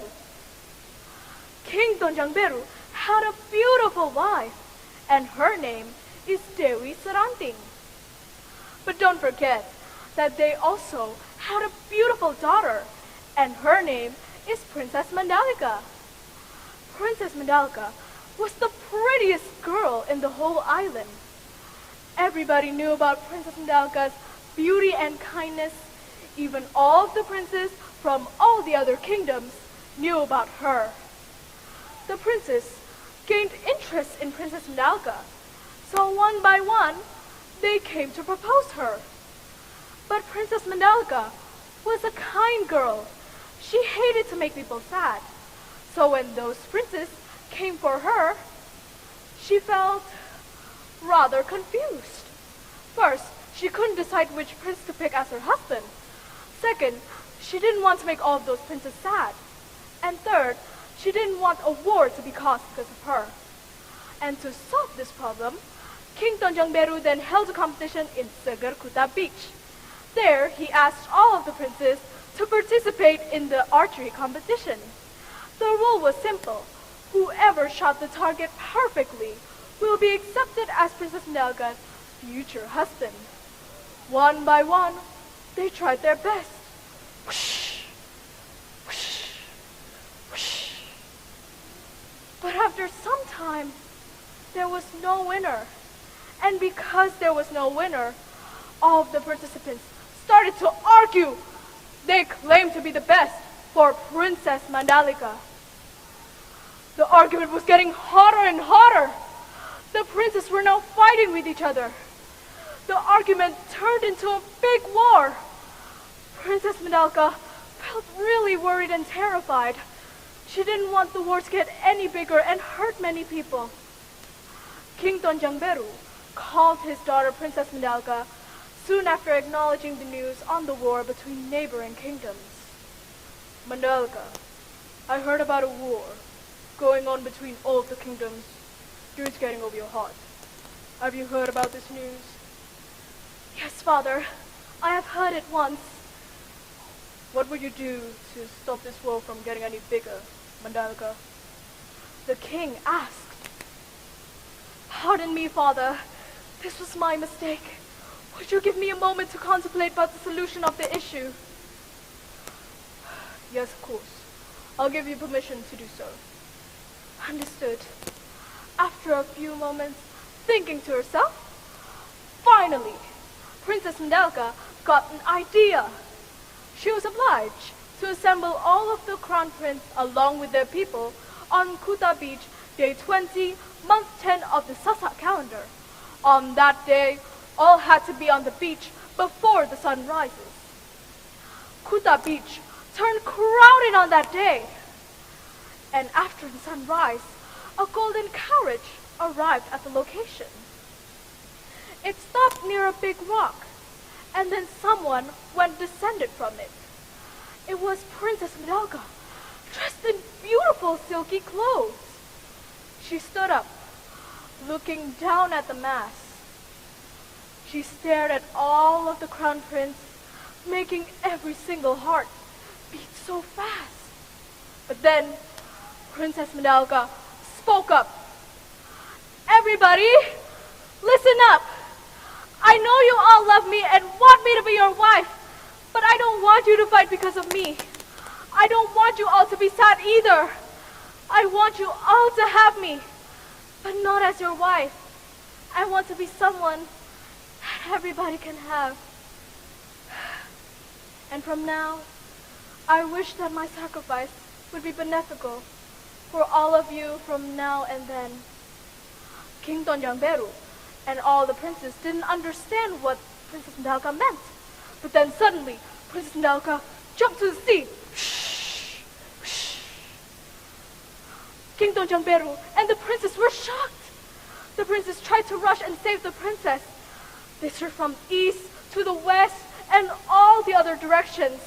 King Tonjang Beru had a beautiful wife, and her name is Dewi Seranting. But don't forget that they also had a beautiful daughter, and her name is Princess Mandalika. Princess Mandalika was the prettiest girl in the whole island. Everybody knew about Princess Mandalika's beauty and kindness. Even all of the princes from all the other kingdoms knew about her. The princes gained interest in Princess Mandalika, so one by one, they came to propose her. But Princess Mandalika was a kind girl. She hated to make people sad. So when those princes came for her, she felt rather confused. First, she couldn't decide which prince to pick as her husband. Second, she didn't want to make all of those princes sad. And third, she didn't want a war to be caused because of her. And to solve this problem, King Tonjang Beru then held a competition in Seger Kuta Beach. There, he asked all of the princes to participate in the archery competition. The rule was simple. Whoever shot the target perfectly will be accepted as Princess Mandalika's future husband. One by one, they tried their best. Whoosh, whoosh, whoosh. But after some time, there was no winner. And because there was no winner, all of the participants started to argue. They claimed to be the best for Princess Mandalika. The argument was getting hotter and hotter. The princes were now fighting with each other. The argument turned into a big war. Princess Mandalika felt really worried and terrified. She didn't want the war to get any bigger and hurt many people. King Tonjang Beru called his daughter Princess Mandalika soon after acknowledging the news on the war between neighboring kingdoms. Mandalika, I heard about a war going on between all of the kingdoms. It's getting over your heart. Have you heard about this news? Yes, father. I have heard it once. What will you do to stop this war from getting any bigger, Mandalika? The king asked. Pardon me, father. This was my mistake. Would you give me a moment to contemplate about the solution of the issue? Yes, of course. I'll give you permission to do so. Understood. After a few moments, thinking to herself, finally, Princess Mandalika got an idea. She was obliged to assemble all of the crown prince along with their people on Kuta Beach, day 20, month 10 of the Sasak calendar. On that day, all had to be on the beach before the sun rises. Kuta Beach turned crowded on that day. And after the sunrise, a golden carriage arrived at the location. It stopped near a big rock, and then someone descended from it. It was Princess Medalka, dressed in beautiful silky clothes. She stood up, looking down at the mass. She stared at all of the crown prince, making every single heart beat so fast. But then, Princess Medalka spoke up. Everybody, listen up. I know you all love me and want me to be your wife, but I don't want you to fight because of me. I don't want you all to be sad either. I want you all to have me, but not as your wife. I want to be someone that everybody can have. And from now, I wish that my sacrifice would be beneficial for all of you from now and then. King Tonjangberu and all the princes didn't understand what Princess Medalka meant. But then suddenly, Princess Medalka jumped to the sea. King Tonjangberu and the princess were shocked. The princess tried to rush and save the princess. They searched from east to the west and all the other directions.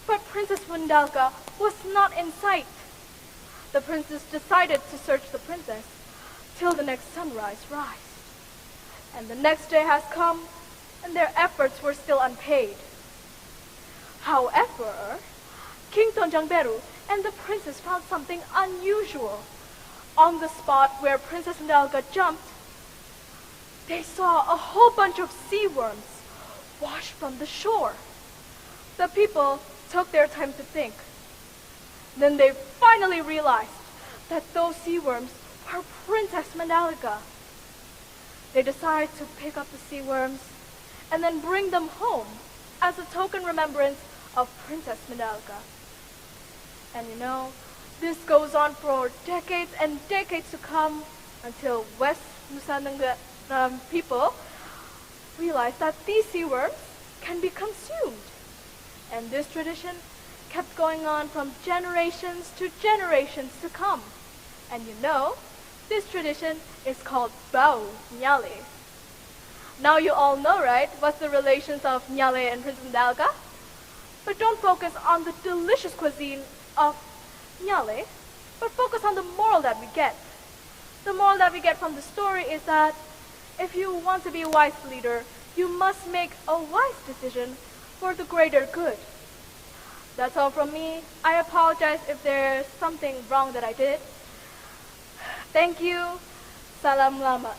But Princess Medalka was not in sight. The princess decided to search the princess till the next sunrise rise. And the next day has come, and their efforts were still unpaid. However, King Tonjangberu and the princess found something unusual. On the spot where Princess Medalka jumped, they saw a whole bunch of sea worms washed from the shore. The people took their time to think. Then they finally realized that those sea worms were Princess Medalka. They decided to pick up the sea worms and then bring them home as a token remembrance of Princess Medalka. And you know, this goes on for decades and decades to come until West Nusa people realized that these sea worms can be consumed. And this tradition kept going on from generations to generations to come. And you know, this tradition is called Bau Nyale. Now you all know, right, what's the relations of Nyale and Princess Medalka? But don't focus on the delicious cuisine of Nyale, but focus on the moral that we get. The moral that we get from the story is that if you want to be a wise leader, you must make a wise decision for the greater good. That's all from me. I apologize if there's something wrong that I did. Thank you. Salam lama.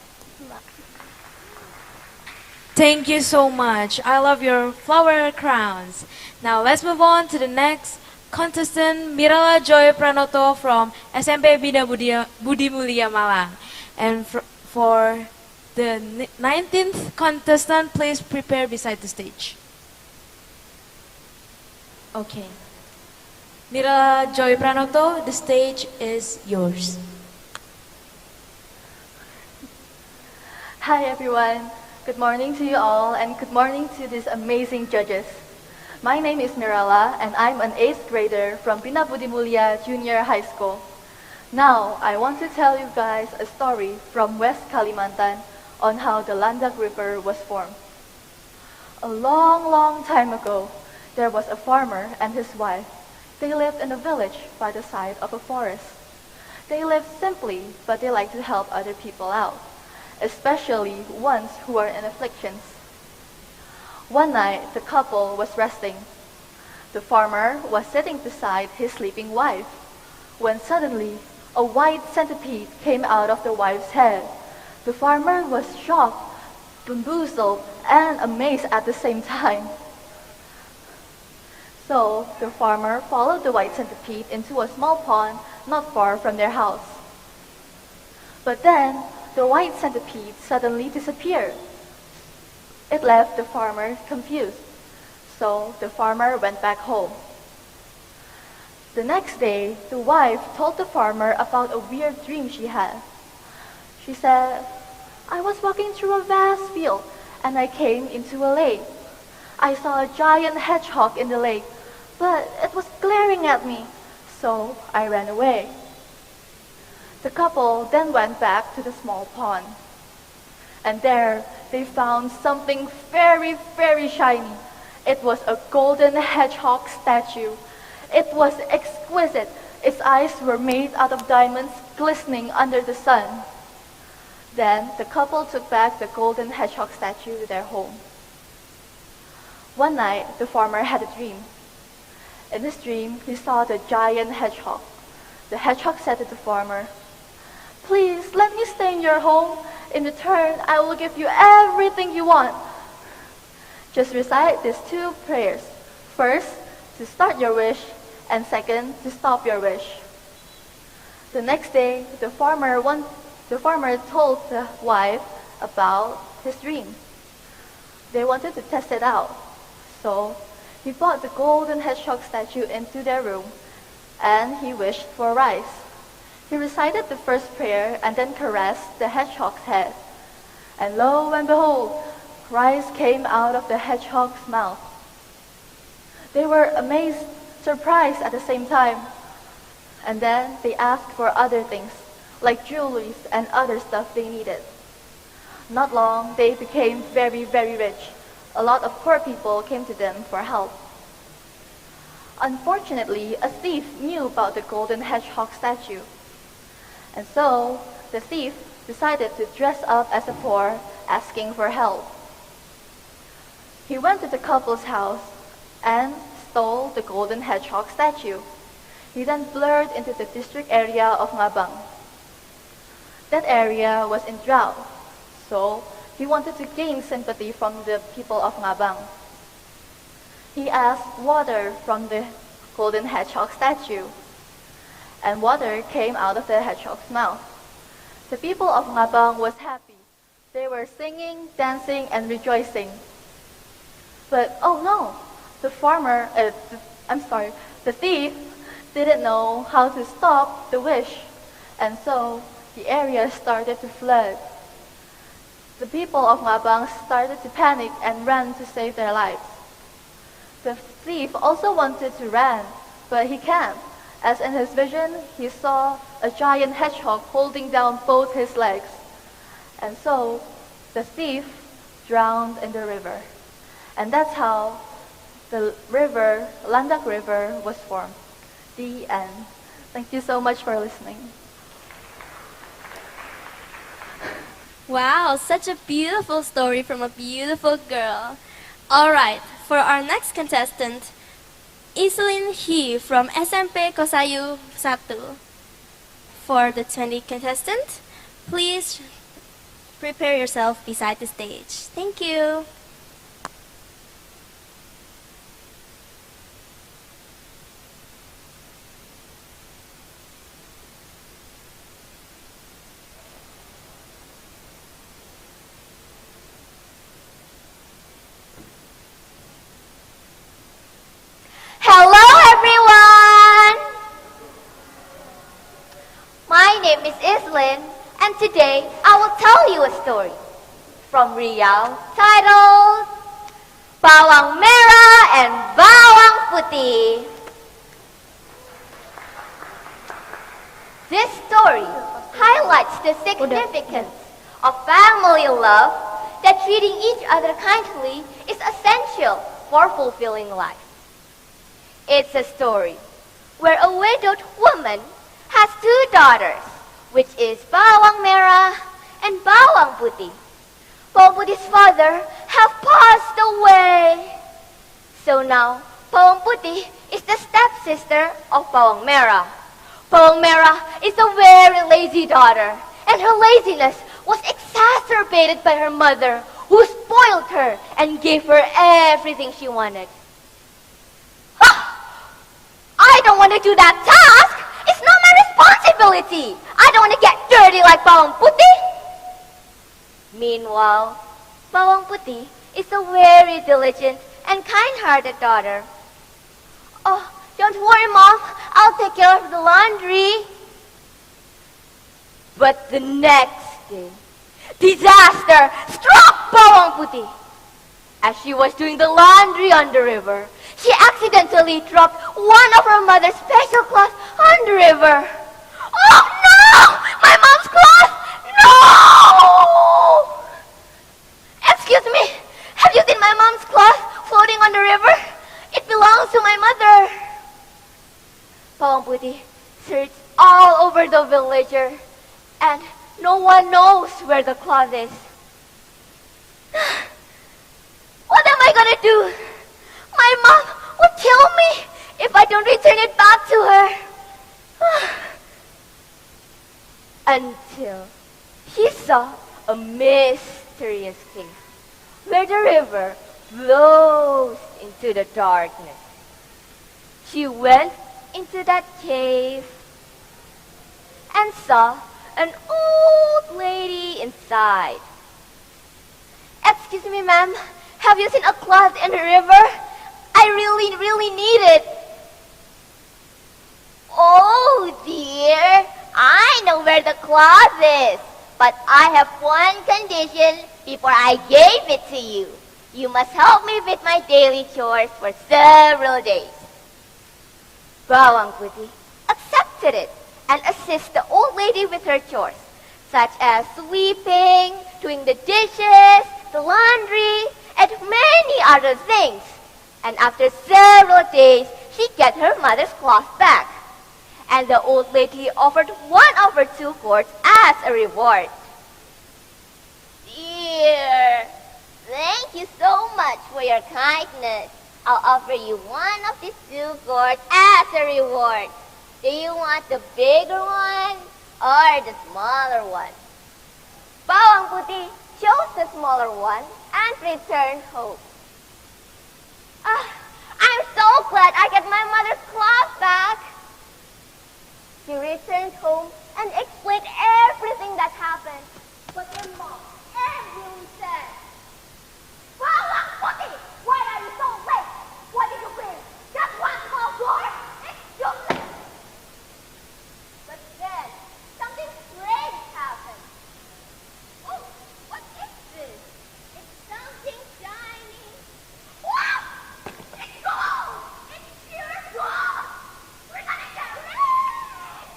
Thank you so much. I love your flower crowns. Now let's move on to the next contestant, Mirala Joy Pranoto from SMP Bina Budi Mulia Malang. And for the 19th contestant, please prepare beside the stage. Okay. Mirala Joy Pranoto, the stage is yours. Hi everyone. Good morning to you all and good morning to these amazing judges. My name is Mirala and I'm an 8th grader from Bina Budi Mulia Junior High School. Now, I want to tell you guys a story from West Kalimantan on how the Landak River was formed. A long time ago, there was a farmer and his wife. They lived in a village by the side of a forest. They lived simply, but they liked to help other people out, especially ones who are in afflictions. One night, the couple was resting. The farmer was sitting beside his sleeping wife, when suddenly a white centipede came out of the wife's head. The farmer was shocked, bamboozled, and amazed at the same time. So, the farmer followed the white centipede into a small pond not far from their house. But then, the white centipede suddenly disappeared. It left the farmer confused. So, the farmer went back home. The next day, the wife told the farmer about a weird dream she had. She said, I was walking through a vast field and I came into a lake. I saw a giant hedgehog in the lake, but it was glaring at me, so I ran away. The couple then went back to the small pond. And there they found something very, very shiny. It was a golden hedgehog statue. It was exquisite. Its eyes were made out of diamonds glistening under the sun. Then the couple took back the golden hedgehog statue to their home. One night, the farmer had a dream. In his dream, he saw the giant hedgehog. The hedgehog said to the farmer, Please, let me stay in your home. In return, I will give you everything you want. Just recite these two prayers. First, to start your wish, and second, to stop your wish. The next day, the farmer told the wife about his dream. They wanted to test it out. So he brought the golden hedgehog statue into their room, and he wished for rice. He recited the first prayer and then caressed the hedgehog's head. And lo and behold, rice came out of the hedgehog's mouth. They were amazed, surprised at the same time. And then they asked for other things, like jewelry and other stuff they needed. Not long, they became very, very rich. A lot of poor people came to them for help. Unfortunately, a thief knew about the golden hedgehog statue. And so, the thief decided to dress up as a poor, asking for help. He went to the couple's house and stole the golden hedgehog statue. He then blurred into the district area of Ngabang. That area was in drought, so he wanted to gain sympathy from the people of Ngabang. He asked water from the golden hedgehog statue, and water came out of the hedgehog's mouth. The people of Ngabang was happy. They were singing, dancing, and rejoicing. But oh no, the thief didn't know how to stop the wish, and so the area started to flood. The people of Ngabang started to panic and ran to save their lives. The thief also wanted to run, but he can't, as in his vision he saw a giant hedgehog holding down both his legs. And so the thief drowned in the river. And that's how the river, Landak River, was formed. The end. Thank you so much for listening. Wow, such a beautiful story from a beautiful girl. Alright, for our next contestant, Iselin He from SMP Kosayu 1. For the 20 contestant, please prepare yourself beside the stage. Thank you. Hello everyone! My name is Islin, and today I will tell you a story from Riau titled Bawang Merah and Bawang Putih. This story highlights the significance of family love, that treating each other kindly is essential for fulfilling life. It's a story where a widowed woman has two daughters, which is Bawang Merah and Bawang Putih. Bawang Putih's father have passed away. So now, Bawang Putih is the stepsister of Bawang Merah. Bawang Merah is a very lazy daughter, and her laziness was exacerbated by her mother, who spoiled her and gave her everything she wanted. I don't want to do that task. It's not my responsibility. I don't want to get dirty like Bawang Putih. Meanwhile, Bawang Putih is a very diligent and kind-hearted daughter. Oh, don't worry, Mom. I'll take care of the laundry. But the next day, disaster struck Bawang Putih. As she was doing the laundry on the river, she accidentally dropped one of her mother's special cloths on the river. Oh no! My mom's cloth! No! Excuse me, have you seen my mom's cloth floating on the river? It belongs to my mother. Bawang Putih searched all over the villager, and no one knows where the cloth is. What am I gonna do? My mom would kill me if I don't return it back to her. Until she saw a mysterious cave where the river flows into the darkness. She went into that cave and saw an old lady inside. Excuse me, ma'am. Have you seen a cloth in the river? I really need it. Oh dear, I know where the cloth is. But I have one condition before I gave it to you. You must help me with my daily chores for several days. Bawang Putih accepted it and assisted the old lady with her chores, such as sweeping, doing the dishes, the laundry, and many other things. And after several days, she got her mother's cloth back. And the old lady offered one of her 2 quarts as a reward. Dear, thank you so much for your kindness. I'll offer you one of these 2 quarts as a reward. Do you want the bigger one or the smaller one? Bawang Putih chose the smaller one and returned home. I'm so glad I get my mother's cloth back. She returned home and explained everything that happened. But her mom angrily said, Bawang Putih, why are you so late? What did you bring? Just one small floor? It's useless. But then, something strange happened. Oh, what is this? It's something shiny. Wow! It's gold! It's pure gold! We're gonna get rich!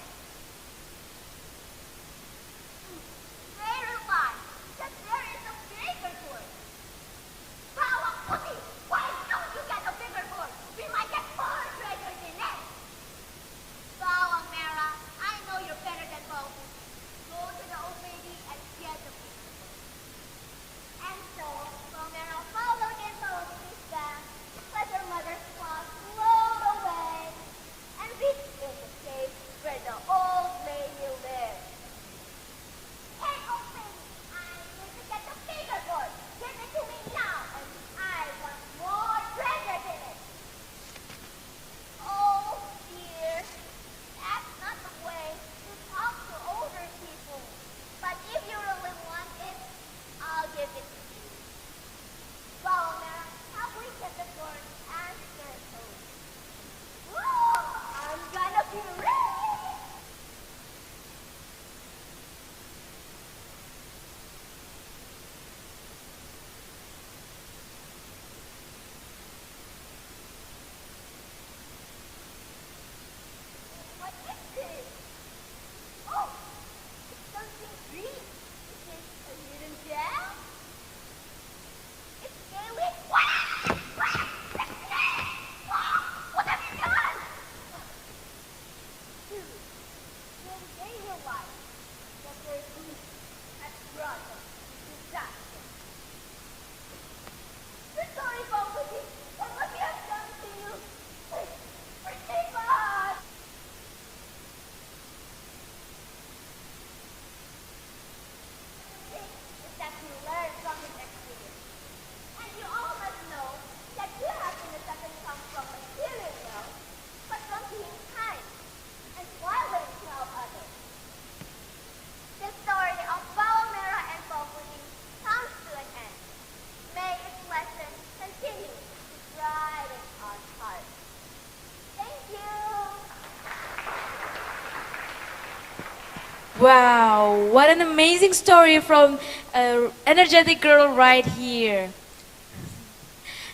Wow, what an amazing story from an energetic girl right here.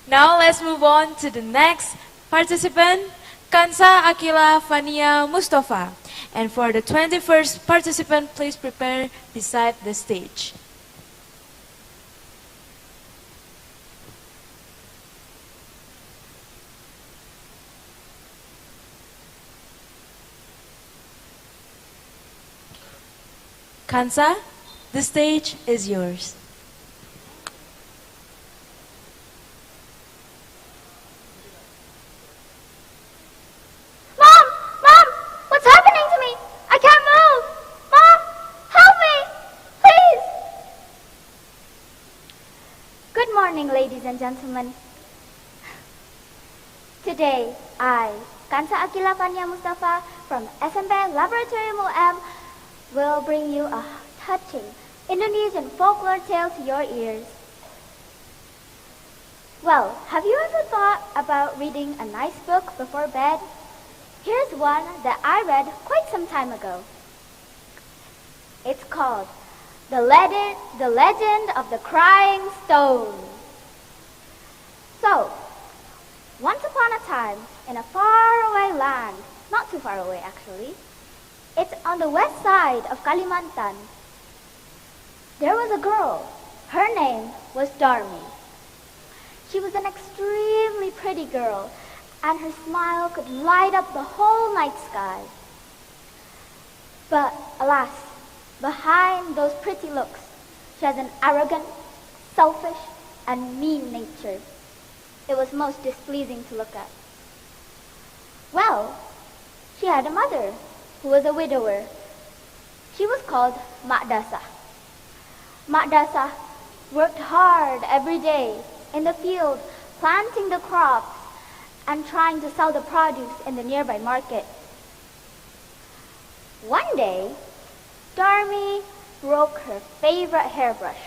Now let's move on to the next participant, Kansa Akila Fania Mustafa. And for the 21st participant, please prepare beside the stage. Kansa, the stage is yours. Mom! Mom! What's happening to me? I can't move! Mom! Help me! Please! Good morning, ladies and gentlemen. Today, I, Kansa Akila Fania Mustafa from SMP Laboratorium UM, will bring you a touching Indonesian folklore tale to your ears. Well, have you ever thought about reading a nice book before bed? Here's one that I read quite some time ago. It's called The Legend of the Crying Stone. So, once upon a time, in a faraway land, not too far away actually, it's on the west side of Kalimantan. There was a girl. Her name was Darmi. She was an extremely pretty girl, and her smile could light up the whole night sky. But alas, behind those pretty looks, she has an arrogant, selfish, and mean nature. It was most displeasing to look at. Well, she had a mother who was a widower. She was called Mak Dasa. Mak Dasa worked hard every day in the field, planting the crops and trying to sell the produce in the nearby market. One day, Darmi broke her favorite hairbrush.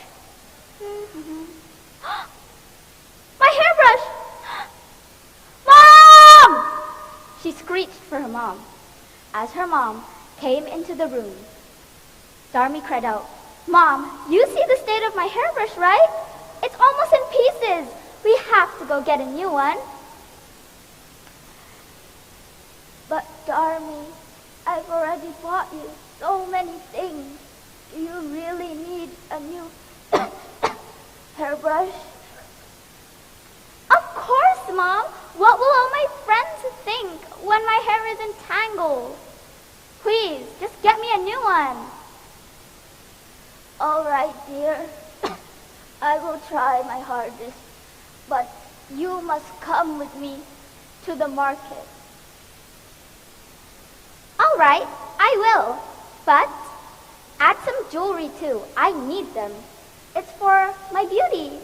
My hairbrush! Mom! She screeched for her mom. As her mom came into the room, Darmi cried out, Mom, you see the state of my hairbrush, right? It's almost in pieces. We have to go get a new one. But Darmi, I've already bought you so many things. Do you really need a new hairbrush? Of course, Mom. What will all my friends think when my hair is entangled? Please, just get me a new one. All right, dear. I will try my hardest, but you must come with me to the market. All right, I will. But add some jewelry too. I need them. It's for my beauty.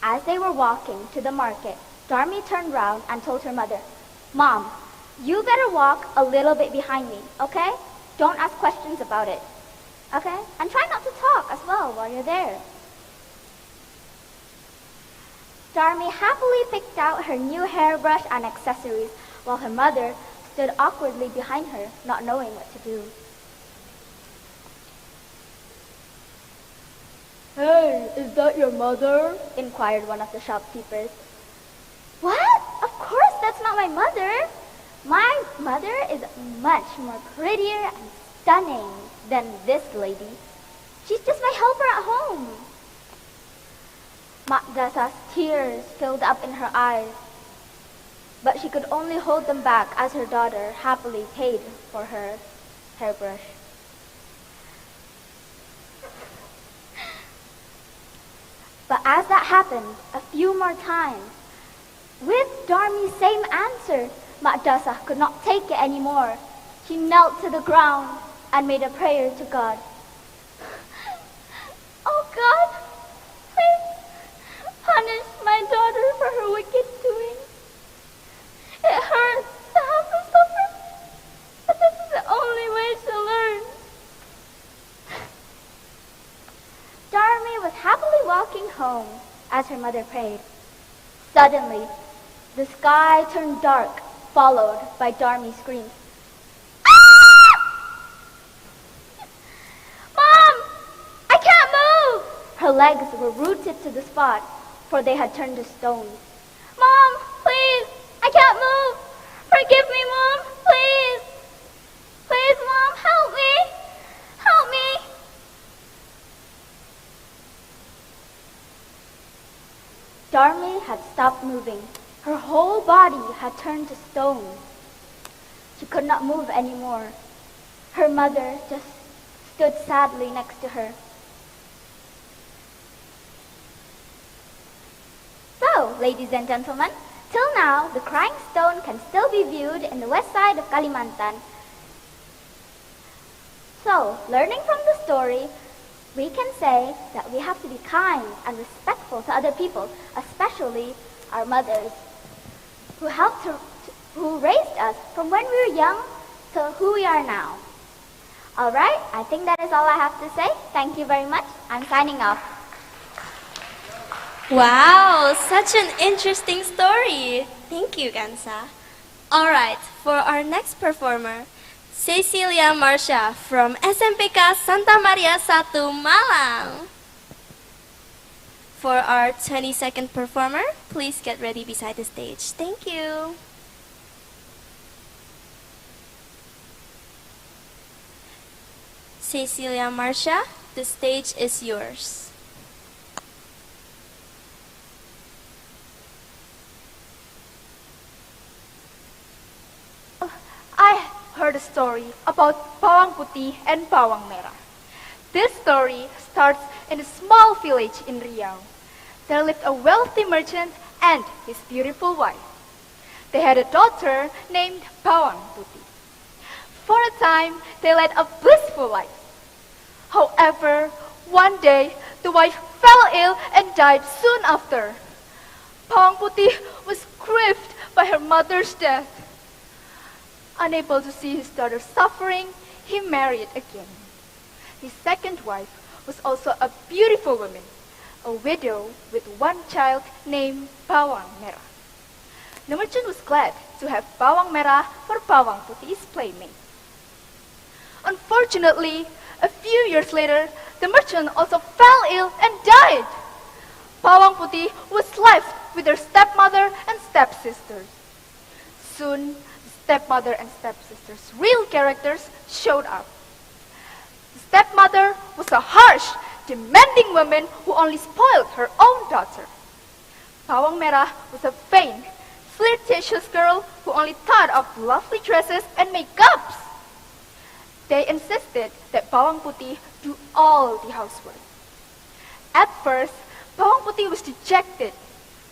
As they were walking to the market, Darmi turned round and told her mother, Mom, you better walk a little bit behind me, okay? Don't ask questions about it, okay? And try not to talk as well while you're there. Darmi happily picked out her new hairbrush and accessories while her mother stood awkwardly behind her, not knowing what to do. Hey, is that your mother? Inquired one of the shopkeepers. What? Of course, that's not my mother. My mother is much more prettier and stunning than this lady. She's just my helper at home. Mak Dasa's tears filled up in her eyes, but she could only hold them back as her daughter happily paid for her hairbrush. But as that happened a few more times, with Darmi's same answer, Mak Dasa could not take it anymore. She knelt to the ground and made a prayer to God. Oh God, please punish my daughter for her wicked doing. It hurts to have her suffer, but this is the only way she'll learn. Darmi was happily walking home as her mother prayed. Suddenly, the sky turned dark, followed by Darmi's screams. Ah! legs were rooted to the spot, for they had turned to stone. Mom, please, I can't move. Forgive me, Mom, please. Please, Mom, help me. Help me. Darmi had stopped moving. Her whole body had turned to stone. She could not move anymore. Her mother just stood sadly next to her. So, ladies and gentlemen, till now, the crying stone can still be viewed in the west side of Kalimantan. So, learning from the story, we can say that we have to be kind and respectful to other people, especially our mothers, who raised us from when we were young to who we are now. All right, I think that is all I have to say. Thank you very much. I'm signing off. Wow, such an interesting story. Thank you, Kansa. All right, for our next performer, Cecilia Marsha from SMPK Santa Maria 1 Malang. For our 22nd performer, please get ready beside the stage. Thank you. Cecilia Marsha, the stage is yours. I heard a story about Bawang Putih and Bawang Merah. This story starts in a small village in Riau. There lived a wealthy merchant and his beautiful wife. They had a daughter named Bawang Putih. For a time, they led a blissful life. However, one day, the wife fell ill and died soon after. Bawang Putih was grieved by her mother's death. Unable to see his daughter suffering, he married again. His second wife was also a beautiful woman, a widow with one child named Bawang Merah. The merchant was glad to have Bawang Merah for Bawang Putih's playmate. Unfortunately, a few years later, the merchant also fell ill and died. Bawang Putih was left with her stepmother and stepsisters. Soon, the stepmother and stepsisters' real characters showed up. The stepmother was a harsh, demanding woman who only spoiled her own daughter. Bawang Merah was a vain, flirtatious girl who only thought of lovely dresses and makeups. They insisted that Bawang Putih do all the housework. At first, Bawang Putih was dejected,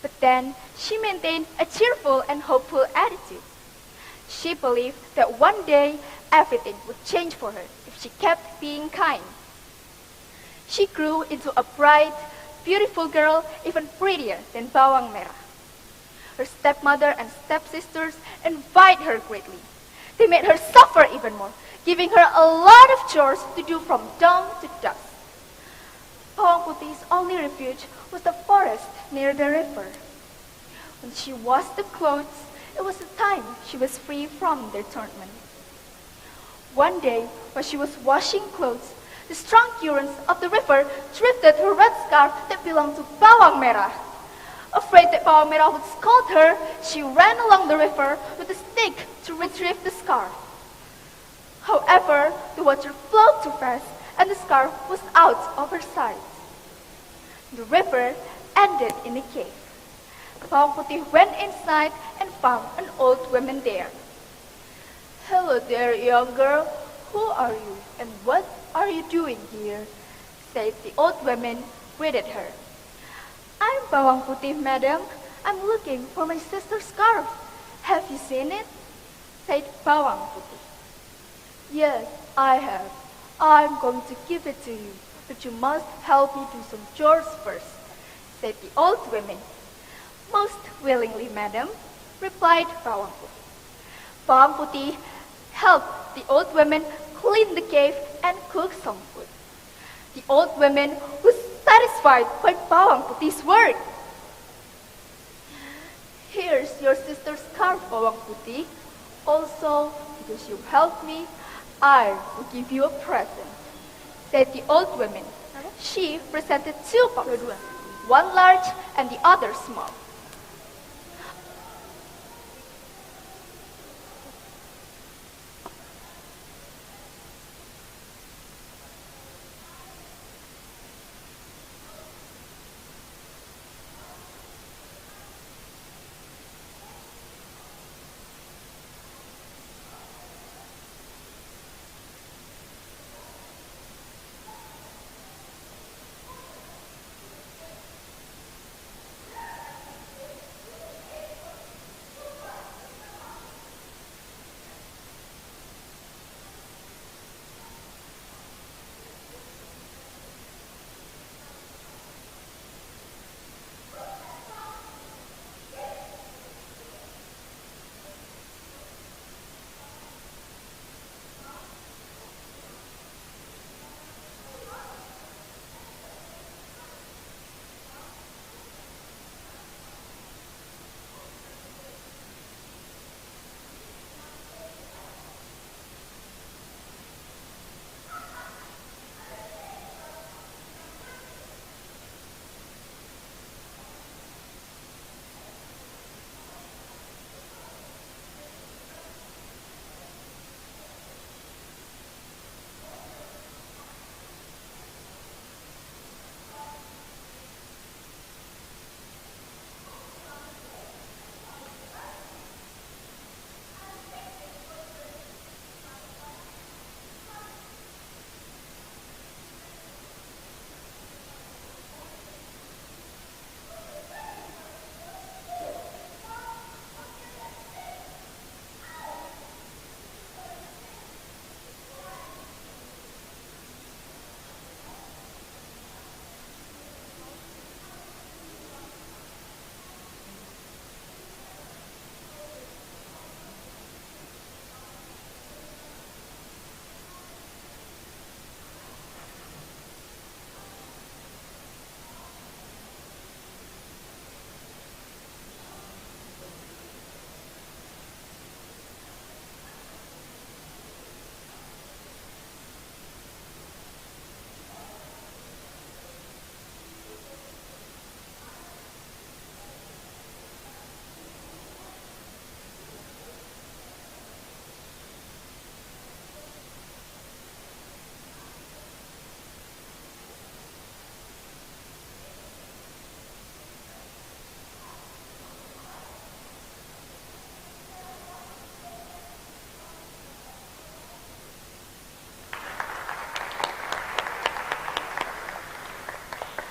but then she maintained a cheerful and hopeful attitude. She believed that one day everything would change for her if she kept being kind. She grew into a bright, beautiful girl, even prettier than Bawang Merah. Her stepmother and stepsisters envied her greatly. They made her suffer even more, giving her a lot of chores to do from dawn to dusk. Bawang Putih's only refuge was the forest near the river. When she washed the clothes, it was the time she was free from their torment. One day, while she was washing clothes, the strong currents of the river drifted her red scarf that belonged to Bawang Merah. Afraid that Bawang Merah would scold her, she ran along the river with a stick to retrieve the scarf. However, the water flowed too fast and the scarf was out of her sight. The river ended in a cave. Bawang Putih went inside and found an old woman there. "Hello there, young girl. Who are you and what are you doing here?" said the old woman, greeted her. "I'm Bawang Putih, madam. I'm looking for my sister's scarf. Have you seen it?" said Bawang Putih. "Yes, I have. I'm going to give it to you, but you must help me do some chores first," said the old woman. "Most willingly, madam," replied Bawang Putih. Bawang Putih helped the old woman clean the cave and cook some food. The old woman was satisfied by Bawang Putih's work. "Here's your sister's scarf, Bawang Putih. Also, because you helped me, I will give you a present," said the old woman, She presented two boxes, one large and the other small.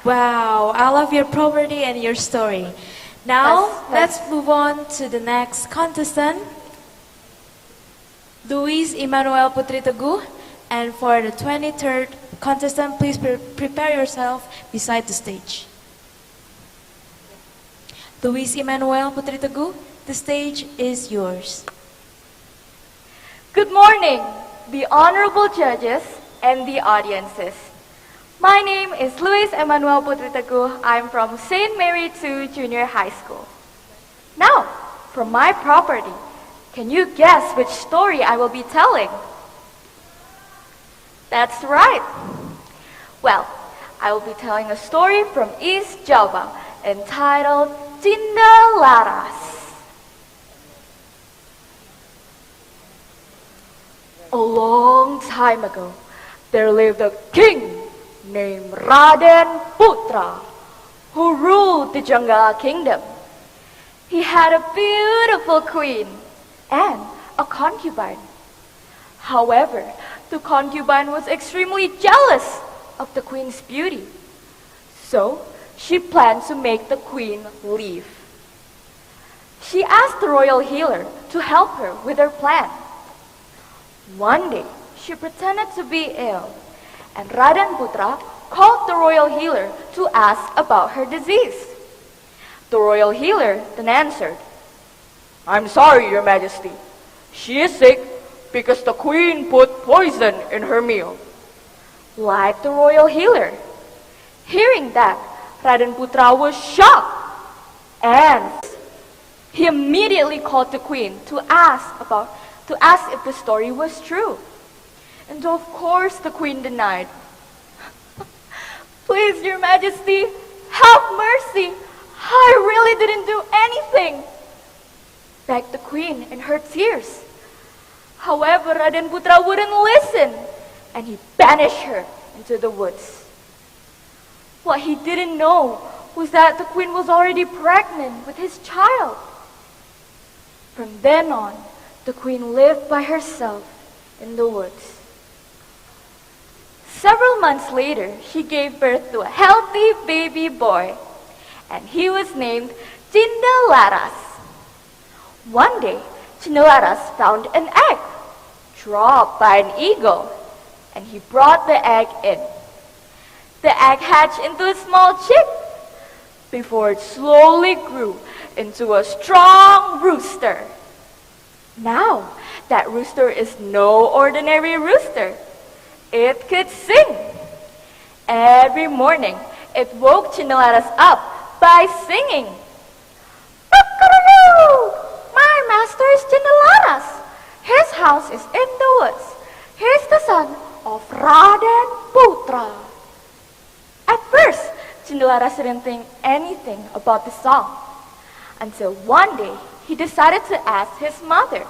Wow, I love your property and your story. Now, let's move on to the next contestant, Luis Emmanuel Putri Teguh. And for the 23rd contestant, please prepare yourself beside the stage. Luis Emmanuel Putri Teguh, the stage is yours. Good morning, the honorable judges and the audiences. My name is Luis Emmanuel Putri Teguh. I'm from St. Mary II Junior High School. Now, from my property, can you guess which story I will be telling? That's right. Well, I will be telling a story from East Java entitled Cinta Laras. A long time ago, there lived a king named Raden Putra, who ruled the Jangala kingdom. He had a beautiful queen and a concubine. However, the concubine was extremely jealous of the queen's beauty. So, she planned to make the queen leave. She asked the royal healer to help her with her plan. One day, she pretended to be ill, and Raden Putra called the royal healer to ask about her disease. The royal healer then answered, "I'm sorry, Your Majesty. She is sick because the queen put poison in her meal." Like the royal healer. Hearing that, Raden Putra was shocked, and he immediately called the queen to ask if the story was true. And of course, the queen denied. Please, Your Majesty, have mercy. I really didn't do anything, begged the queen in her tears. However, Raden Putra wouldn't listen, and he banished her into the woods. What he didn't know was that the queen was already pregnant with his child. From then on, the queen lived by herself in the woods. Several months later, she gave birth to a healthy baby boy, and he was named Cindelaras. One day, Cindelaras found an egg dropped by an eagle, and he brought the egg in. The egg hatched into a small chick before it slowly grew into a strong rooster. Now, that rooster is no ordinary rooster. It could sing. Every morning, it woke Cindelaras up by singing. "Cuckoo! My master is Cindelaras. His house is in the woods. He's the son of Raden Putra." At first, Cindelaras didn't think anything about the song, until one day he decided to ask his mother,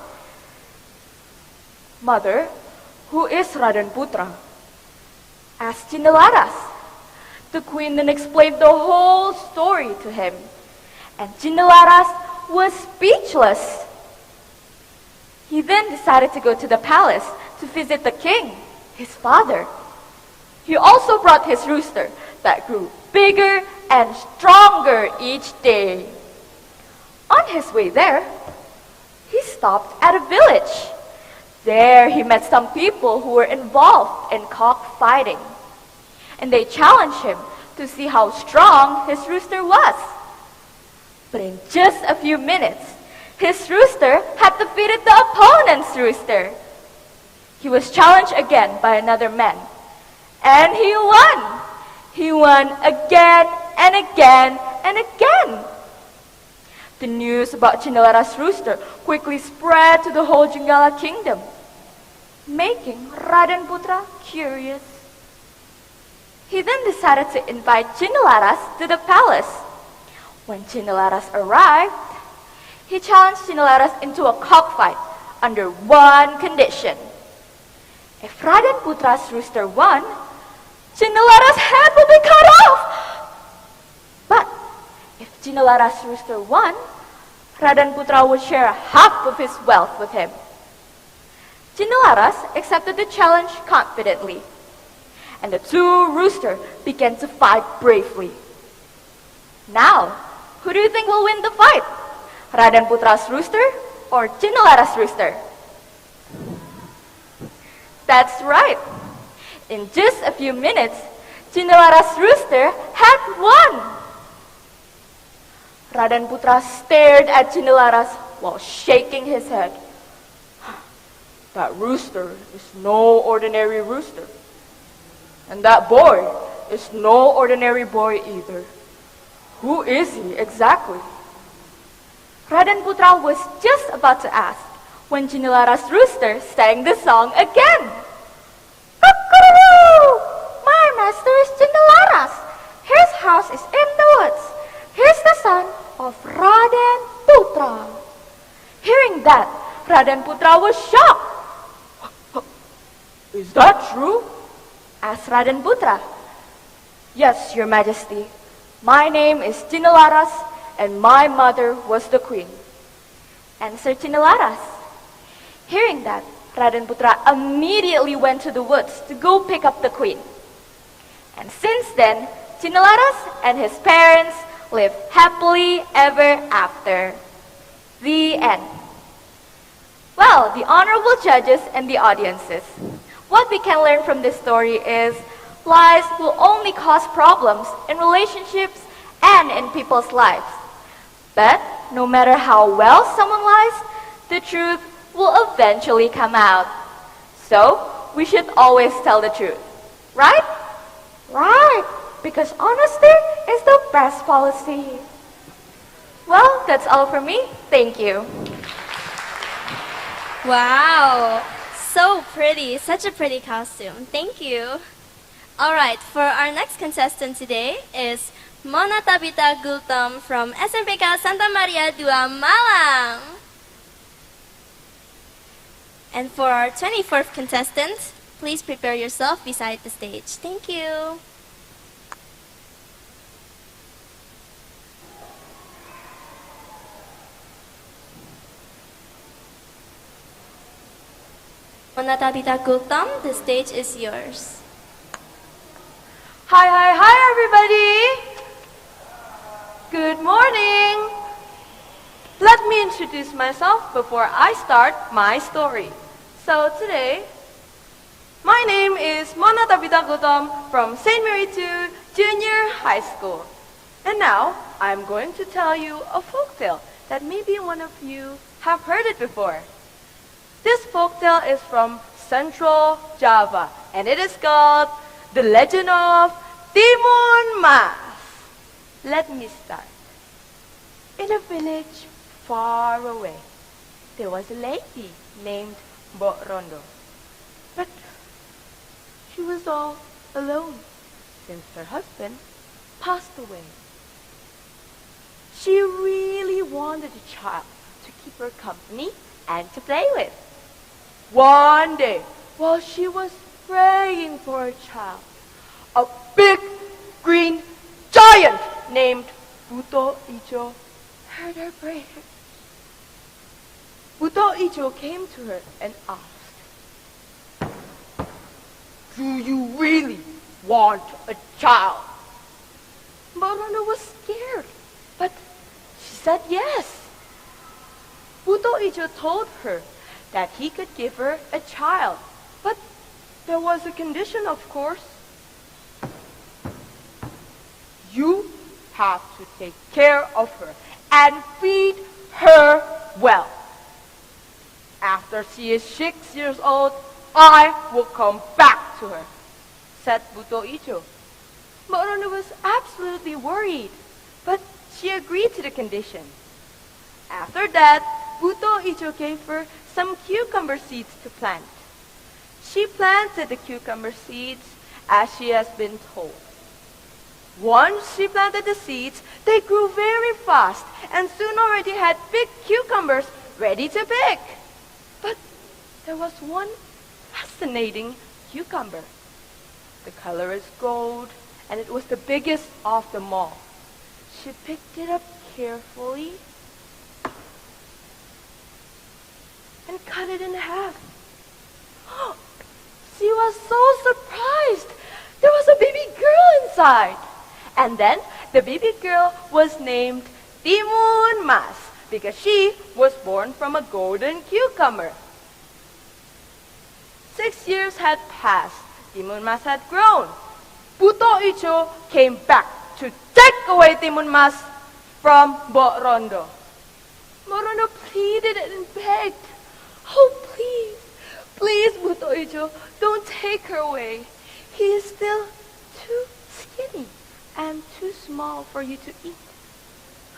"Mother, who is Raden Putra?" asked Cindelaras. The queen then explained the whole story to him, and Cindelaras was speechless. He then decided to go to the palace to visit the king, his father. He also brought his rooster that grew bigger and stronger each day. On his way there, he stopped at a village. There he met some people who were involved in cockfighting, and they challenged him to see how strong his rooster was. But in just a few minutes, his rooster had defeated the opponent's rooster. He was challenged again by another man, and he won. He won again and again and again. The news about Cindelaras' rooster quickly spread to the whole Jenggala kingdom, making Raden Putra curious. He then decided to invite Cindelaras to the palace. When Cindelaras arrived, he challenged Cindelaras into a cockfight under one condition. If Raden Putra's rooster won, Cindelaras' head will be cut off. But if Cindelaras' rooster won, Raden Putra would share half of his wealth with him. Cindelaras accepted the challenge confidently, and the two roosters began to fight bravely. Now, who do you think will win the fight? Raden Putra's rooster or Cindelaras' rooster? That's right. In just a few minutes, Cindelaras' rooster had won. Raden Putra stared at Cindelaras while shaking his head. That rooster is no ordinary rooster. And that boy is no ordinary boy either. Who is he exactly? Raden Putra was just about to ask when Cindelaras' rooster sang the song again. "Cuckoo! My master is Cindelaras. His house is in the woods. He's the son of Raden Putra." Hearing that, Raden Putra was shocked. "Is that true?" asked Raden Putra. "Yes, Your Majesty. My name is Cindelaras, and my mother was the queen," answered Cindelaras. Hearing that, Raden Putra immediately went to the woods to go pick up the queen. And since then, Cindelaras and his parents lived happily ever after. The end. Well, the honorable judges and the audiences, what we can learn from this story is lies will only cause problems in relationships and in people's lives. But no matter how well someone lies, the truth will eventually come out. So we should always tell the truth, right? Right, because honesty is the best policy. Well, that's all for me. Thank you. Wow, so pretty. Such a pretty costume. Thank you. Alright, for our next contestant today is Mona Tabita Gultom from SMPK Santa Maria 2 Malang. And for our 24th contestant, please prepare yourself beside the stage. Thank you. Mona Tabita Gultom, the stage is yours. Hi everybody! Good morning! Let me introduce myself before I start my story. So today, my name is Mona Tabita Gultom from St. Mary II Junior High School. And now, I'm going to tell you a folktale that maybe one of you have heard it before. This folktale is from Central Java, and it is called The Legend of Timun Mas. Let me start. In a village far away, there was a lady named Mbok Rondo. But she was all alone since her husband passed away. She really wanted a child to keep her company and to play with. One day, while she was praying for a child, a big green giant named Buto Ijo heard her prayer. Buto Ijo came to her and asked, "Do you really want a child?" Mbok Rondo was scared, but she said yes. Buto Ijo told her that he could give her a child, but there was a condition, of course. You have to take care of her and feed her well. After she is 6 years old, I will come back to her, said Buto Ijo. Mbok Rondo was absolutely worried, but she agreed to the condition. After that, Buto Ijo gave her some cucumber seeds to plant. She planted the cucumber seeds as she has been told. Once she planted the seeds, they grew very fast and soon already had big cucumbers ready to pick. But there was one fascinating cucumber. The color is gold and it was the biggest of them all. She picked it up carefully and cut it in half. She was so surprised. There was a baby girl inside. And then the baby girl was named Timun Mas because she was born from a golden cucumber. 6 years had passed. Timun Mas had grown. Buto Ijo came back to take away Timun Mas from Mbok Rondo. Mbok Rondo pleaded and begged, "Oh, please, please, Buto Ijo, don't take her away. He is still too skinny and too small for you to eat."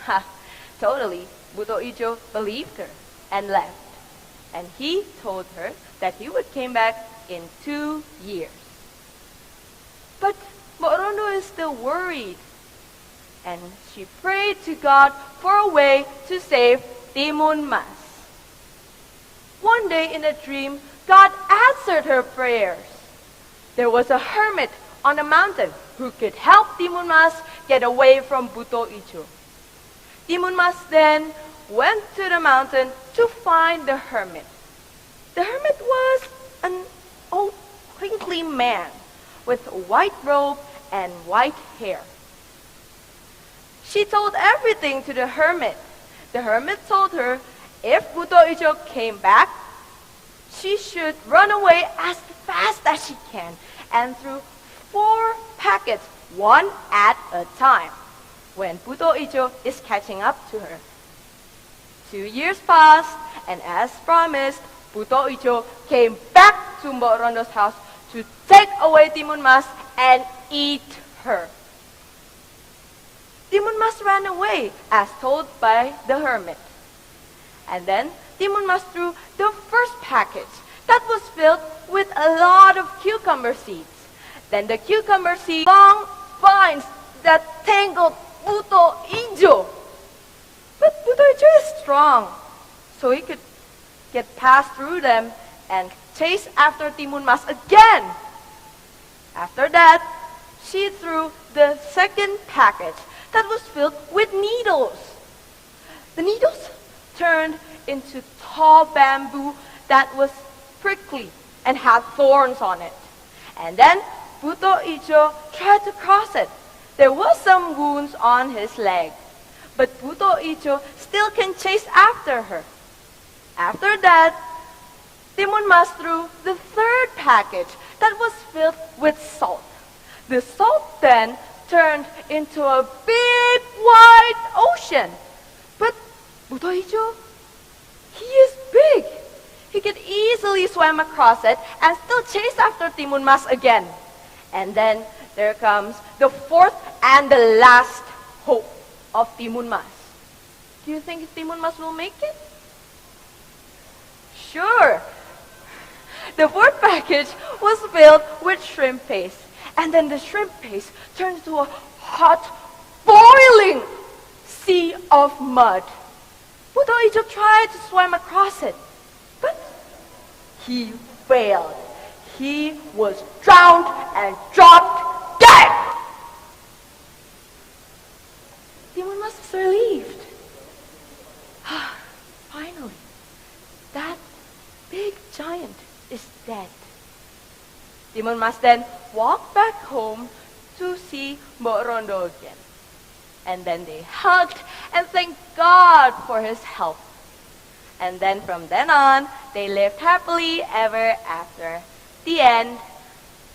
Ha, totally, Buto Ijo believed her and left. And he told her that he would come back in 2 years. But Mbok Rondo is still worried. And she prayed to God for a way to save Timun Mas. One day in a dream, God answered her prayers. There was a hermit on a mountain who could help Timun Mas get away from Buto Ijo. Timun Mas then went to the mountain to find the hermit. The hermit was an old crinkly man with a white robe and white hair. She told everything to the hermit. The hermit told her if Buto Ijo came back, she should run away as fast as she can and through 4 packets, one at a time, when Buto Ijo is catching up to her. 2 years passed, and as promised, Buto Ijo came back to Mbok Rondo's house to take away Timun Mas and eat her. Timun Mas ran away as told by the hermit. And then Timun Mas threw the first package that was filled with a lot of cucumber seeds. Then the cucumber sees long vines that tangled Buto Ijo. But Buto Ijo is strong, so he could get past through them and chase after Timun Mas again. After that, she threw the second package that was filled with needles. The needles turned into tall bamboo that was prickly and had thorns on it. And then Buto Ijo tried to cross it. There was some wounds on his leg, but Buto Ijo still can chase after her. After that, Timun Mas threw the third package that was filled with salt. The salt then turned into a big wide ocean. But Buto Ijo, he is big. He could easily swim across it and still chase after Timun Mas again. And then there comes the fourth and the last hope of Timun Mas. Do you think Timun Mas will make it? Sure. The fourth package was filled with shrimp paste. And then the shrimp paste turned into a hot, boiling sea of mud. Buto Ijo tried to swim across it, but he failed. He was drowned and dropped dead. Timun Mas was relieved. Finally, that big giant is dead. Timun Mas then walked back home to see Mbok Rondo again. And then they hugged and thanked God for his help. And then from then on, they lived happily ever after. The end.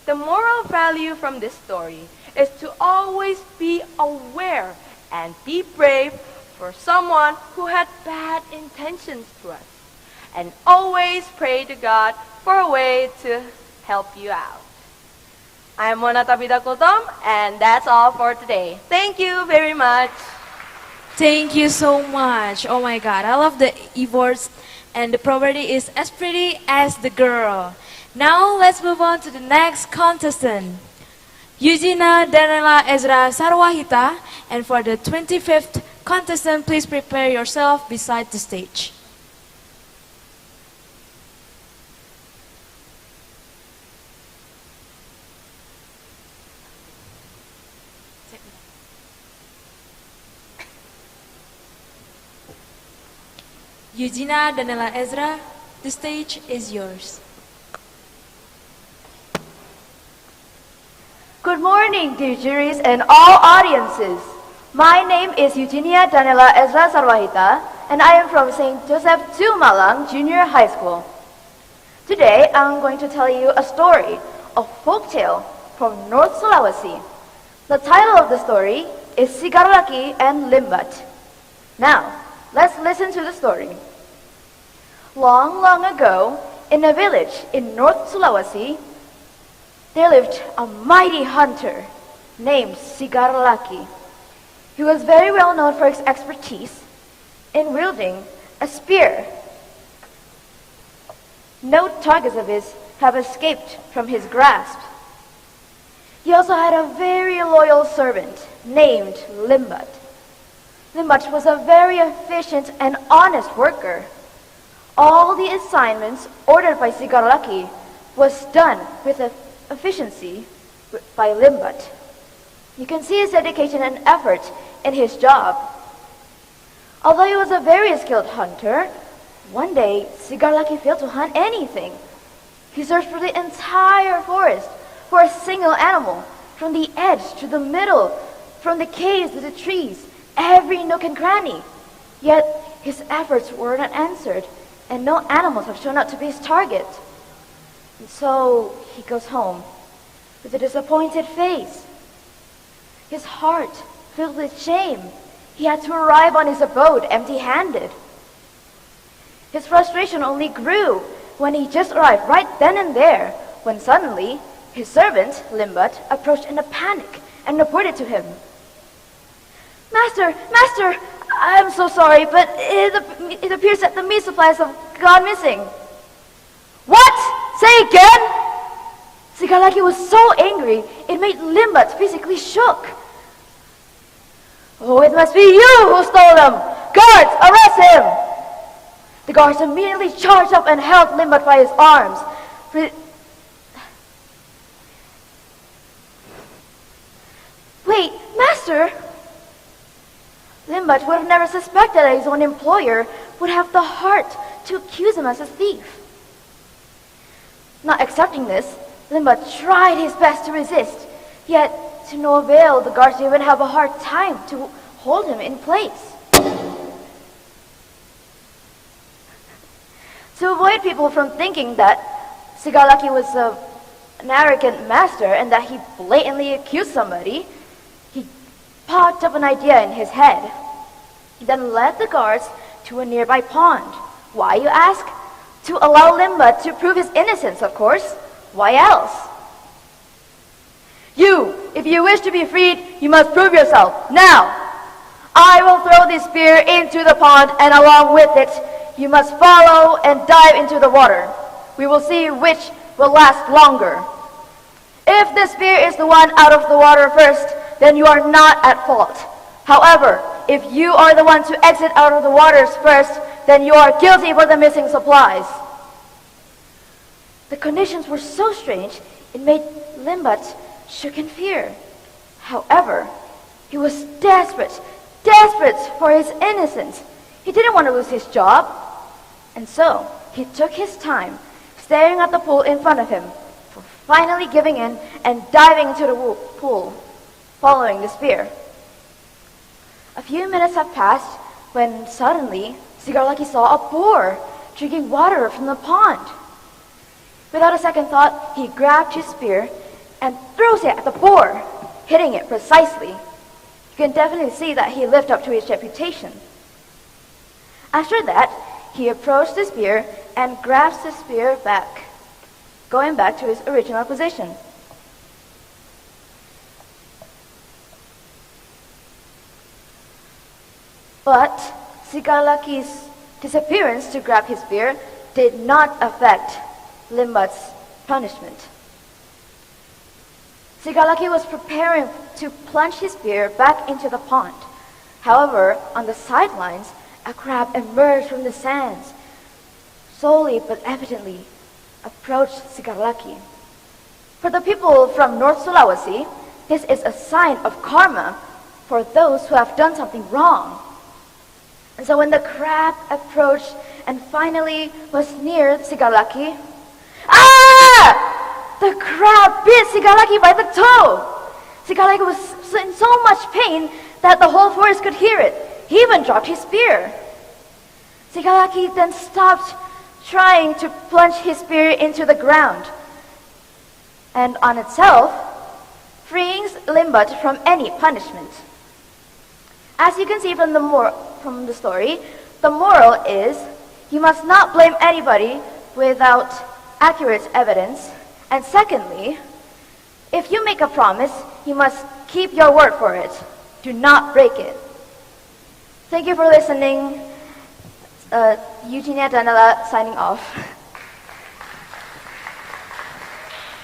The moral value from this story is to always be aware and be brave for someone who had bad intentions to us. And always pray to God for a way to help you out. I'm Mona Tabitha Kultom, and that's all for today. Thank you very much. Thank you so much. Oh my God, I love the e-words, and the property is as pretty as the girl. Now let's move on to the next contestant, Eugenia Danela Ezra Sarwahita, and for the 25th contestant, please prepare yourself beside the stage. Eugenia Danela Ezra, the stage is yours. Good morning, dear juries and all audiences. My name is Eugenia Danela Ezra Sarwahita, and I am from St. Joseph II Malang Junior High School. Today, I'm going to tell you a story, a folktale from North Sulawesi. The title of the story is Sigarlaki and Limbat. Now, let's listen to the story. Long, long ago, in a village in North Sulawesi, there lived a mighty hunter named Sigarlaki. He was very well known for his expertise in wielding a spear. No targets of his have escaped from his grasp. He also had a very loyal servant named Limbat. Limbat was a very efficient and honest worker. All the assignments ordered by Sigarlaki was done with efficiency by Limbat. You can see his dedication and effort in his job. Although he was a very skilled hunter, one day Sigarlaki failed to hunt anything. He searched for the entire forest for a single animal, from the edge to the middle, from the caves to the trees, every nook and cranny. Yet his efforts were not answered, and no animals have shown up to be his target. And so he goes home with a disappointed face. His heart filled with shame. He had to arrive on his abode empty-handed. His frustration only grew when he just arrived right then and there, when suddenly his servant, Limbat, approached in a panic and reported to him. Master, I'm so sorry, but it appears that the meat supplies have gone missing. What? Say again? Sigalaki was so angry, it made Limbat physically shook. Oh, it must be you who stole them! Guards, arrest him! The guards immediately charged up and held Limbat by his arms. Wait, master! Limbat would have never suspected that his own employer would have the heart to accuse him as a thief. Not accepting this, Limbat tried his best to resist, yet to no avail. The guards even have a hard time to hold him in place. To avoid people from thinking that Sigalaki was an arrogant master and that he blatantly accused somebody, he popped up an idea in his head. He then led the guards to a nearby pond. Why, you ask? To allow Limbat to prove his innocence, of course. Why else? You, if you wish to be freed, you must prove yourself. Now, I will throw this spear into the pond, and along with it, you must follow and dive into the water. We will see which will last longer. If the spear is the one out of the water first, then you are not at fault. However, if you are the one to exit out of the waters first, then you are guilty for the missing supplies. The conditions were so strange, it made Limbat shook in fear. However, he was desperate for his innocence. He didn't want to lose his job. And so, he took his time, staring at the pool in front of him, for finally giving in and diving into the pool, following the spear. A few minutes have passed when suddenly Sigalaki saw a boar drinking water from the pond. Without a second thought, he grabbed his spear and throws it at the boar, hitting it precisely. You can definitely see that he lived up to his reputation. After that, he approached the spear and grabs the spear back, going back to his original position. But Sigalaki's disappearance to grab his spear did not affect Limbat's punishment. Sigalaki was preparing to plunge his spear back into the pond. However, on the sidelines, a crab emerged from the sands, slowly but evidently approached Sigalaki. For the people from North Sulawesi, this is a sign of karma for those who have done something wrong. And so when the crab approached and finally was near Sigalaki, the crab bit Sigalaki by the toe. Sigalaki was in so much pain that the whole forest could hear it. He even dropped his spear. Sigalaki then stopped trying to plunge his spear into the ground, and on itself, freeing Limbat from any punishment. As you can see from the story, the moral is you must not blame anybody without accurate evidence. And secondly, if you make a promise, you must keep your word for it. Do not break it. Thank you for listening. Eugenia Danila signing off.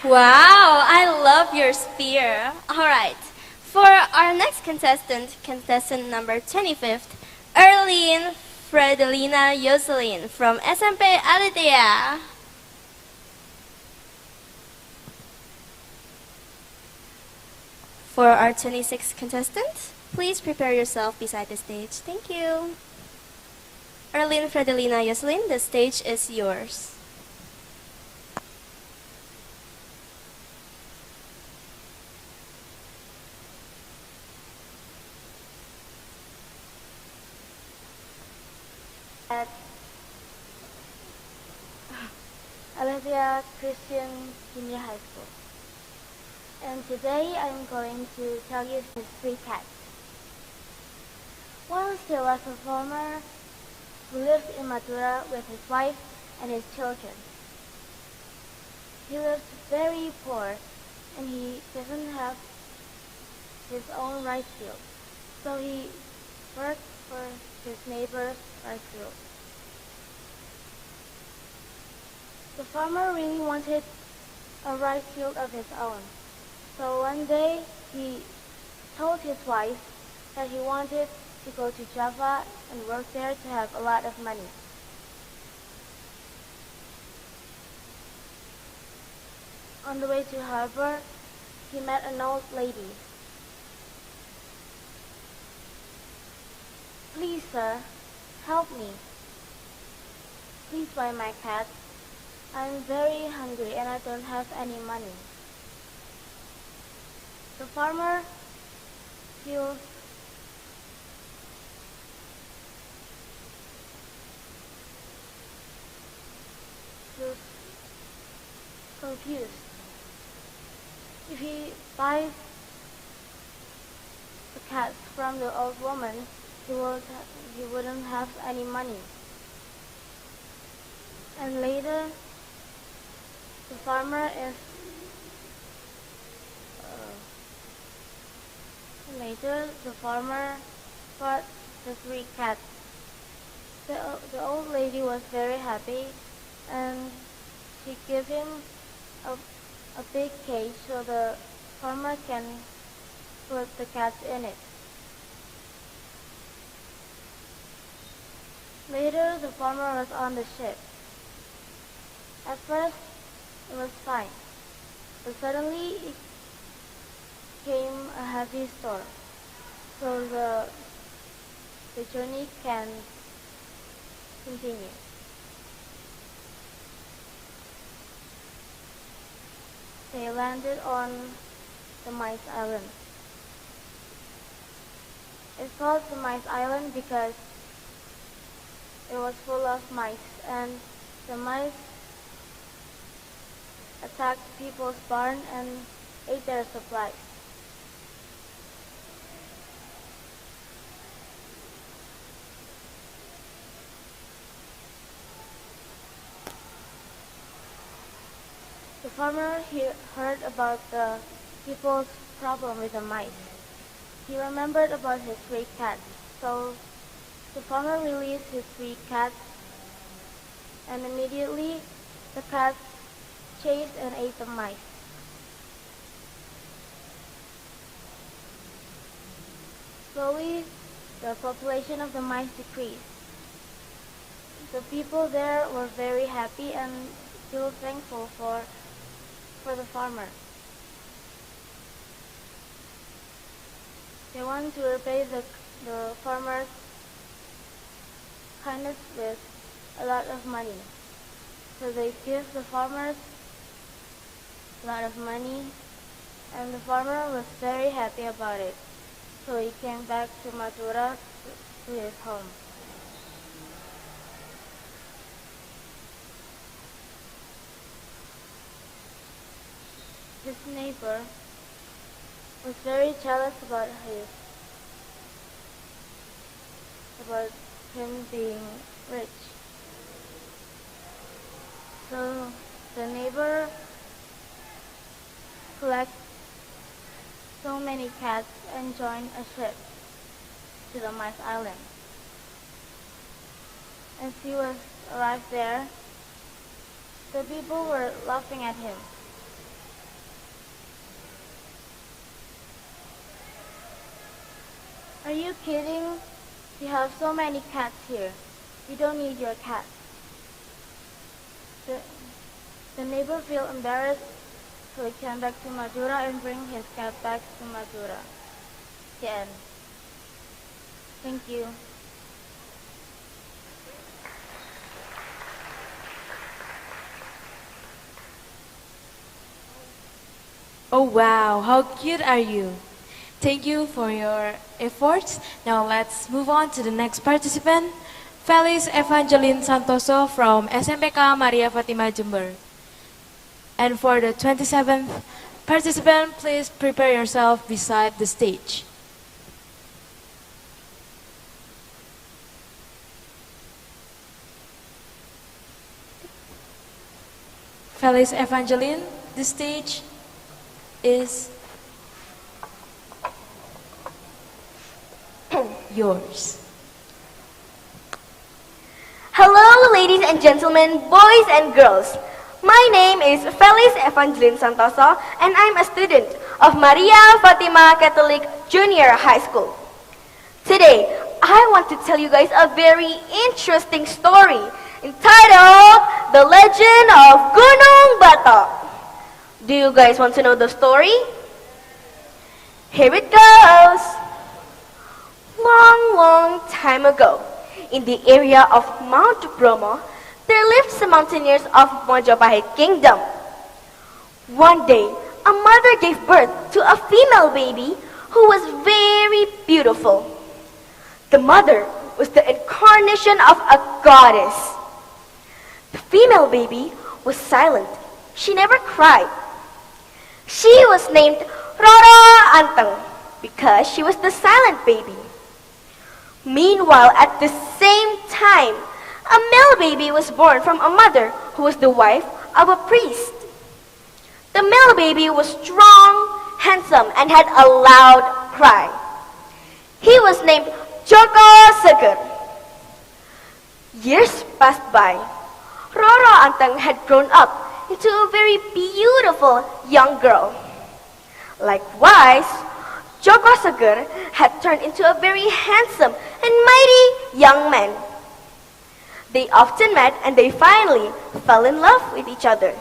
Wow, I love your spear. All right, for our next contestant number 25th, Erlene Fredelina Jocelyn from SMP Aditya. For our 26th contestant, please prepare yourself beside the stage. Thank you. Erlene Fredelina Jocelyn, the stage is yours. At Alethea Christian Junior High School. And today I'm going to tell you his three cats. Once there was a farmer who lived in Madura with his wife and his children. He lives very poor and he doesn't have his own rice field, so he worked for his neighbor's rice field. The farmer really wanted a rice field of his own. So one day he told his wife that he wanted to go to Java and work there to have a lot of money. On the way to harbor, he met an old lady. "Please, sir, help me. Please buy my cat. I'm very hungry and I don't have any money." The farmer feels confused. If he buys the cat from the old woman, he wouldn't have any money. And later, the farmer bought the 3 cats. The old lady was very happy, and she gave him a big cage so the farmer can put the cats in it. Later, the farmer was on the ship. At first, it was fine, but suddenly it came a heavy storm, so the journey can continue. They landed on the Mice Island. It's called the Mice Island because it was full of mice, and the mice attacked people's barn and ate their supplies. The farmer heard about the people's problem with the mice. He remembered about his 3 cats, so the farmer released his 3 cats, and immediately the cats chased and ate the mice. Slowly, the population of the mice decreased. The people there were very happy and feel thankful for the farmer. They want to repay the farmer's kindness with a lot of money. So they give the farmers a lot of money, and the farmer was very happy about it. So he came back to Madura to his home. His neighbor was very jealous about him being rich. So the neighbor collected so many cats and joined a ship to the Mice Island. As he was arrived there, the people were laughing at him. "Are you kidding? You have so many cats here. You don't need your cat." The neighbor felt embarrassed, so he came back to Madura and bring his cat back to Madura. The end. Thank you. Oh wow, how cute are you? Thank you for your efforts. Now let's move on to the next participant, Felis Evangeline Santoso from SMPK Maria Fatima Jember. And for the 27th participant, please prepare yourself beside the stage. Felis Evangeline, the stage is yours. Hello, ladies and gentlemen, boys and girls. My name is Felis Evangeline Santoso, and I'm a student of Maria Fatima Catholic Junior High School. Today, I want to tell you guys a very interesting story entitled The Legend of Gunung Batok. Do you guys want to know the story? Here it goes. Long time ago, in the area of Mount Bromo, there lived some mountaineers of Mojopahit Kingdom. One day, a mother gave birth to a female baby who was very beautiful. The mother was the incarnation of a goddess. The female baby was silent. She never cried. She was named Roro Anteng because she was the silent baby. Meanwhile, at the same time, a male baby was born from a mother who was the wife of a priest. The male baby was strong, handsome, and had a loud cry. He was named Joko Seger. Years passed by. Roro Anteng had grown up into a very beautiful young girl. Likewise, Joko Seger had turned into a very handsome and mighty young man. They often met and they finally fell in love with each other.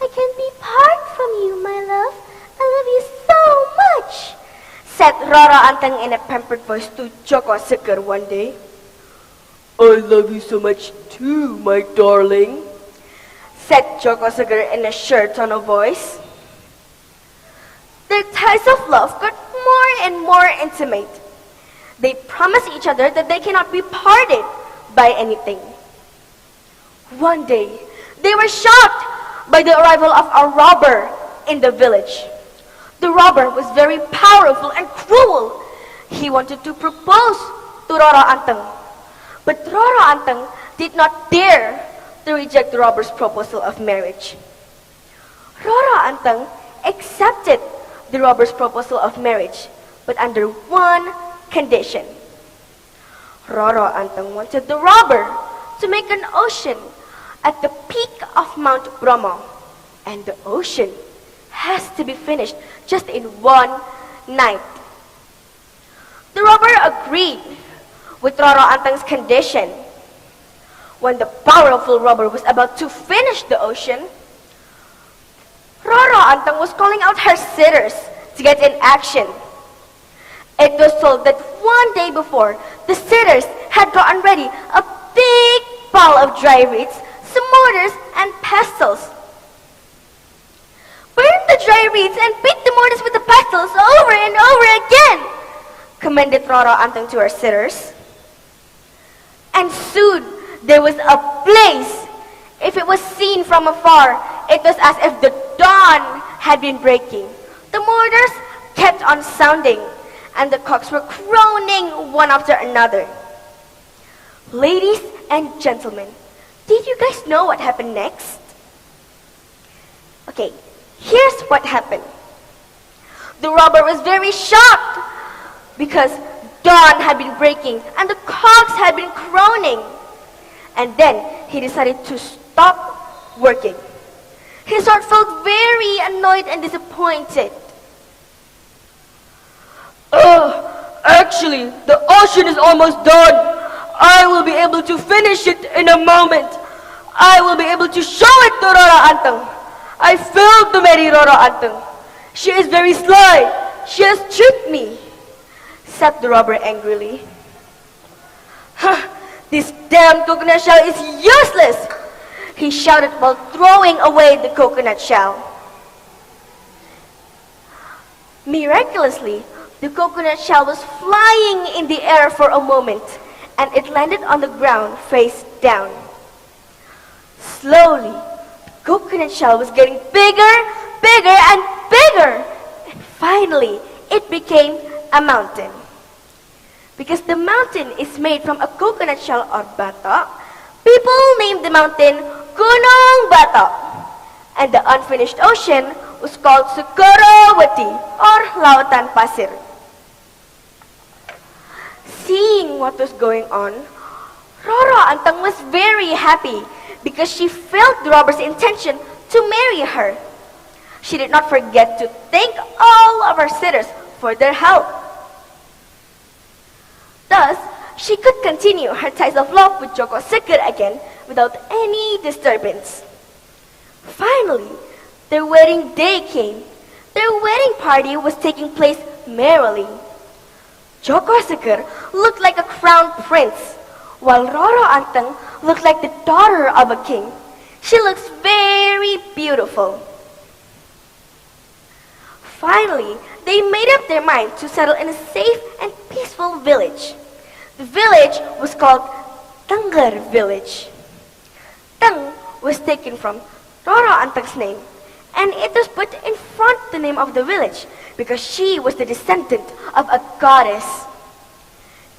I can't be part from you, my love. I love you so much, said Roro Anteng in a pampered voice to Joko Seger one day. I love you so much too, my darling, said Joko Seger in a sure tone of voice. Their ties of love got more and more intimate. They promised each other that they cannot be parted by anything. One day, they were shocked by the arrival of a robber in the village. The robber was very powerful and cruel. He wanted to propose to Roro Anteng, but Roro Anteng did not dare to reject the robber's proposal of marriage. Roro Anteng accepted the robber's proposal of marriage, but under one condition. Roro Anteng wanted the robber to make an ocean at the peak of Mount Bromo, and the ocean has to be finished just in one night. The robber agreed with Roro Anteng's condition. When the powerful robber was about to finish the ocean, Roro Anteng was calling out her suitors to get in action. It was told that one day before, the suitors had gotten ready a big pile of dry reeds, some mortars, and pestles. Burn the dry reeds and beat the mortars with the pestles over and over again, commanded Roro Anteng to her suitors. And soon there was a blaze. If it was seen from afar, it was as if the dawn had been breaking. The mortars kept on sounding, and the cocks were crowing one after another. Ladies and gentlemen, did you guys know what happened next? Okay, here's what happened. The robber was very shocked because dawn had been breaking and the cocks had been crowing. And then he decided to stop working. His heart felt very annoyed and disappointed. Actually, the ocean is almost done. I will be able to finish it in a moment. I will be able to show it to Roro Anteng. I failed to marry Roro Anteng. She is very sly. She has tricked me, said the robber angrily. This damn coconut shell is useless, he shouted while throwing away the coconut shell. Miraculously, the coconut shell was flying in the air for a moment, and it landed on the ground face down. Slowly, the coconut shell was getting bigger, bigger, and bigger. And finally, it became a mountain. Because the mountain is made from a coconut shell or batok, people named the mountain Gunung Batok. And the unfinished ocean was called Sukarawati or Lautan Pasir. Seeing what was going on, Roro Antang was very happy because she felt the robber's intention to marry her. She did not forget to thank all of her suitors for their help. Thus, she could continue her ties of love with Joko Seger again without any disturbance. Finally, their wedding day came. Their wedding party was taking place merrily. Joko Seger looked like a crown prince, while Roro Antang looked like the daughter of a king. She looks very beautiful. Finally, they made up their mind to settle in a safe and peaceful village. The village was called Tengger Village. Teng was taken from Roro Antang's name, and it was put in front the name of the village because she was the descendant of a goddess.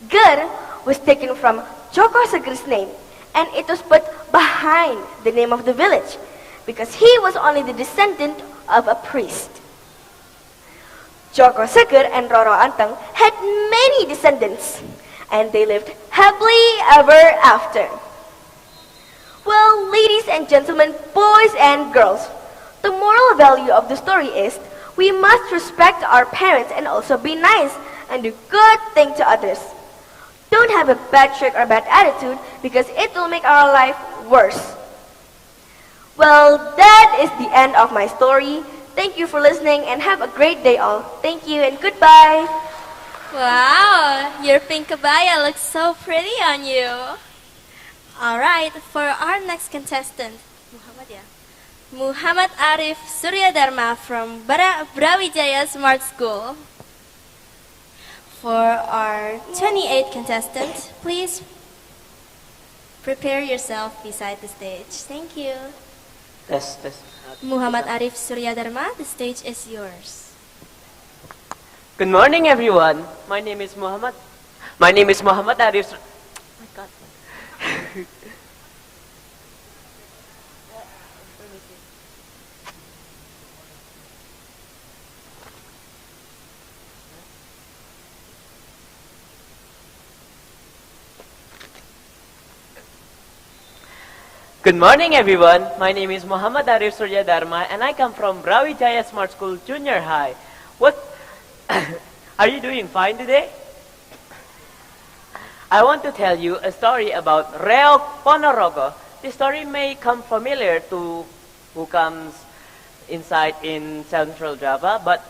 Ger was taken from Joko Seger's name, and it was put behind the name of the village because he was only the descendant of a priest. Joko Seger and Roro Antang had many descendants, and they lived happily ever after. Well, ladies and gentlemen, boys and girls, the moral value of the story is we must respect our parents and also be nice and do good things to others. Don't have a bad trick or bad attitude because it will make our life worse. Well, that is the end of my story. Thank you for listening and have a great day all. Thank you and goodbye. Wow, your pink kabaya looks so pretty on you. Alright, for our next contestant, Muhammad Arif Surya Dharma from Brawijaya Smart School. For our 28th contestant, please prepare yourself beside the stage. Thank you. Test. Muhammad Arif Surya Dharma, the stage is yours. Good morning, everyone. My name is Muhammad Arif. Oh my God. Good morning, everyone. My name is Muhammad Arif Surya Dharma, and I come from Brawijaya Smart School Junior High. What? Are you doing fine today? I want to tell you a story about Reok Ponorogo. This story may come familiar to who comes inside in Central Java, but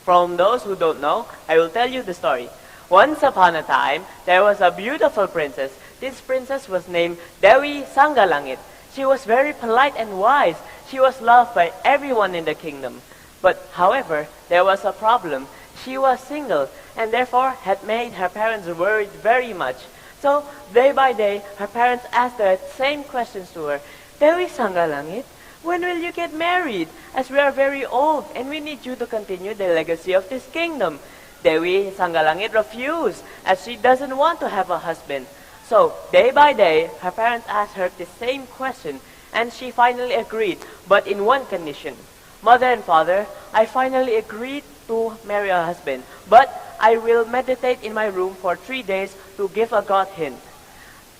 from those who don't know, I will tell you the story. Once upon a time, there was a beautiful princess. This princess was named Dewi Sanggalangit. She was very polite and wise. She was loved by everyone in the kingdom. But however, there was a problem. She was single and therefore had made her parents worried very much. So day by day, her parents asked the same questions to her. Dewi Sanggalangit, when will you get married? As we are very old and we need you to continue the legacy of this kingdom. Dewi Sanggalangit refused as she doesn't want to have a husband. So day by day, her parents asked her the same question and she finally agreed, but in one condition. Mother and father, I finally agreed to marry a husband, but I will meditate in my room for 3 days to give a God hint.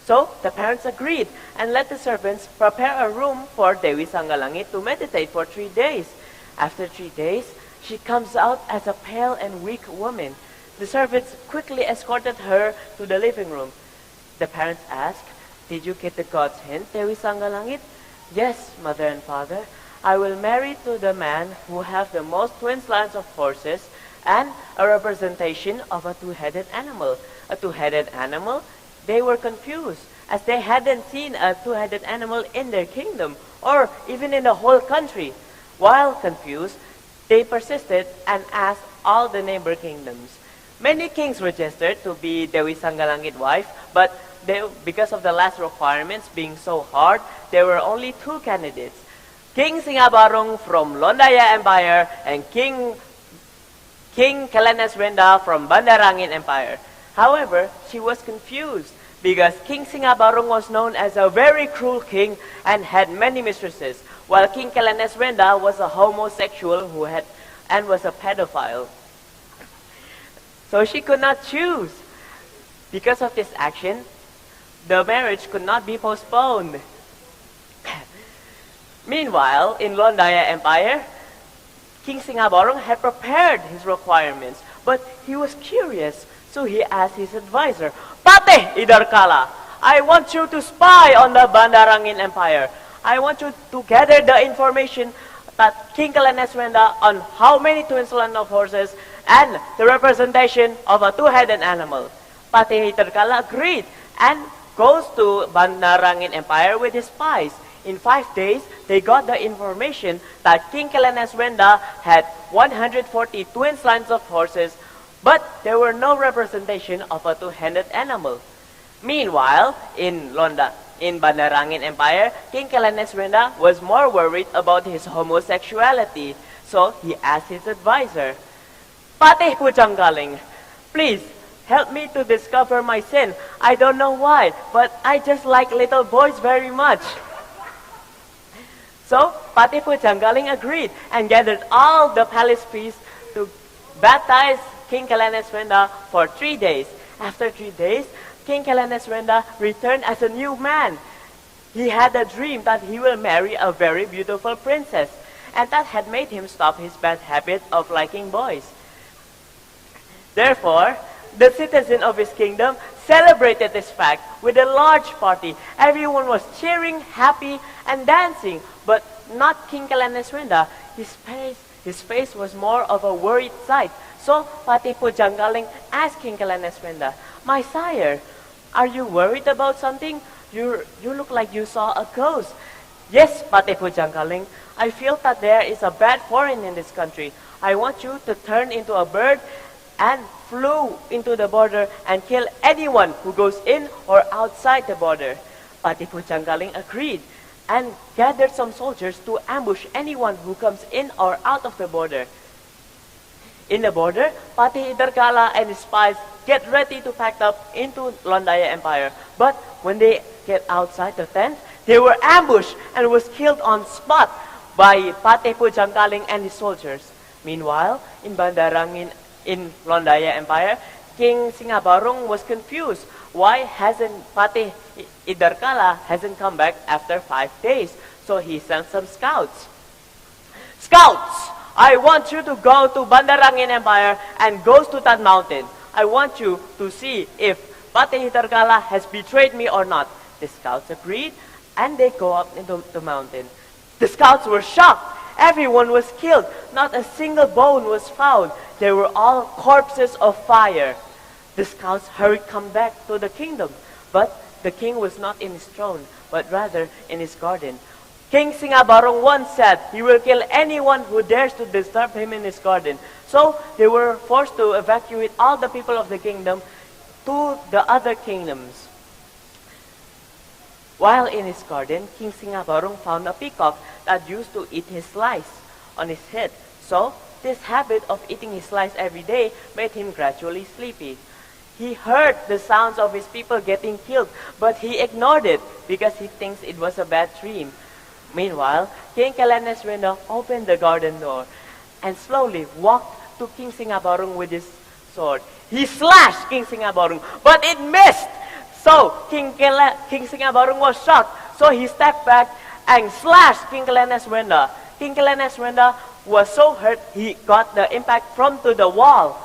So the parents agreed and let the servants prepare a room for Dewi Sanggalangit to meditate for 3 days. After 3 days, she comes out as a pale and weak woman. The servants quickly escorted her to the living room. The parents asked, did you get the God's hint, Dewi Sanggalangit? Yes, mother and father. I will marry to the man who have the most twin lines of horses and a representation of a two-headed animal. A two-headed animal? They were confused as they hadn't seen a two-headed animal in their kingdom or even in the whole country. While confused, they persisted and asked all the neighbor kingdoms. Many kings registered to be Dewi Sanggalangit's wife, but because of the last requirements being so hard, there were only 2 candidates. King Singabarong from Londaya Empire and King Kalaneswenda from Bandarangin Empire. However, she was confused because King Singabarong was known as a very cruel king and had many mistresses, while King Kalaneswenda was a homosexual and was a pedophile. So she could not choose. Because of this action, the marriage could not be postponed. Meanwhile, in Londaya Empire, King Singaborong had prepared his requirements, but he was curious, so he asked his advisor, Patih Idarkala, I want you to spy on the Bandarangin Empire. I want you to gather the information that King Kalaneswenda on how many twin slant of horses and the representation of a two-headed animal. Patih Idarkala agreed and goes to Bandarangin Empire with his spies. In 5 days, they got the information that King Kalaneswenda had 140 twin slants of horses, but there were no representation of a two-handed animal. Meanwhile, in Bandarangin Empire, King Kalaneswenda was more worried about his homosexuality, so he asked his advisor, Patih Pujanggaling, please help me to discover my sin. I don't know why, but I just like little boys very much. So, Patih Pujanggaling agreed and gathered all the palace priests to baptize King Kalaneswenda for 3 days. After 3 days, King Kalaneswenda returned as a new man. He had a dream that he will marry a very beautiful princess, and that had made him stop his bad habit of liking boys. Therefore, the citizens of his kingdom celebrated this fact with a large party. Everyone was cheering, happy, and dancing, but not King Kalaneswenda. His face was more of a worried sight. So Patih Pujanggaling asked King Kalaneswenda, My sire, are you worried about something? You look like you saw a ghost. Yes, Patih Pujanggaling, I feel that there is a bad foreign in this country. I want you to turn into a bird and flew into the border and kill anyone who goes in or outside the border. Patih Pujanggaling agreed and gathered some soldiers to ambush anyone who comes in or out of the border. In the border, Patih Idarkala and his spies get ready to pack up into Londaya Empire. But when they get outside the tent, they were ambushed and was killed on spot by Patih Pujanggaling and his soldiers. Meanwhile, in Bandarangin, in Londaya Empire, King Singaborong was confused. Why hasn't Patih Idarkala hasn't come back after 5 days? So he sent some scouts. Scouts! I want you to go to Bandarangin Empire and go to that mountain. I want you to see if Patih Idarkala has betrayed me or not. The scouts agreed and they go up into the mountain. The scouts were shocked. Everyone was killed. Not a single bone was found. They were all corpses of fire. The scouts hurried come back to the kingdom. But the king was not in his throne, but rather in his garden. King Singaborong once said he will kill anyone who dares to disturb him in his garden. So they were forced to evacuate all the people of the kingdom to the other kingdoms. While in his garden, King Singaborong found a peacock that used to eat his slice on his head. So this habit of eating his slice every day made him gradually sleepy. He heard the sounds of his people getting killed, but he ignored it because he thinks it was a bad dream. Meanwhile, King Kalaneswenda opened the garden door and slowly walked to King Singaborong with his sword. He slashed King Singaborong, but it missed. So King Singaborong was shocked. So he stepped back and slashed King Kalaneswenda. King Kalaneswenda was so hurt he got the impact from to the wall.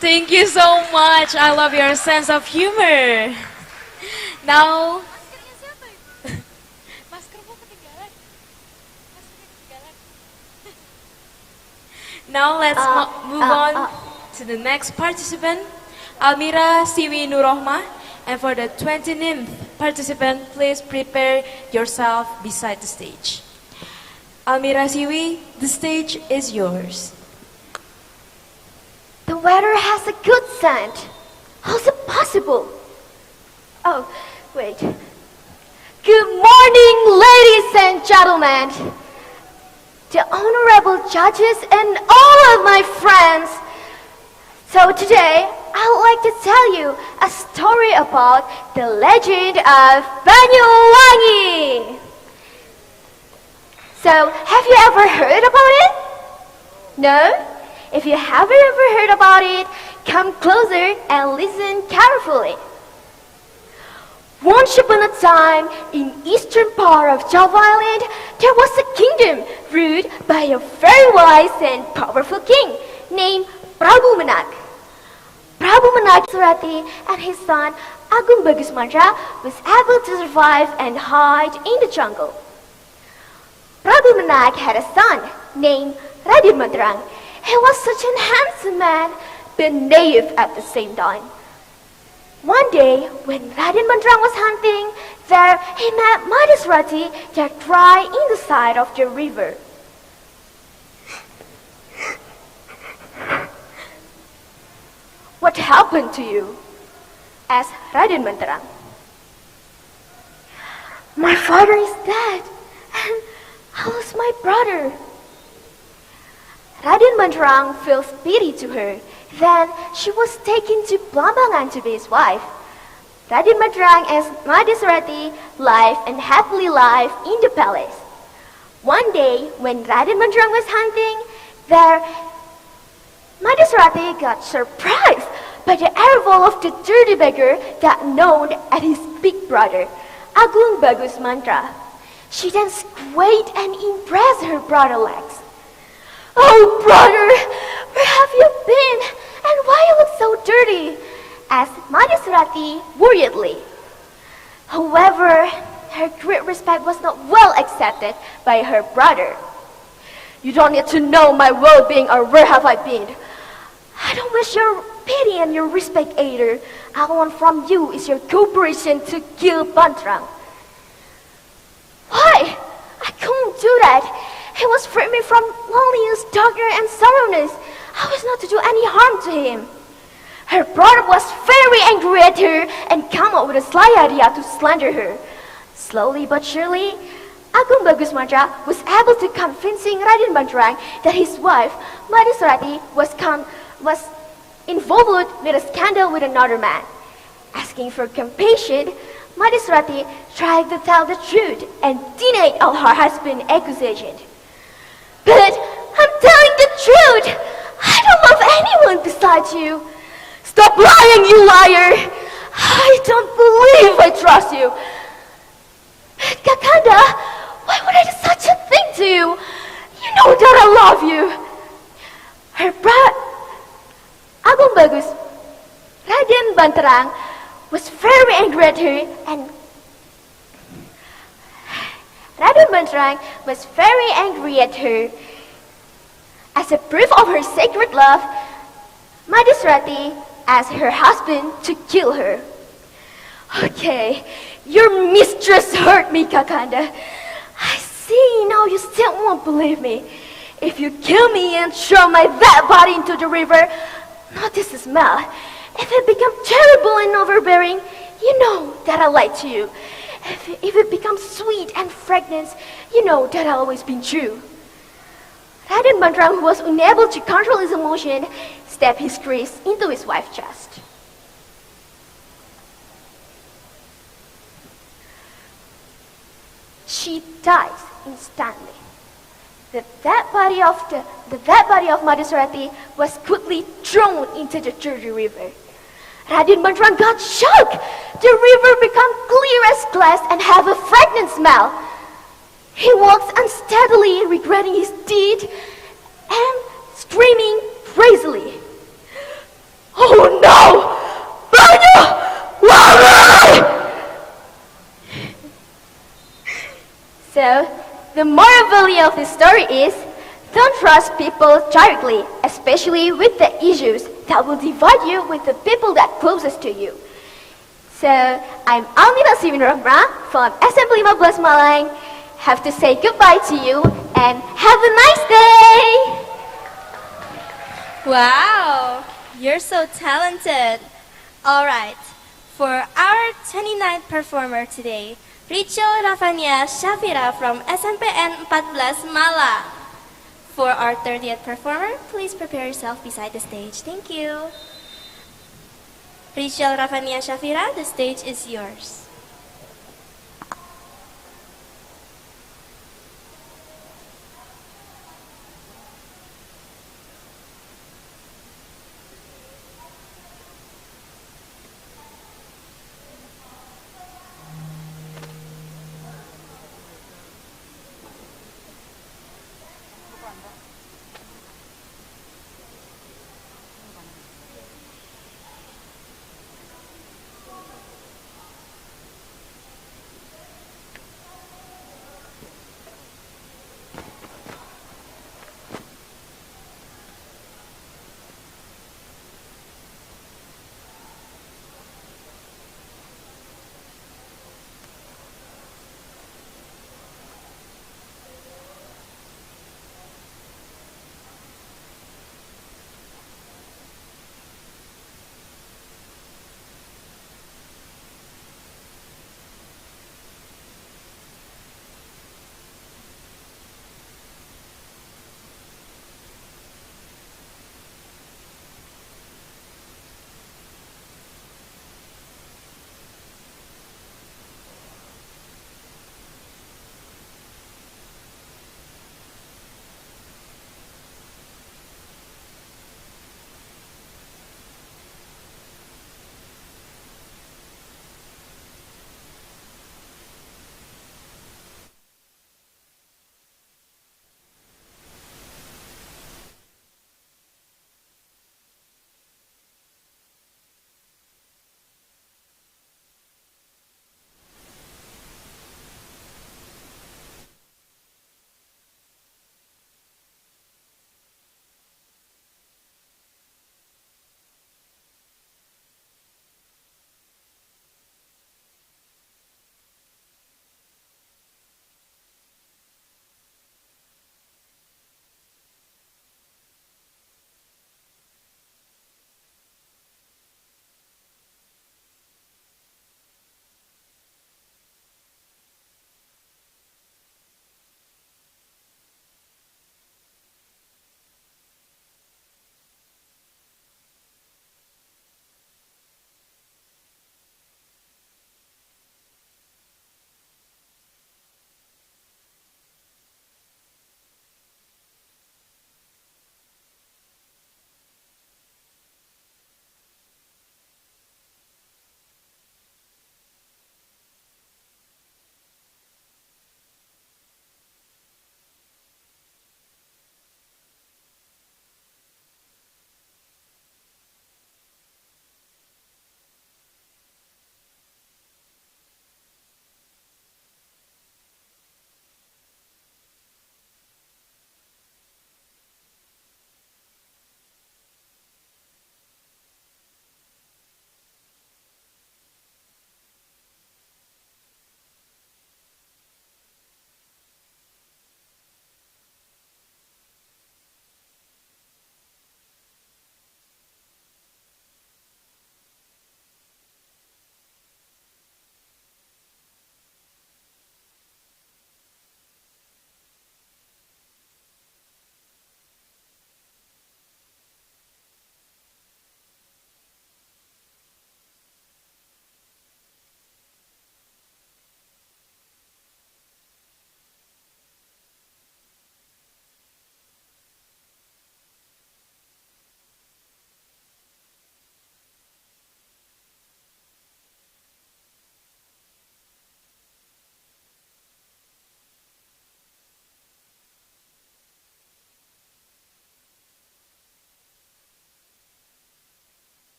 Thank you so much. I love your sense of humor. Now, now let's move on to the next participant, Almira Siwi Nurohma. And for the 29th participant, please prepare yourself beside the stage. Almira Siwi, the stage is yours. The weather has a good scent. How's it possible? Oh, wait. Good morning, ladies and gentlemen. The honorable judges and all of my friends. So today, I would like to tell you a story about the legend of Banyuwangi. So, have you ever heard about it? No? If you haven't ever heard about it, come closer and listen carefully. Once upon a time, in eastern part of Java Island, there was a kingdom ruled by a very wise and powerful king named Prabu Menak. Prabu Menak Surati and his son Agung Bagus Mantra was able to survive and hide in the jungle. Prabu Menak had a son named Raden Madrang. He was such an handsome man, but naive at the same time. One day, when Raden Madrang was hunting, there he met Madhusrati that dry in the side of the river. What happened to you? Asked Raden Madrang. My father is dead, and I lost my brother. Raden Madrang feels pity to her. Then she was taken to Blambangan to be his wife. Raden Madrang and Madhusrati live and happily live in the palace. One day, when Raden Madrang was hunting, there Madhusrati got surprised by the arrival of the dirty beggar that known as his big brother, Agung Bagus Mantra. She then squeaked and embraced her brother's legs. Oh, brother, where have you been? And why you look so dirty? Asked Madhusrati worriedly. However, her great respect was not well accepted by her brother. You don't need to know my well-being or where have I been. I don't wish your pity and your respect either. All I want from you is your cooperation to kill Bantrang. Why? I couldn't do that. He was freed me from loneliness, darkness, and sorrowness. I was not to do any harm to him. Her brother was very angry at her and came up with a sly idea to slander her. Slowly but surely, Agung Bagus Mantra was able to convincing Raden Bantrang that his wife, Madhusrati, was involved with a scandal with another man. Asking for compassion, Madhusrati tried to tell the truth and denied all her husband's accusation. But I'm telling the truth. I don't love anyone besides you. Stop lying, you liar. I don't believe I trust you. Kakanda, why would I do such a thing to you? You know that I love you. Her brother, Agung Bagus, Raden Bantrang, was very angry at her and Raden Bantrang was very angry at her. As a proof of her sacred love, Madhusrati asked her husband to kill her. Okay, your mistress hurt me, Kakanda. I see now you still won't believe me. If you kill me and throw my dead body into the river, notice the smell. If it becomes terrible and overbearing, you know that I lied to you. If it becomes sweet and fragrant, you know that I've always been true. Raden Bantrang, who was unable to control his emotion, stabbed his kris into his wife's chest. She dies instantly. The dead body of Madhusrati was quickly thrown into the dirty river. Raden Bantrang got shocked. The river became clear as glass and have a fragrant smell. He walks unsteadily, regretting his deed and screaming crazily. Oh no! Banyak! Lari! So, the moral value of this story is, don't trust people directly, especially with the issues that will divide you with the people that closest to you. So, I'm Almira Sivinramra from SMP 15 Malang. Have to say goodbye to you and have a nice day! Wow, you're so talented. Alright, for our 29th performer today, Rachel Ravania Shafira from SMPN 14 Malang. For our 30th performer, please prepare yourself beside the stage. Thank you. Rachel Ravania Shafira, the stage is yours.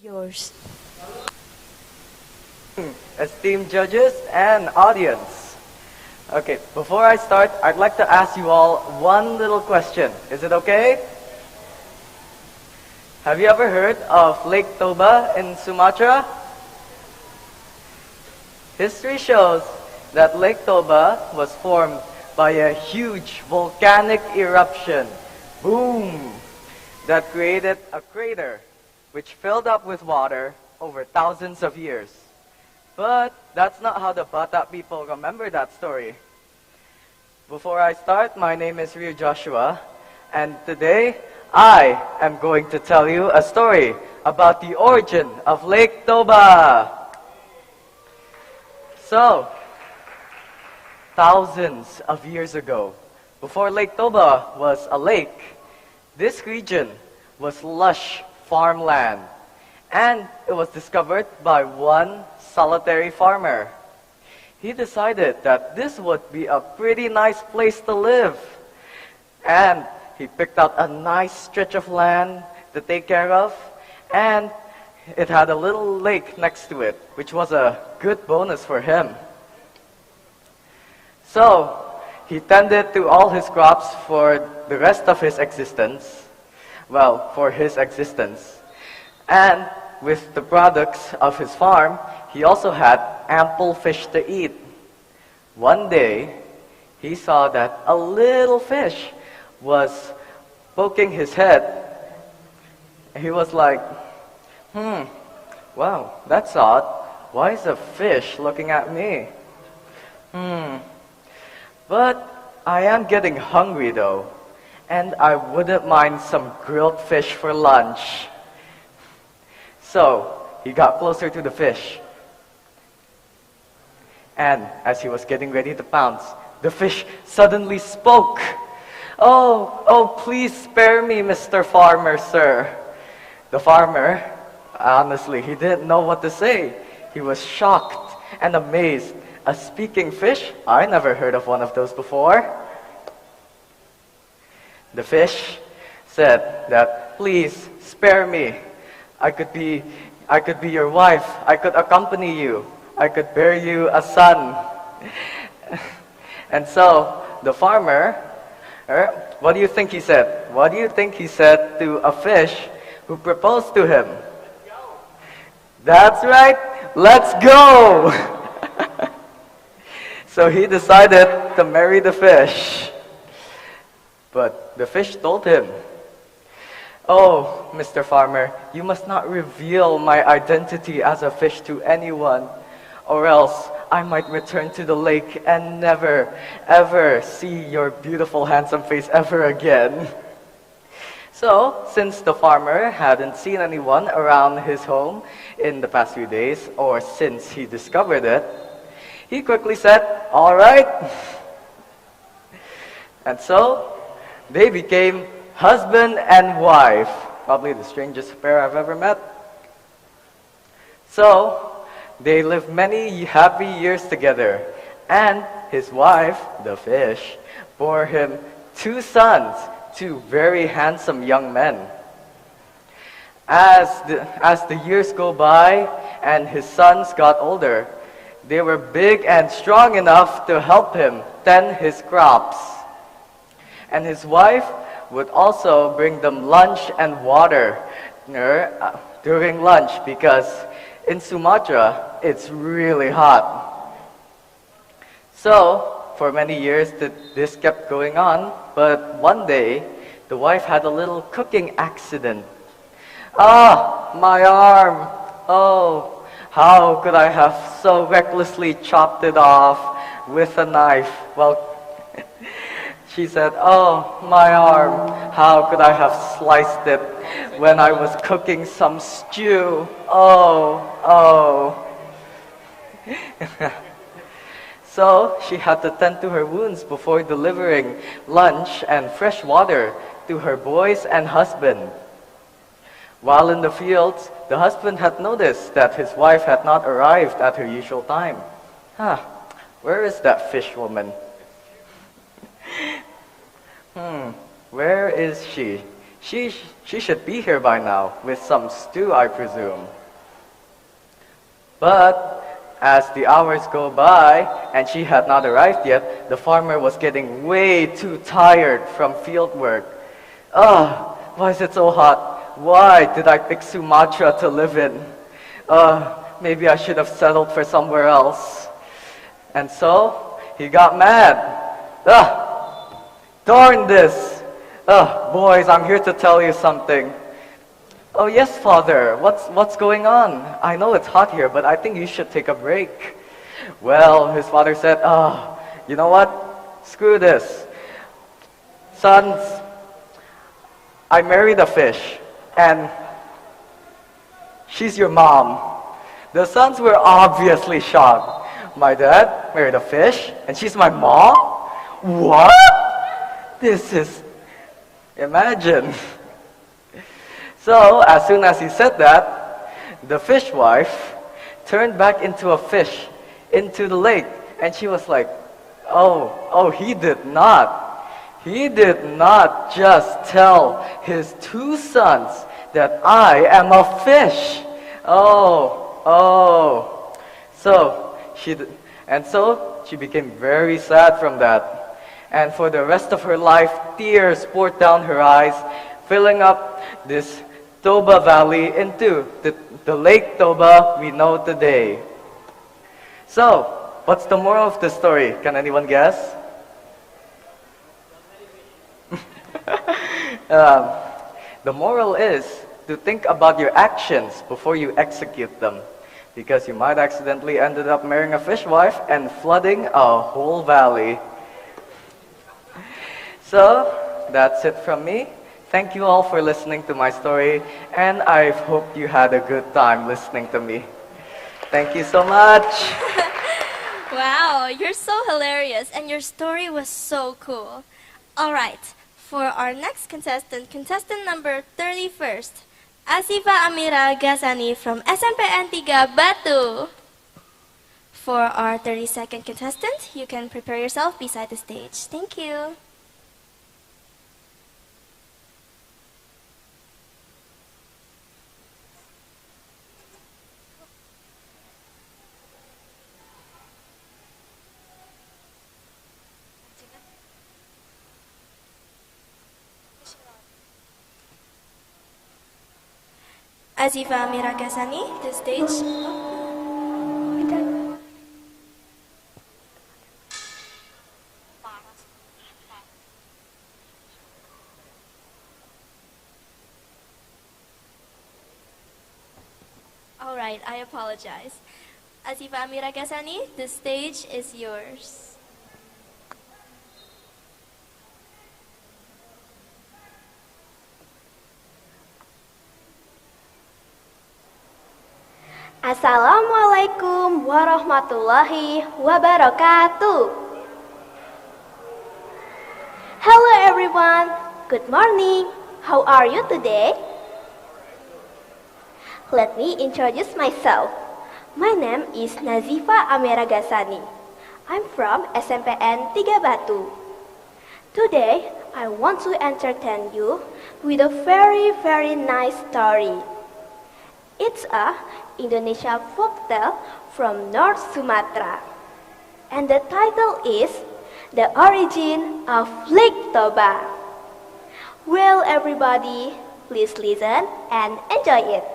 yours. Esteemed judges and audience. Okay, before I start, I'd like to ask you all one little question. Is it okay? Have you ever heard of Lake Toba in Sumatra? History shows that Lake Toba was formed by a huge volcanic eruption, boom, that created a crater which filled up with water over thousands of years. But that's not how the Batak people remember that story. Before I start, my name is Ryu Joshua, and today I am going to tell you a story about the origin of Lake Toba. So, thousands of years ago, before Lake Toba was a lake, this region was lush farmland, and it was discovered by one solitary farmer. He decided that this would be a pretty nice place to live, and he picked out a nice stretch of land to take care of, and it had a little lake next to it, which was a good bonus for him. So, he tended to all his crops for the rest of his existence. Well, for his existence. And with the products of his farm, he also had ample fish to eat. One day, he saw that a little fish was poking his head. He was like, wow, that's odd. Why is a fish looking at me? But I am getting hungry though, and I wouldn't mind some grilled fish for lunch. So, he got closer to the fish. And as he was getting ready to pounce, the fish suddenly spoke. Oh, please spare me, Mr. Farmer, sir. The farmer, honestly, he didn't know what to say. He was shocked and amazed. A speaking fish? I never heard of one of those before. The fish said that, please spare me. I could be your wife. I could accompany you. I could bear you a son. And so the farmer, what do you think he said? What do you think he said to a fish who proposed to him? That's right. Let's go. So he decided to marry the fish. But the fish told him, oh, Mr. Farmer, you must not reveal my identity as a fish to anyone, or else I might return to the lake and never, ever see your beautiful, handsome face ever again. So, since the farmer hadn't seen anyone around his home in the past few days, or since he discovered it, he quickly said, all right. And so, they became husband and wife. Probably the strangest pair I've ever met. So, they lived many happy years together. And his wife, the fish, bore him 2 sons, 2 very handsome young men. As the years go by and his sons got older, they were big and strong enough to help him tend his crops. And his wife would also bring them lunch and water during lunch, because in Sumatra, it's really hot. So, for many years, this kept going on, but one day, the wife had a little cooking accident. My arm! Oh, how could I have so recklessly chopped it off with a knife? Well, she said, oh, my arm, how could I have sliced it when I was cooking some stew? Oh. So she had to tend to her wounds before delivering lunch and fresh water to her boys and husband. While in the fields, the husband had noticed that his wife had not arrived at her usual time. Where is that fish woman? Where is she? She should be here by now, with some stew, I presume. But as the hours go by and she had not arrived yet, the farmer was getting way too tired from field work. Why is it so hot? Why did I pick Sumatra to live in? Maybe I should have settled for somewhere else. And so he got mad. Darn this! Boys, I'm here to tell you something. Oh yes, father, what's going on? I know it's hot here, but I think you should take a break. Well, his father said, you know what? Screw this. Sons, I married a fish, and she's your mom. The sons were obviously shocked. My dad married a fish, and she's my mom? What? This is... Imagine. So, as soon as he said that, the fish wife turned back into a fish, into the lake, and she was like, oh, he did not. He did not just tell his two sons that I am a fish. So she became very sad from that. And for the rest of her life, tears poured down her eyes, filling up this Toba Valley into the Lake Toba we know today. So, what's the moral of the story? Can anyone guess? The moral is to think about your actions before you execute them, because you might accidentally ended up marrying a fishwife and flooding a whole valley. So, that's it from me. Thank you all for listening to my story, and I hope you had a good time listening to me. Thank you so much. Wow, you're so hilarious, and your story was so cool. All right, for our next contestant number 31st, Asifa Amira Ghazani from SMPN 3 Batu. For our 32nd contestant, you can prepare yourself beside the stage. Thank you. Asifa Amira Ghazani, the stage. All right, I apologize. Asifa Amira Ghazani, the stage is yours. Assalamualaikum warahmatullahi wabarakatuh. Hello everyone, good morning. How are you today? Let me introduce myself. My name is Nazifa Amira Ghazani. I'm from SMPN 3 Batu. Today, I want to entertain you with a very nice story. It's a Indonesia folktale from North Sumatra. And the title is The Origin of Lake Toba. Well everybody, please listen and enjoy it.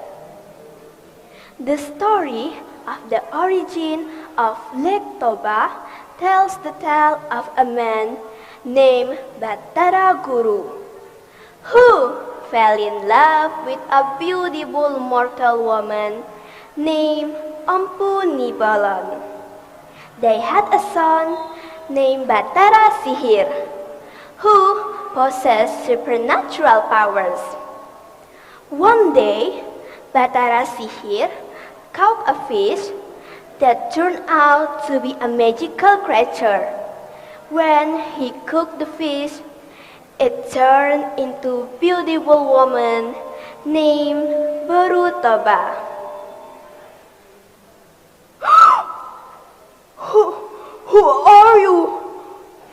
The story of the origin of Lake Toba tells the tale of a man named Batara Guru, who fell in love with a beautiful mortal woman named Empu Nibalon. They had a son named Batara Sihir, who possessed supernatural powers. One day, Batara Sihir caught a fish that turned out to be a magical creature. When he cooked the fish, it turned into a beautiful woman named Baru Toba. Who are you?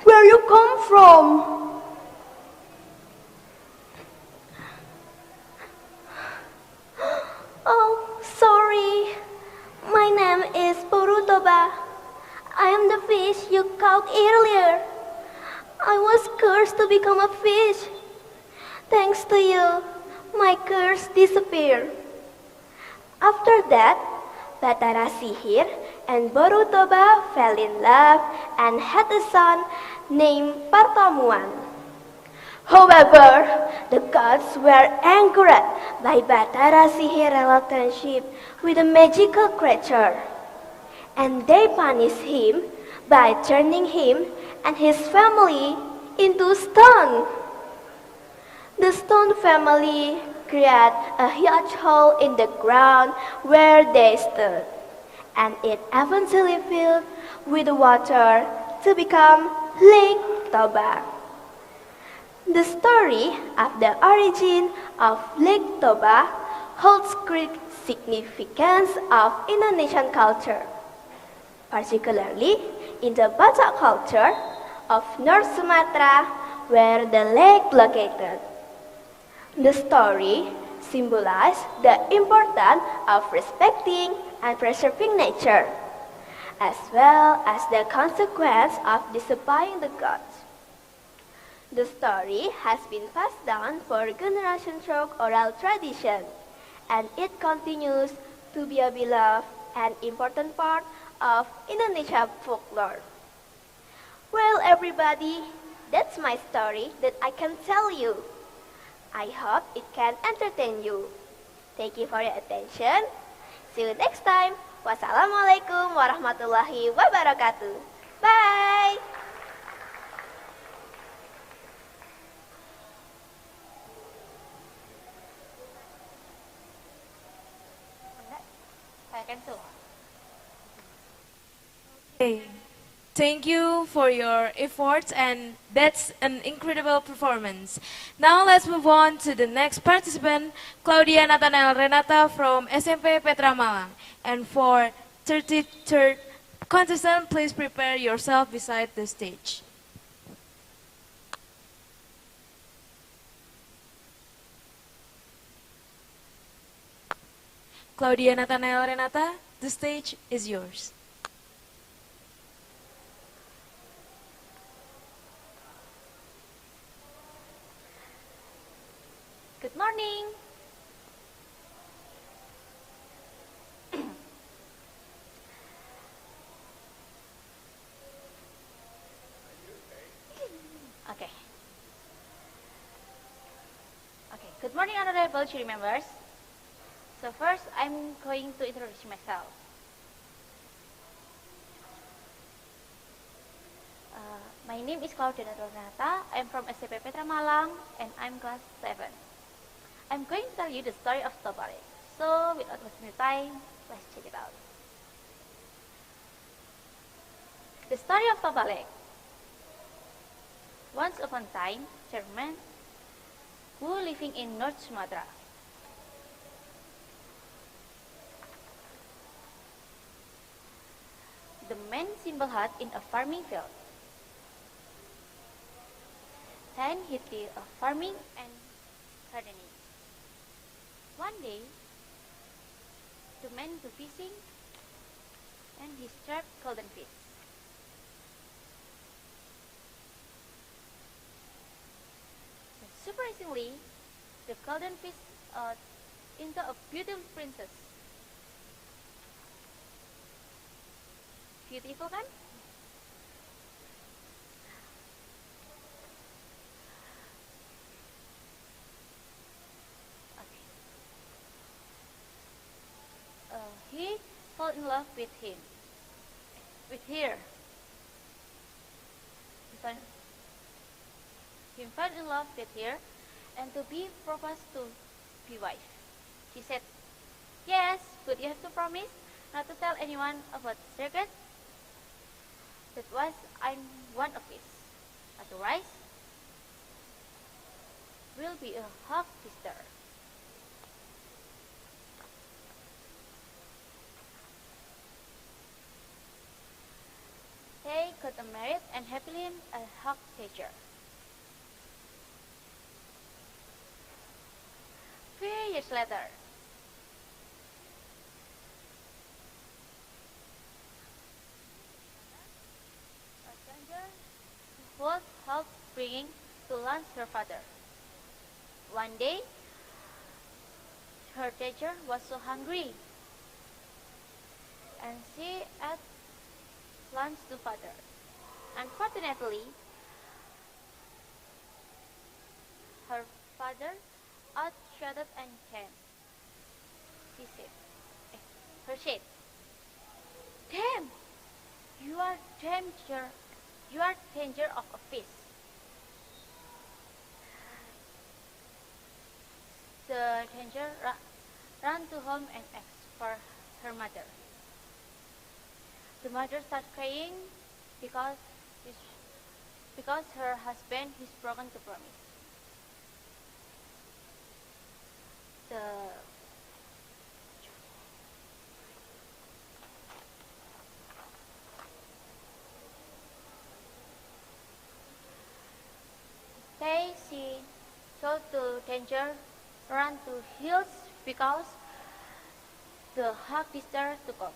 Where you come from? I am the fish you caught earlier. I was cursed to become a fish. Thanks to you, my curse disappeared. After that, Batara Sihir and Borutoba fell in love and had a son named Partamuan. However, the gods were angered by Batara Sihir's relationship with a magical creature, and they punished him by turning him and his family into stone. The stone family created a huge hole in the ground where they stood, and it eventually filled with water to become Lake Toba. The story of the origin of Lake Toba holds great significance of Indonesian culture, particularly in the Batak culture of North Sumatra, where the lake located. The story symbolizes the importance of respecting and preserving nature, as well as the consequence of disobeying the gods. The story has been passed down for generations through oral tradition, and it continues to be a beloved and important part of Indonesia folklore. Well, everybody, that's my story that I can tell you. I hope it can entertain you. Thank you for your attention. See you next time. Wassalamualaikum warahmatullahi wabarakatuh. Bye. Okay. Thank you for your efforts, and that's an incredible performance. Now let's move on to the next participant, Claudia Nathanael Renata from SMP Petra Malang. And for 33rd contestant, please prepare yourself beside the stage. Claudia Nathanael Renata, the stage is yours. Good morning. Okay. Okay. Good morning, honorable jury members. So first, I'm going to introduce myself. My name is Claudia Renata. I'm from SMP Petra Malang, and I'm class 7. I'm going to tell you the story of Toba Lake. So, without wasting time, let's check it out. The story of Toba Lake. Once upon a time, Chairman who living in North Sumatra. The man simple hut in a farming field. Then he did a farming and gardening. One day, the man go fishing and he struck golden fish. And surprisingly, the golden fish into a beautiful princess. Beautiful, kan? He fell in love with him, with her. He fell in love with her, and to be proposed to be wife. She said, "Yes, but you have to promise not to tell anyone about the secret. That was I'm one of it. Otherwise, we'll be a half sister." They got married and happily a hug teacher. Few years later, would help bringing to lunch her father. One day, her teacher was so hungry, and she ate lunch to father. Unfortunately, her father outshouted and came. Her said, "Damn, you are danger of a fish." The danger ran to home and asked for her mother. The mother started crying because her husband has broken the promise. She told the danger run to hills because the hawk decided to come.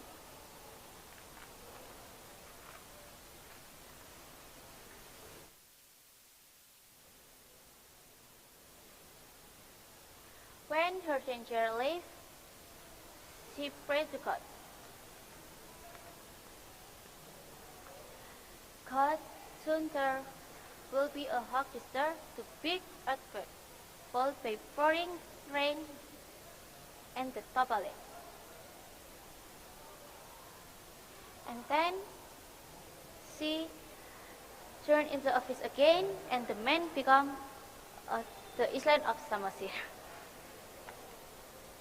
When her danger left, she prayed to God. God, soon there will be a hawk disaster to big earthquake, followed by pouring rain and the topale. And then she turned into a fish again, and the man became the island of Samosir.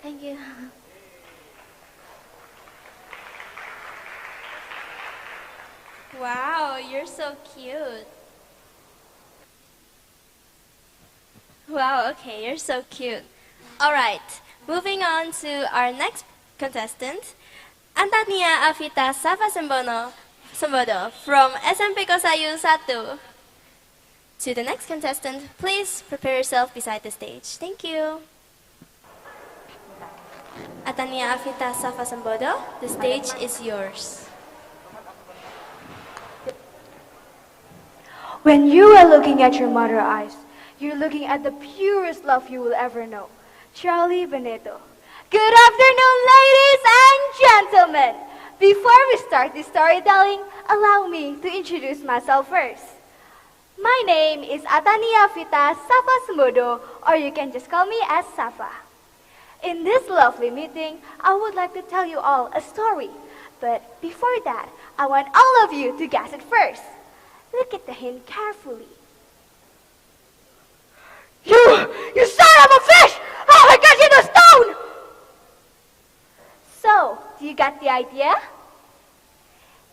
Thank you. Wow, you're so cute. Wow, okay, you're so cute. Alright, moving on to our next contestant, Antania Avita Safa Sembodo from SMP Kosayu 1. To the next contestant, please prepare yourself beside the stage. Thank you. Antania Avita Safa Sembodo, the stage is yours. When you are looking at your mother's eyes, you're looking at the purest love you will ever know. Charlie Veneto. Good afternoon, ladies and gentlemen. Before we start this storytelling, allow me to introduce myself first. My name is Atania Vita Safa Sembodo, or you can just call me as Safa. In this lovely meeting, I would like to tell you all a story. But before that, I want all of you to guess it first. Look at the hint carefully. You son of a fish! Oh my gosh, you're the stone! So, do you get the idea?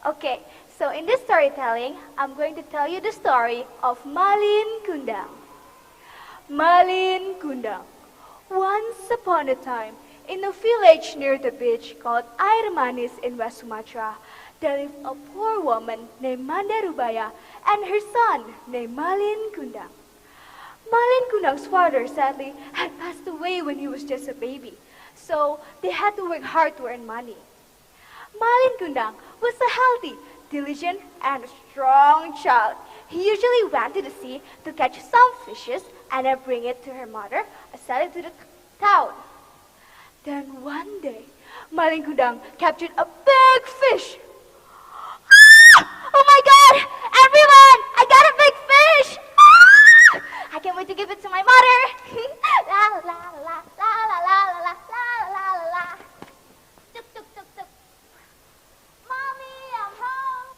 Okay, so in this storytelling, I'm going to tell you the story of Malin Kundang. Malin Kundang. Once upon a time, in a village near the beach called Air Manis in West Sumatra, there lived a poor woman named Manda Rubaya and her son named Malin Kundang. Malin Kundang's father sadly had passed away when he was just a baby, so they had to work hard to earn money. Malin Kundang was a healthy, diligent, and strong child. He usually went to the sea to catch some fishes and then bring it to her mother and sell it to the town. Then one day, Malin Kundang captured a big fish. Oh my God! Everyone! I got a big fish! I can't wait to give it to my mother! La la la la la la la la la la la. Tuk tuk tuk tuk. Mommy, I'm home!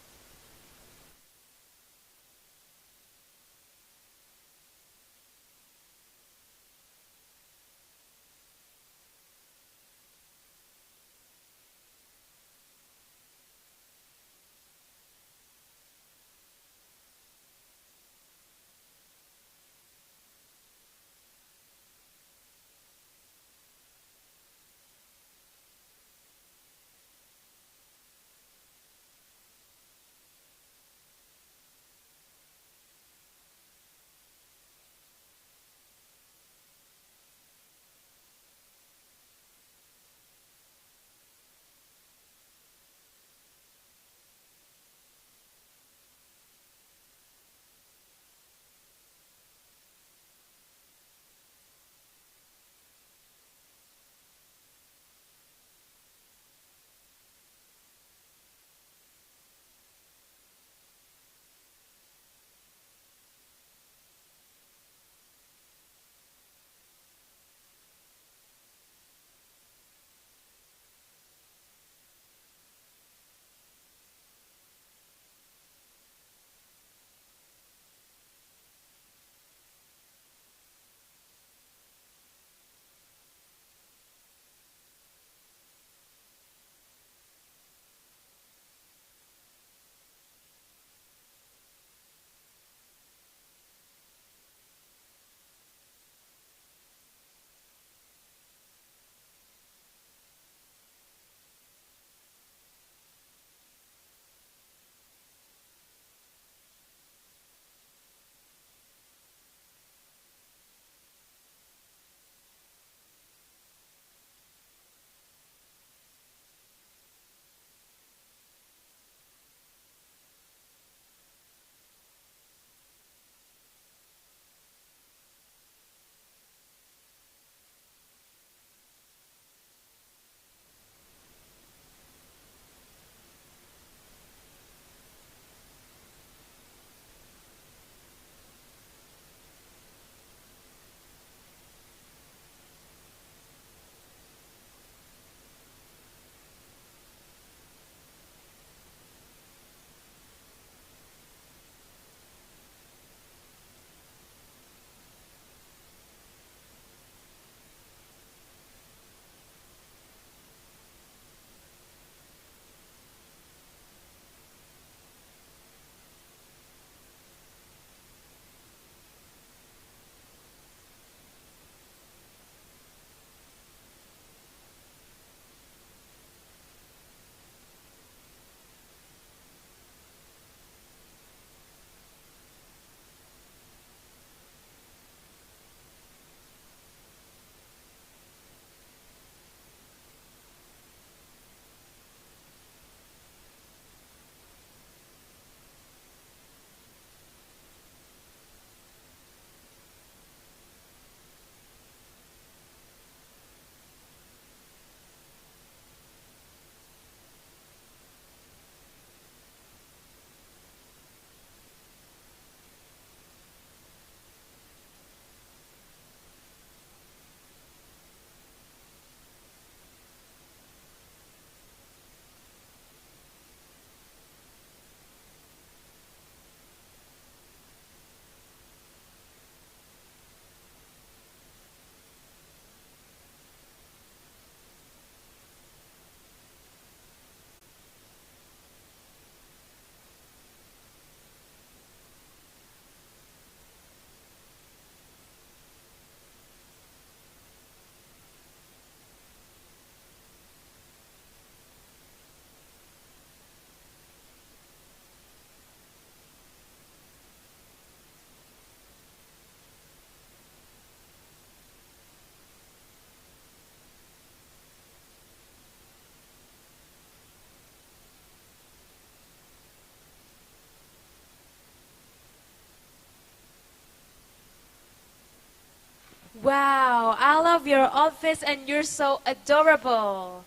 Wow, I love your outfits and you're so adorable.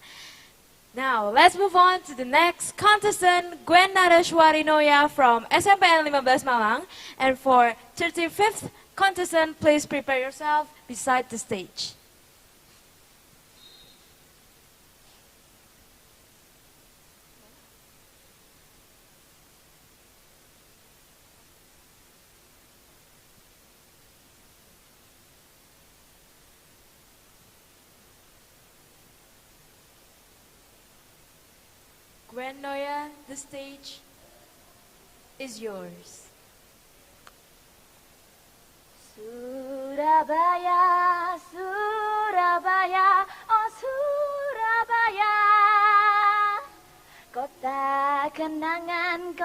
Now, let's move on to the next contestant, Gwen Nareshwarinoya from SMPN 15 Malang. And for 35th contestant, please prepare yourself beside the stage. Gwen Noya, the stage is yours. Surabaya, Surabaya, oh Surabaya, kota kenangan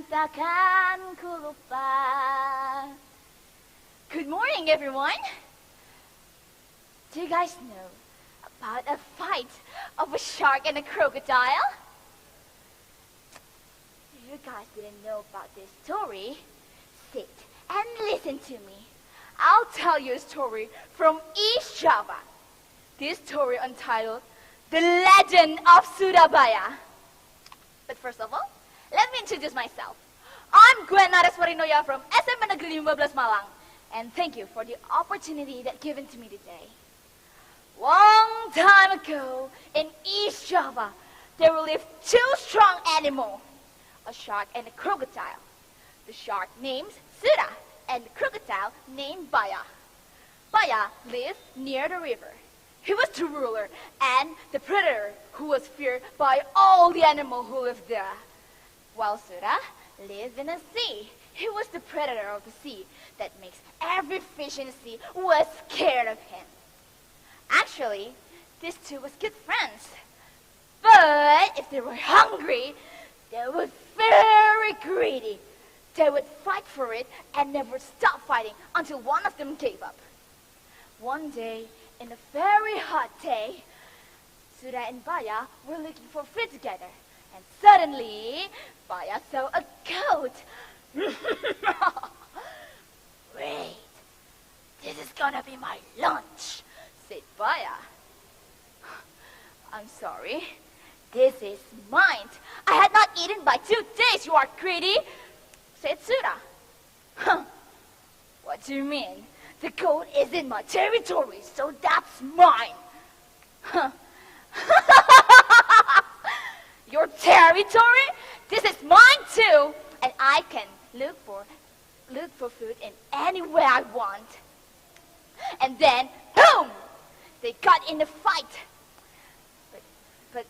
takkan ku lupa. Good morning, everyone. Do you guys know about a fight of a shark and a crocodile? If you guys didn't know about this story, sit and listen to me. I'll tell you a story from East Java. This story entitled The Legend of Surabaya. But first of all, let me introduce myself. I'm Gwen Nareshwarinoya from SMP Negeri 15 Malang, and thank you for the opportunity that given to me today. Long time ago, in East Java, there lived two strong animals, a shark and a crocodile. The shark named Sura, and the crocodile named Baya. Baya lived near the river. He was the ruler and the predator who was feared by all the animals who lived there. While Sura lived in the sea. He was the predator of the sea that makes every fish in the sea was scared of him. Actually, these two was good friends. But if they were hungry, they were very greedy. They would fight for it and never stop fighting until one of them gave up. One day, in a very hot day, Sura and Baya were looking for food together. And suddenly, Baya saw a goat. Wait, this is gonna be my lunch, said Baya. I'm sorry, this is mine. I had not eaten by 2 days, you are greedy, said Sura. Huh, what do you mean? The goat is in my territory, so that's mine. Huh. Your territory? This is mine too, and I can look for food in any way I want. And then, boom! They got in a fight. But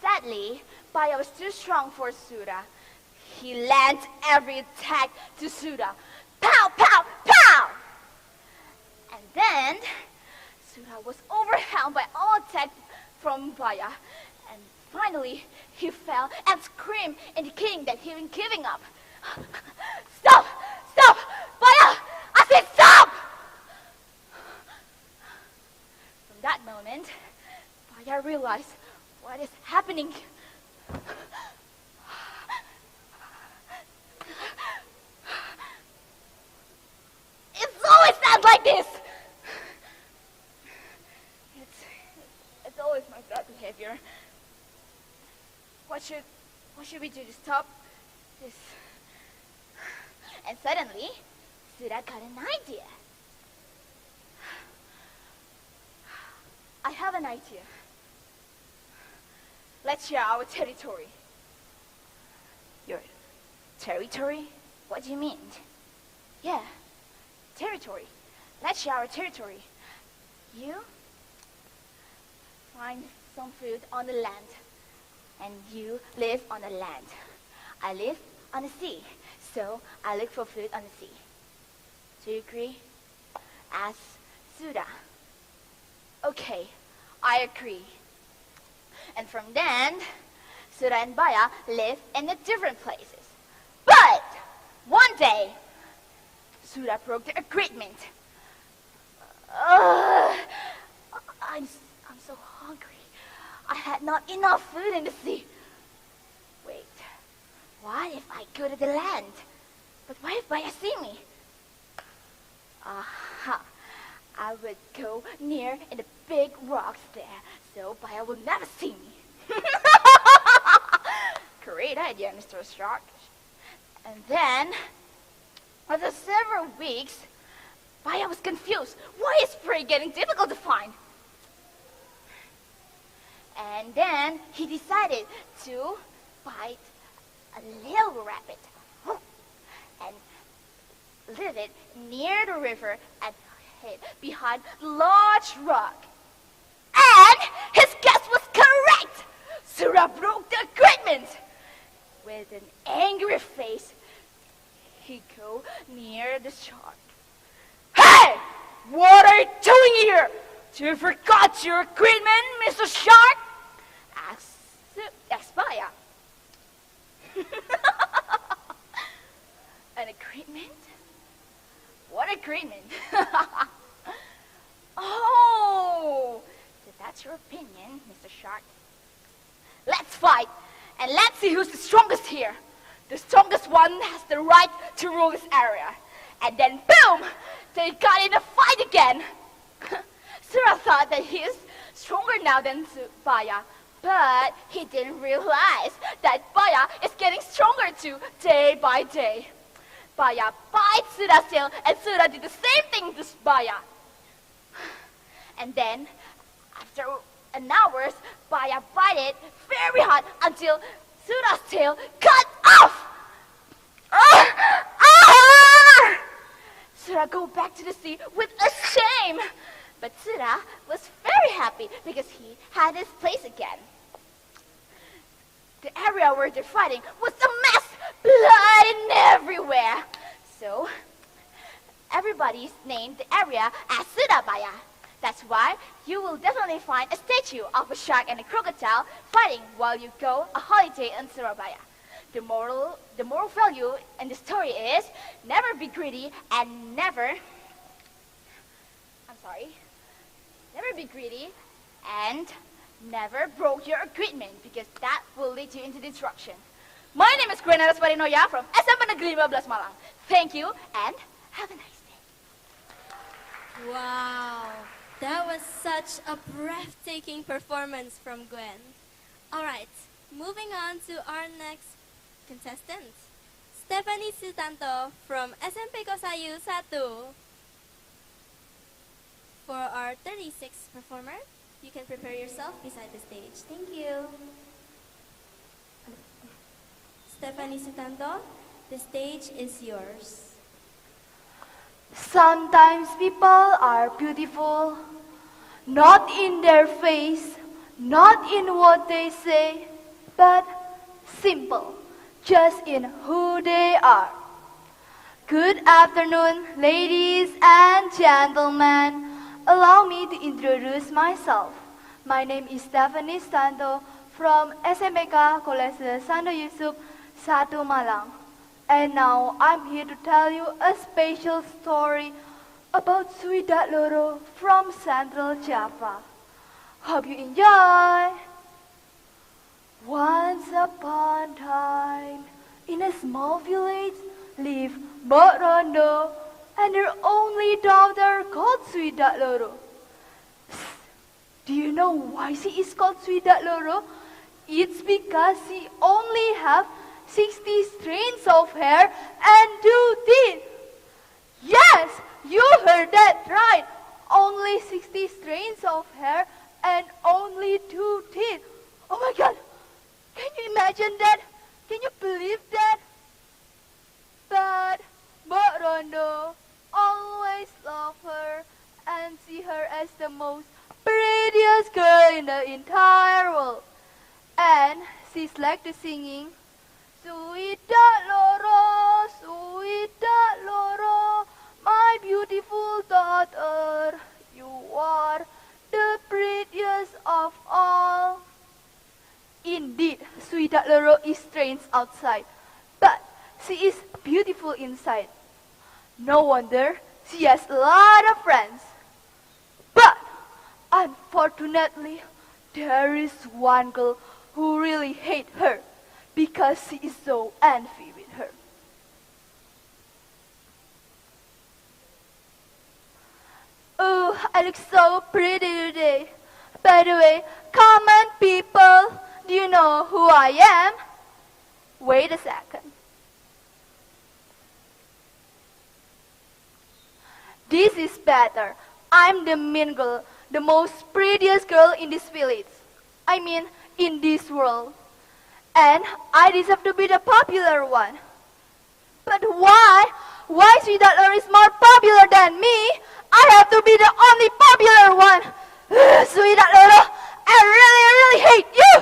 sadly, Baya was too strong for Sura. He landed every attack to Sura. Pow, pow, pow! And then, Sura was overwhelmed by all attacks from Baya. And finally, he fell and screamed, indicating that he was giving up. Stop! Stop! Baya! I said stop! From that moment, Baya realized what is happening. It's always sounds like this! It's always my bad behavior. What should we do to stop this? And suddenly, Sura got an idea. I have an idea. Let's share our territory. Your territory? What do you mean? Yeah, territory. Let's share our territory. You find some food on the land, and you live on the land. I live on the sea, so I look for food on the sea. Do you agree? Asked Sura. Okay, I agree. And from then, Sura and Baya live in the different places. But one day, Sura broke the agreement. I'm so hungry. I had not enough food in the sea. Wait, what if I go to the land? But what if Baya see me? Aha! I would go near in the big rocks there, so Baya will never see me. Great idea, Mr. Shark. And then, after several weeks, Baya was confused. Why is prey getting difficult to find? And then he decided to bite a little rabbit and leave it near the river and hid behind a large rock. And his guess was correct! Sura broke the agreement. With an angry face, he go near the shark. Hey! What are you doing here? You forgot your agreement, Mr. Shark? Asked Baya. An agreement? What agreement? Oh, so that's your opinion, Mr. Shark. Let's fight, and let's see who's the strongest here. The strongest one has the right to rule this area. And then boom, they got in a fight again. Sura thought that he is stronger now than Baya, but he didn't realize that Baya is getting stronger too, day by day. Baya bites Sura's tail, and Sura did the same thing to Baya. And then, after an hour, Baya bite it very hard until Sura's tail cut off. Sura go back to the sea with a shame. But Sura was very happy because he had his place again. The area where they're fighting was a mess, blood everywhere. So, everybody named the area as Surabaya. That's why you will definitely find a statue of a shark and a crocodile fighting while you go a holiday in Surabaya. The moral value in the story is never be greedy and never be greedy and never broke your agreement because that will lead you into destruction. My name is Grenada Sparinoya from SMP Negeri 15 Malang. Thank you and have a nice day. Wow, that was such a breathtaking performance from Gwen. Alright, moving on to our next contestant, Stephanie Sutanto from SMP Kosayu 1. For our 36th performer, you can prepare yourself beside the stage. Thank you. Stephanie Sutanto, the stage is yours. Sometimes people are beautiful, not in their face, not in what they say, but simple, just in who they are. Good afternoon, ladies and gentlemen. Allow me to introduce myself. My name is Stephanie Santo from SMK Kolese Sando Yusuf 1 Malang. And now I'm here to tell you a special story about Swidak Loro from Central Java. Hope you enjoy. Once upon a time, in a small village, lived Mbok Rondo and her only daughter called Swidak Loro. Do you know why she is called Swidak Loro? It's because she only have 60 strands of hair and 2 teeth. Yes, you heard that right. Only 60 strands of hair and only 2 teeth. Oh my God, can you imagine that? Can you believe that? But Mbok Rondo always loved her and see her as the most prettiest girl in the entire world. And she's like the singing, Swidak Loro, Swidak Loro, my beautiful daughter, you are the prettiest of all. Indeed, Swidak Loro is strange outside, but she is beautiful inside. No wonder she has a lot of friends. But unfortunately, there is one girl who really hates her because she is so envy with her. Oh, I look so pretty today. By the way, common people, do you know who I am? Wait a second. This is better. I'm the mean girl, the most prettiest girl in this village. I mean, in this world. And I deserve to be the popular one. But why? Why Sweetheart Loro is more popular than me? I have to be the only popular one. Sweetheart Loro, I really, really hate you.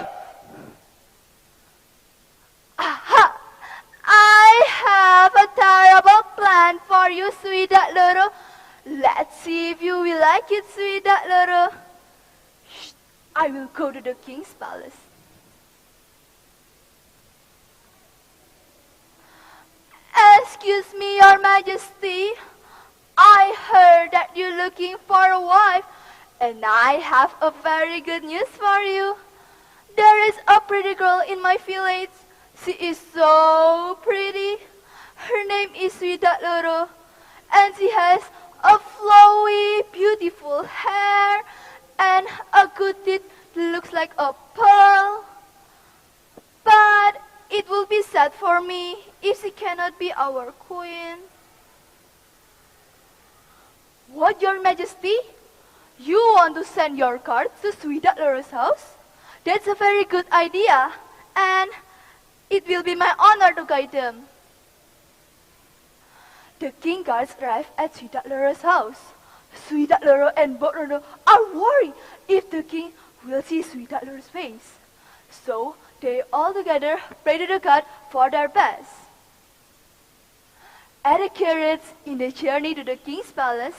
Aha! I have a terrible plan for you, Sweetheart Loro. Let's see if you will like it, Sweetheart Loro. Shh, I will go to the king's palace. Excuse me, your majesty. I heard that you're looking for a wife, and I have a very good news for you. There is a pretty girl in my village. She is so pretty. Her name is Sweetheart Loro, and she has a flowy, beautiful hair and a good teeth that looks like a pearl. But it will be sad for me if she cannot be our queen. What, your majesty? You want to send your cards to Sweetheart Loro's house? That's a very good idea, and it will be my honor to guide them. The king guards arrive at Sweetheart Loro's house. Sweetheart Loro and Borono are worried if the king will see Sweetheart Loro's face. So they all together pray to the god for their best. At the carriage in the journey to the king's palace,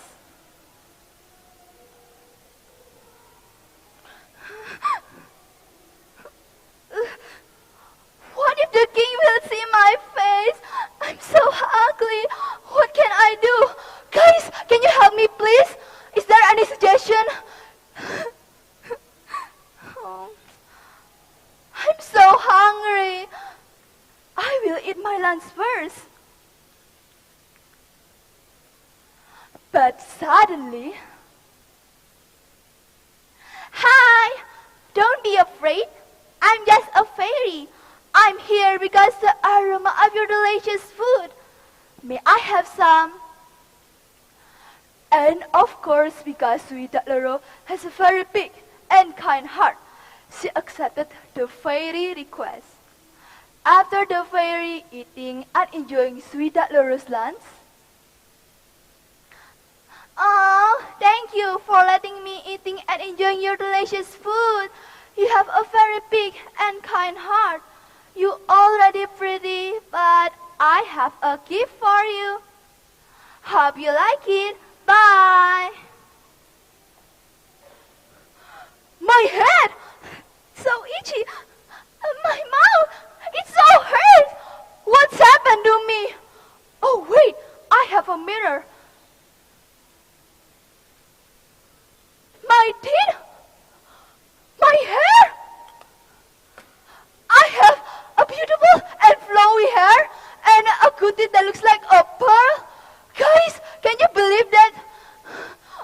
what if the king will see my face? I'm so ugly. What can I do? Guys, can you help me, please? Is there any suggestion? Oh, I'm so hungry. I will eat my lunch first. But suddenly, hi! Don't be afraid. I'm just a fairy. I'm here because the aroma of your delicious food. May I have some? And of course, because Sweetheart Loro has a very big and kind heart, she accepted the fairy request. After the fairy eating and enjoying Sweetheart Loro's lunch, oh, thank you for letting me eating and enjoying your delicious food. You have a very big and kind heart. You already pretty, but I have a gift for you. Hope you like it. Bye. My head! So itchy. My mouth! It's so hurt! What's happened to me? Oh wait, I have a mirror. My teeth? My hair? I have a beautiful and flowy hair and a good teeth that looks like a pearl. Guys, can you believe that?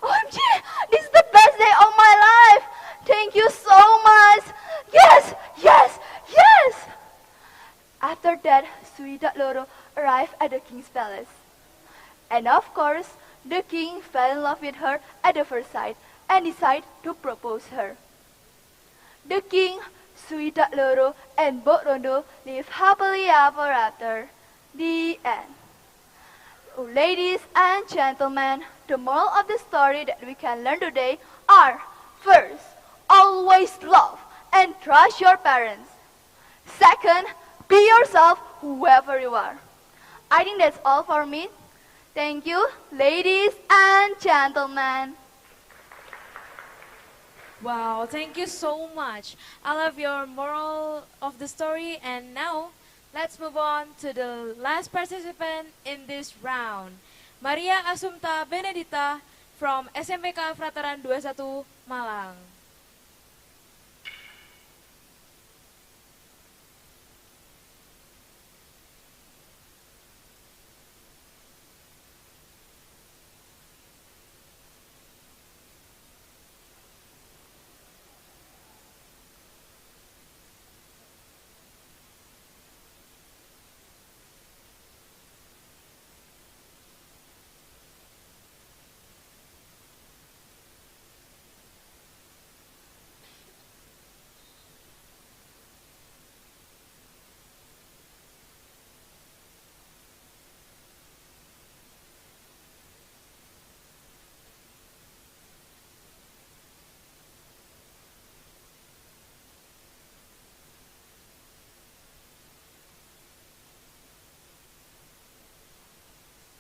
OMG, this is the best day of my life. Thank you so much. Yes, yes, yes. After that, Sweetheart Loro arrived at the king's palace. And of course, the king fell in love with her at the first sight and decided to propose her. The king, Sweetheart Loro, and Mbok Rondo live happily ever after. The end. Oh, ladies and gentlemen, the moral of the story that we can learn today are: first, always love and trust your parents. Second, be yourself whoever you are. I think that's all for me. Thank you, ladies and gentlemen. Wow, thank you so much. I love your moral of the story. And now, let's move on to the last participant in this round. Maria Assumpta Benedita from SMPK Frateran 21 Malang.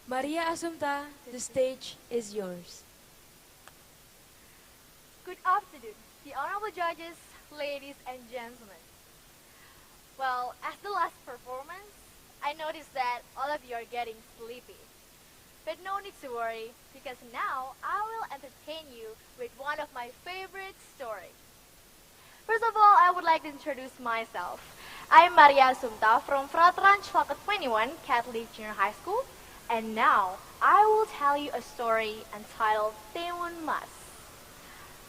Maria Assumpta, the stage is yours. Good afternoon, the honorable judges, ladies and gentlemen. Well, as the last performance, I noticed that all of you are getting sleepy. But no need to worry, because now I will entertain you with one of my favorite stories. First of all, I would like to introduce myself. I'm Maria Sumta from Fratrans Fakultas 21 Catholic Junior High School, and now I will tell you a story entitled Timun Mas.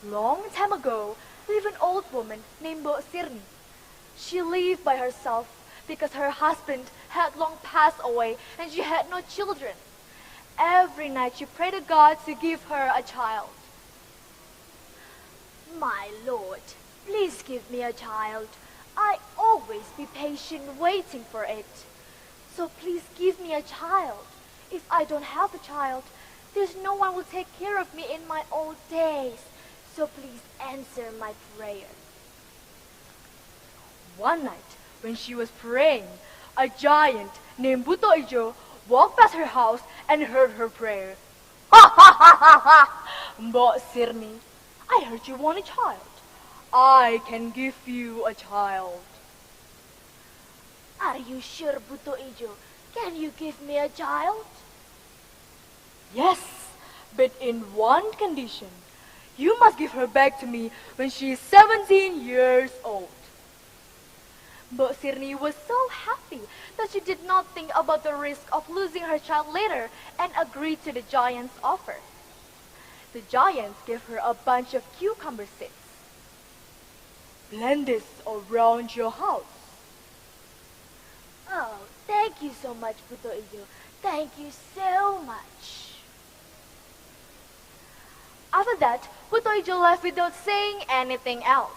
Long time ago, lived an old woman named Mbok Sirni. She lived by herself because her husband had long passed away and she had no children. Every night she prayed to God to give her a child. My Lord, please give me a child. I always be patient waiting for it. So please give me a child. If I don't have a child, there's no one will take care of me in my old days. So please answer my prayer. One night, when she was praying, a giant named Buto Ijo walked past her house and heard her prayer. Ha ha ha ha ha! Mbok Sirni, I heard you want a child. I can give you a child. Are you sure, Buto Ijo? Can you give me a child? Yes, but in one condition. You must give her back to me when she is 17 years old. Mbok Sirni was so happy that she did not think about the risk of losing her child later and agreed to the giant's offer. The giant gave her a bunch of cucumber seeds. Plant this around your house. Oh, thank you so much, Buto Ijo. Thank you so much. After that, Buto Ijo left without saying anything else.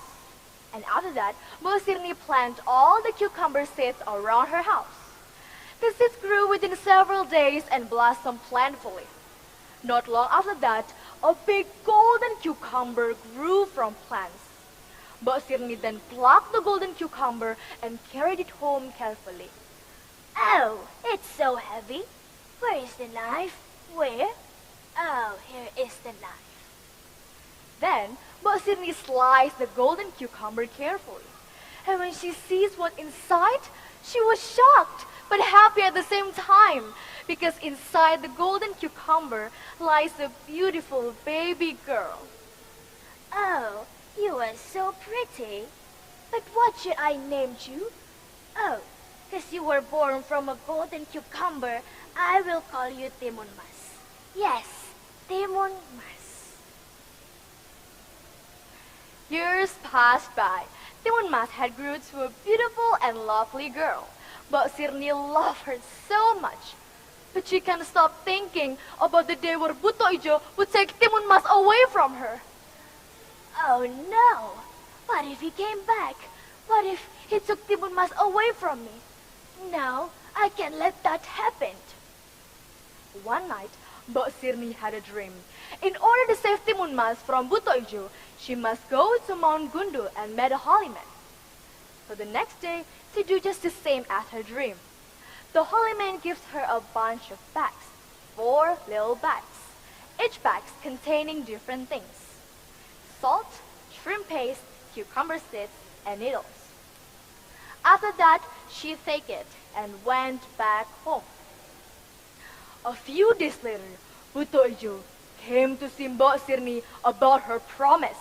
And after that, Mbok Sirni planted all the cucumber seeds around her house. The seeds grew within several days and blossomed plentifully. Not long after that, a big golden cucumber grew from plants. Mbok Sirni then plucked the golden cucumber and carried it home carefully. Oh, it's so heavy. Where is the knife? Where? Oh, here is the knife. Then, Mbok Sirni sliced the golden cucumber carefully. And when she sees what's inside, she was shocked but happy at the same time, because inside the golden cucumber lies a beautiful baby girl. Oh, you are so pretty. But what should I name you? Oh, because you were born from a golden cucumber, I will call you Timun Mas. Yes, Timun Mas. Years passed by. Timun Mas had grew to a beautiful and lovely girl. Mbok Sirni loved her so much. But she can't stop thinking about the day where Buto Ijo would take Timun Mas away from her. Oh no! What if he came back? What if he took Timun Mas away from me? No, I can't let that happen. One night, Mbok Sirni had a dream. In order to save Timun Mas from Buto Ijo, she must go to Mount Gundu and meet a holy man. So the next day, she do just the same as her dream. The holy man gives her a bunch of bags, 4 little bags, each bag containing different things: salt, shrimp paste, cucumber seeds, and needles. After that, she take it and went back home. A few days later, Buto Ijo came to see Mbok Sirni about her promise.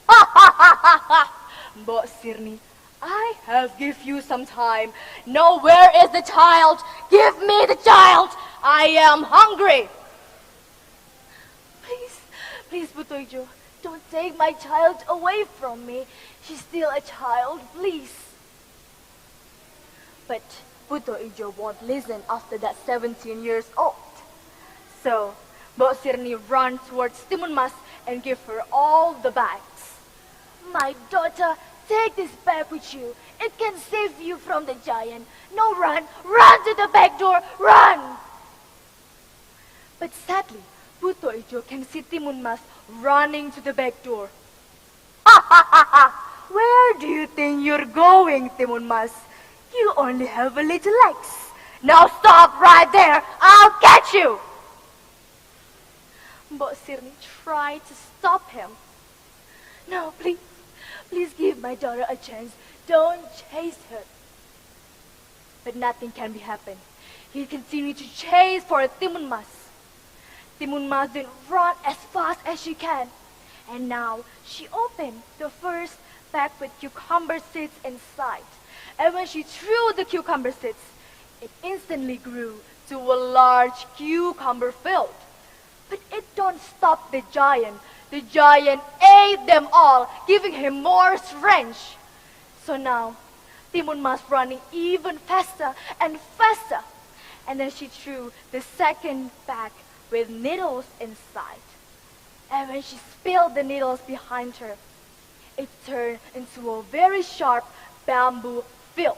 Ha ha ha ha ha! Mbok Sirni, I have give you some time. Now where is the child? Give me the child! I am hungry! Please, Buto Ijo, don't take my child away from me. She's still a child, please. But Buto Ijo won't listen after that 17 years old. So, Mbok Sirni ran towards Timun Mas and gave her all the bags. My daughter, take this bag with you. It can save you from the giant. No, run! Run to the back door! Run! But sadly, Buto Ijo can see Timun Mas running to the back door. Ha ha ha ha! Where do you think you're going, Timun Mas? You only have a little legs. Now stop right there! I'll catch you! Mbok Sirni tried to stop him. No, please give my daughter a chance. Don't chase her. But nothing can be happen. He continued to chase for Timun Mas. Timun Mas then ran as fast as she can. And now she opened the first bag with cucumber seeds inside. And when she threw the cucumber seeds, it instantly grew to a large cucumber field. But it don't stop the giant. The giant ate them all, giving him more strength. So now, Timun Mas running even faster and faster. And then she threw the second bag with needles inside. And when she spilled the needles behind her, it turned into a very sharp bamboo field.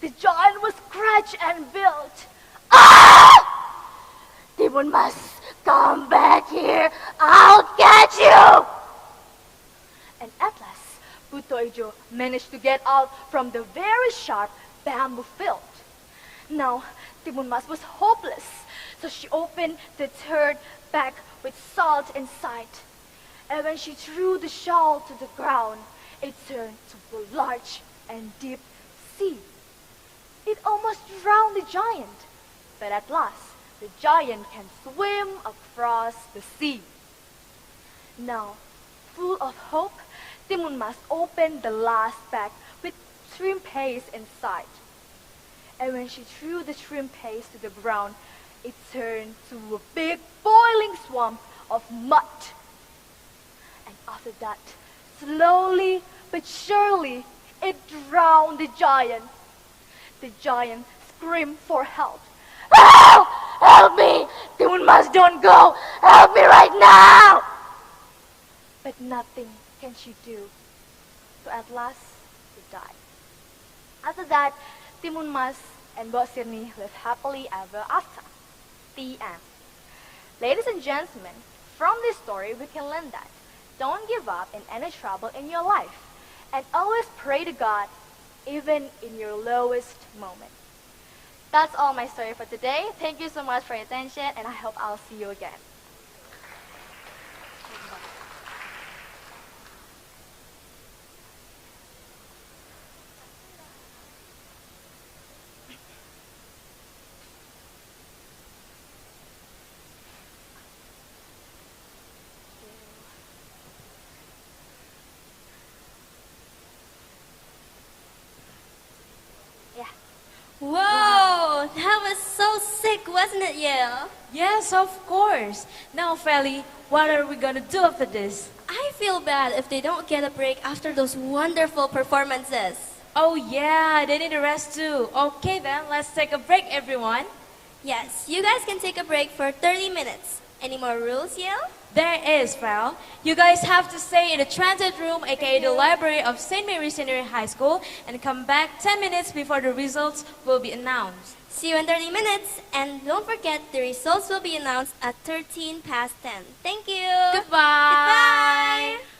The giant was scratched and built. Ah! Timun Mas, come back here. I'll catch you! And at last, Buto Ijo managed to get out from the very sharp bamboo field. Now, Timun Mas was hopeless, so she opened the third bag with salt inside. And when she threw the shawl to the ground, it turned to a large and deep sea. It almost drowned the giant, but at last, the giant can swim across the sea. Now, full of hope, Timun Mas opened the last bag with shrimp paste inside. And when she threw the shrimp paste to the ground, it turned to a big boiling swamp of mud. And after that, slowly but surely, it drowned the giant. The giant screamed for help. Help! Help me! Timun Mas, don't go! Help me right now! But nothing can she do. So at last, he died. After that, Timun Mas and Mbok Sirni lived happily ever after. The end. Ladies and gentlemen, from this story we can learn that don't give up in any trouble in your life, and always pray to God even in your lowest moment. That's all my story for today. Thank you so much for your attention, and I hope I'll see you again. Whoa, that was so sick, wasn't it, Yale? Yes, of course. Now, Feli, what are we gonna do after this? I feel bad if they don't get a break after those wonderful performances. Oh yeah, they need a rest too. Okay then, let's take a break, everyone. Yes, you guys can take a break for 30 minutes. Any more rules, Yale? There is, Val. You guys have to stay in the transit room, aka the library of St. Mary's Senior High School, and come back 10 minutes before the results will be announced. See you in 30 minutes, and don't forget the results will be announced at 13 past 10. Thank you. Goodbye. Goodbye.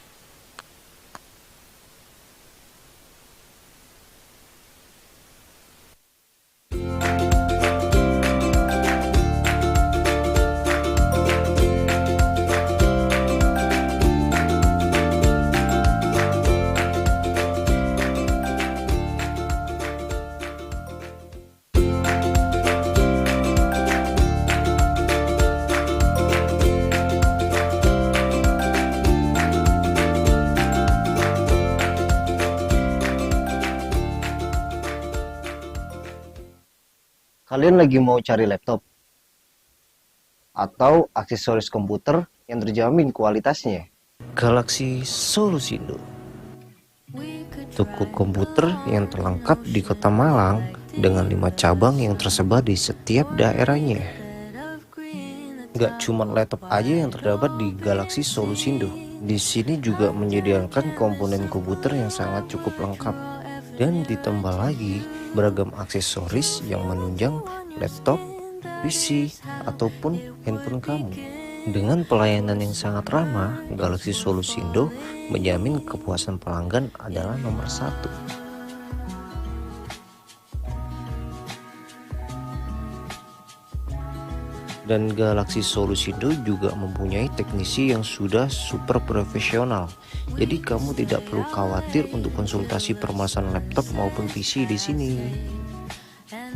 Kalian lagi mau cari laptop atau aksesoris komputer yang terjamin kualitasnya? Galaxy Solusindo, toko komputer yang terlengkap di Kota Malang dengan 5 cabang yang tersebar di setiap daerahnya. Gak cuma laptop aja yang terdapat di Galaxy Solusindo, di sini juga menyediakan komponen komputer yang sangat cukup lengkap. Dan ditambah lagi beragam aksesoris yang menunjang laptop, PC, ataupun handphone kamu. Dengan pelayanan yang sangat ramah, Galaxy Solusindo menjamin kepuasan pelanggan adalah nomor 1. Dan Galaxy Solusindo juga mempunyai teknisi yang sudah super profesional. Jadi kamu tidak perlu khawatir untuk konsultasi permasalahan laptop maupun PC di sini.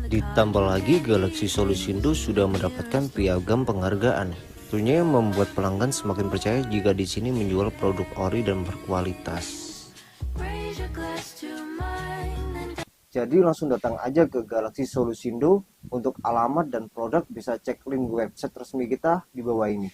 Ditambah lagi Galaxy Solusindo sudah mendapatkan piagam penghargaan. Tentunya membuat pelanggan semakin percaya jika di sini menjual produk ori dan berkualitas. Jadi langsung datang aja ke Galaxy Solusindo. Untuk alamat dan produk bisa cek link website resmi kita di bawah ini.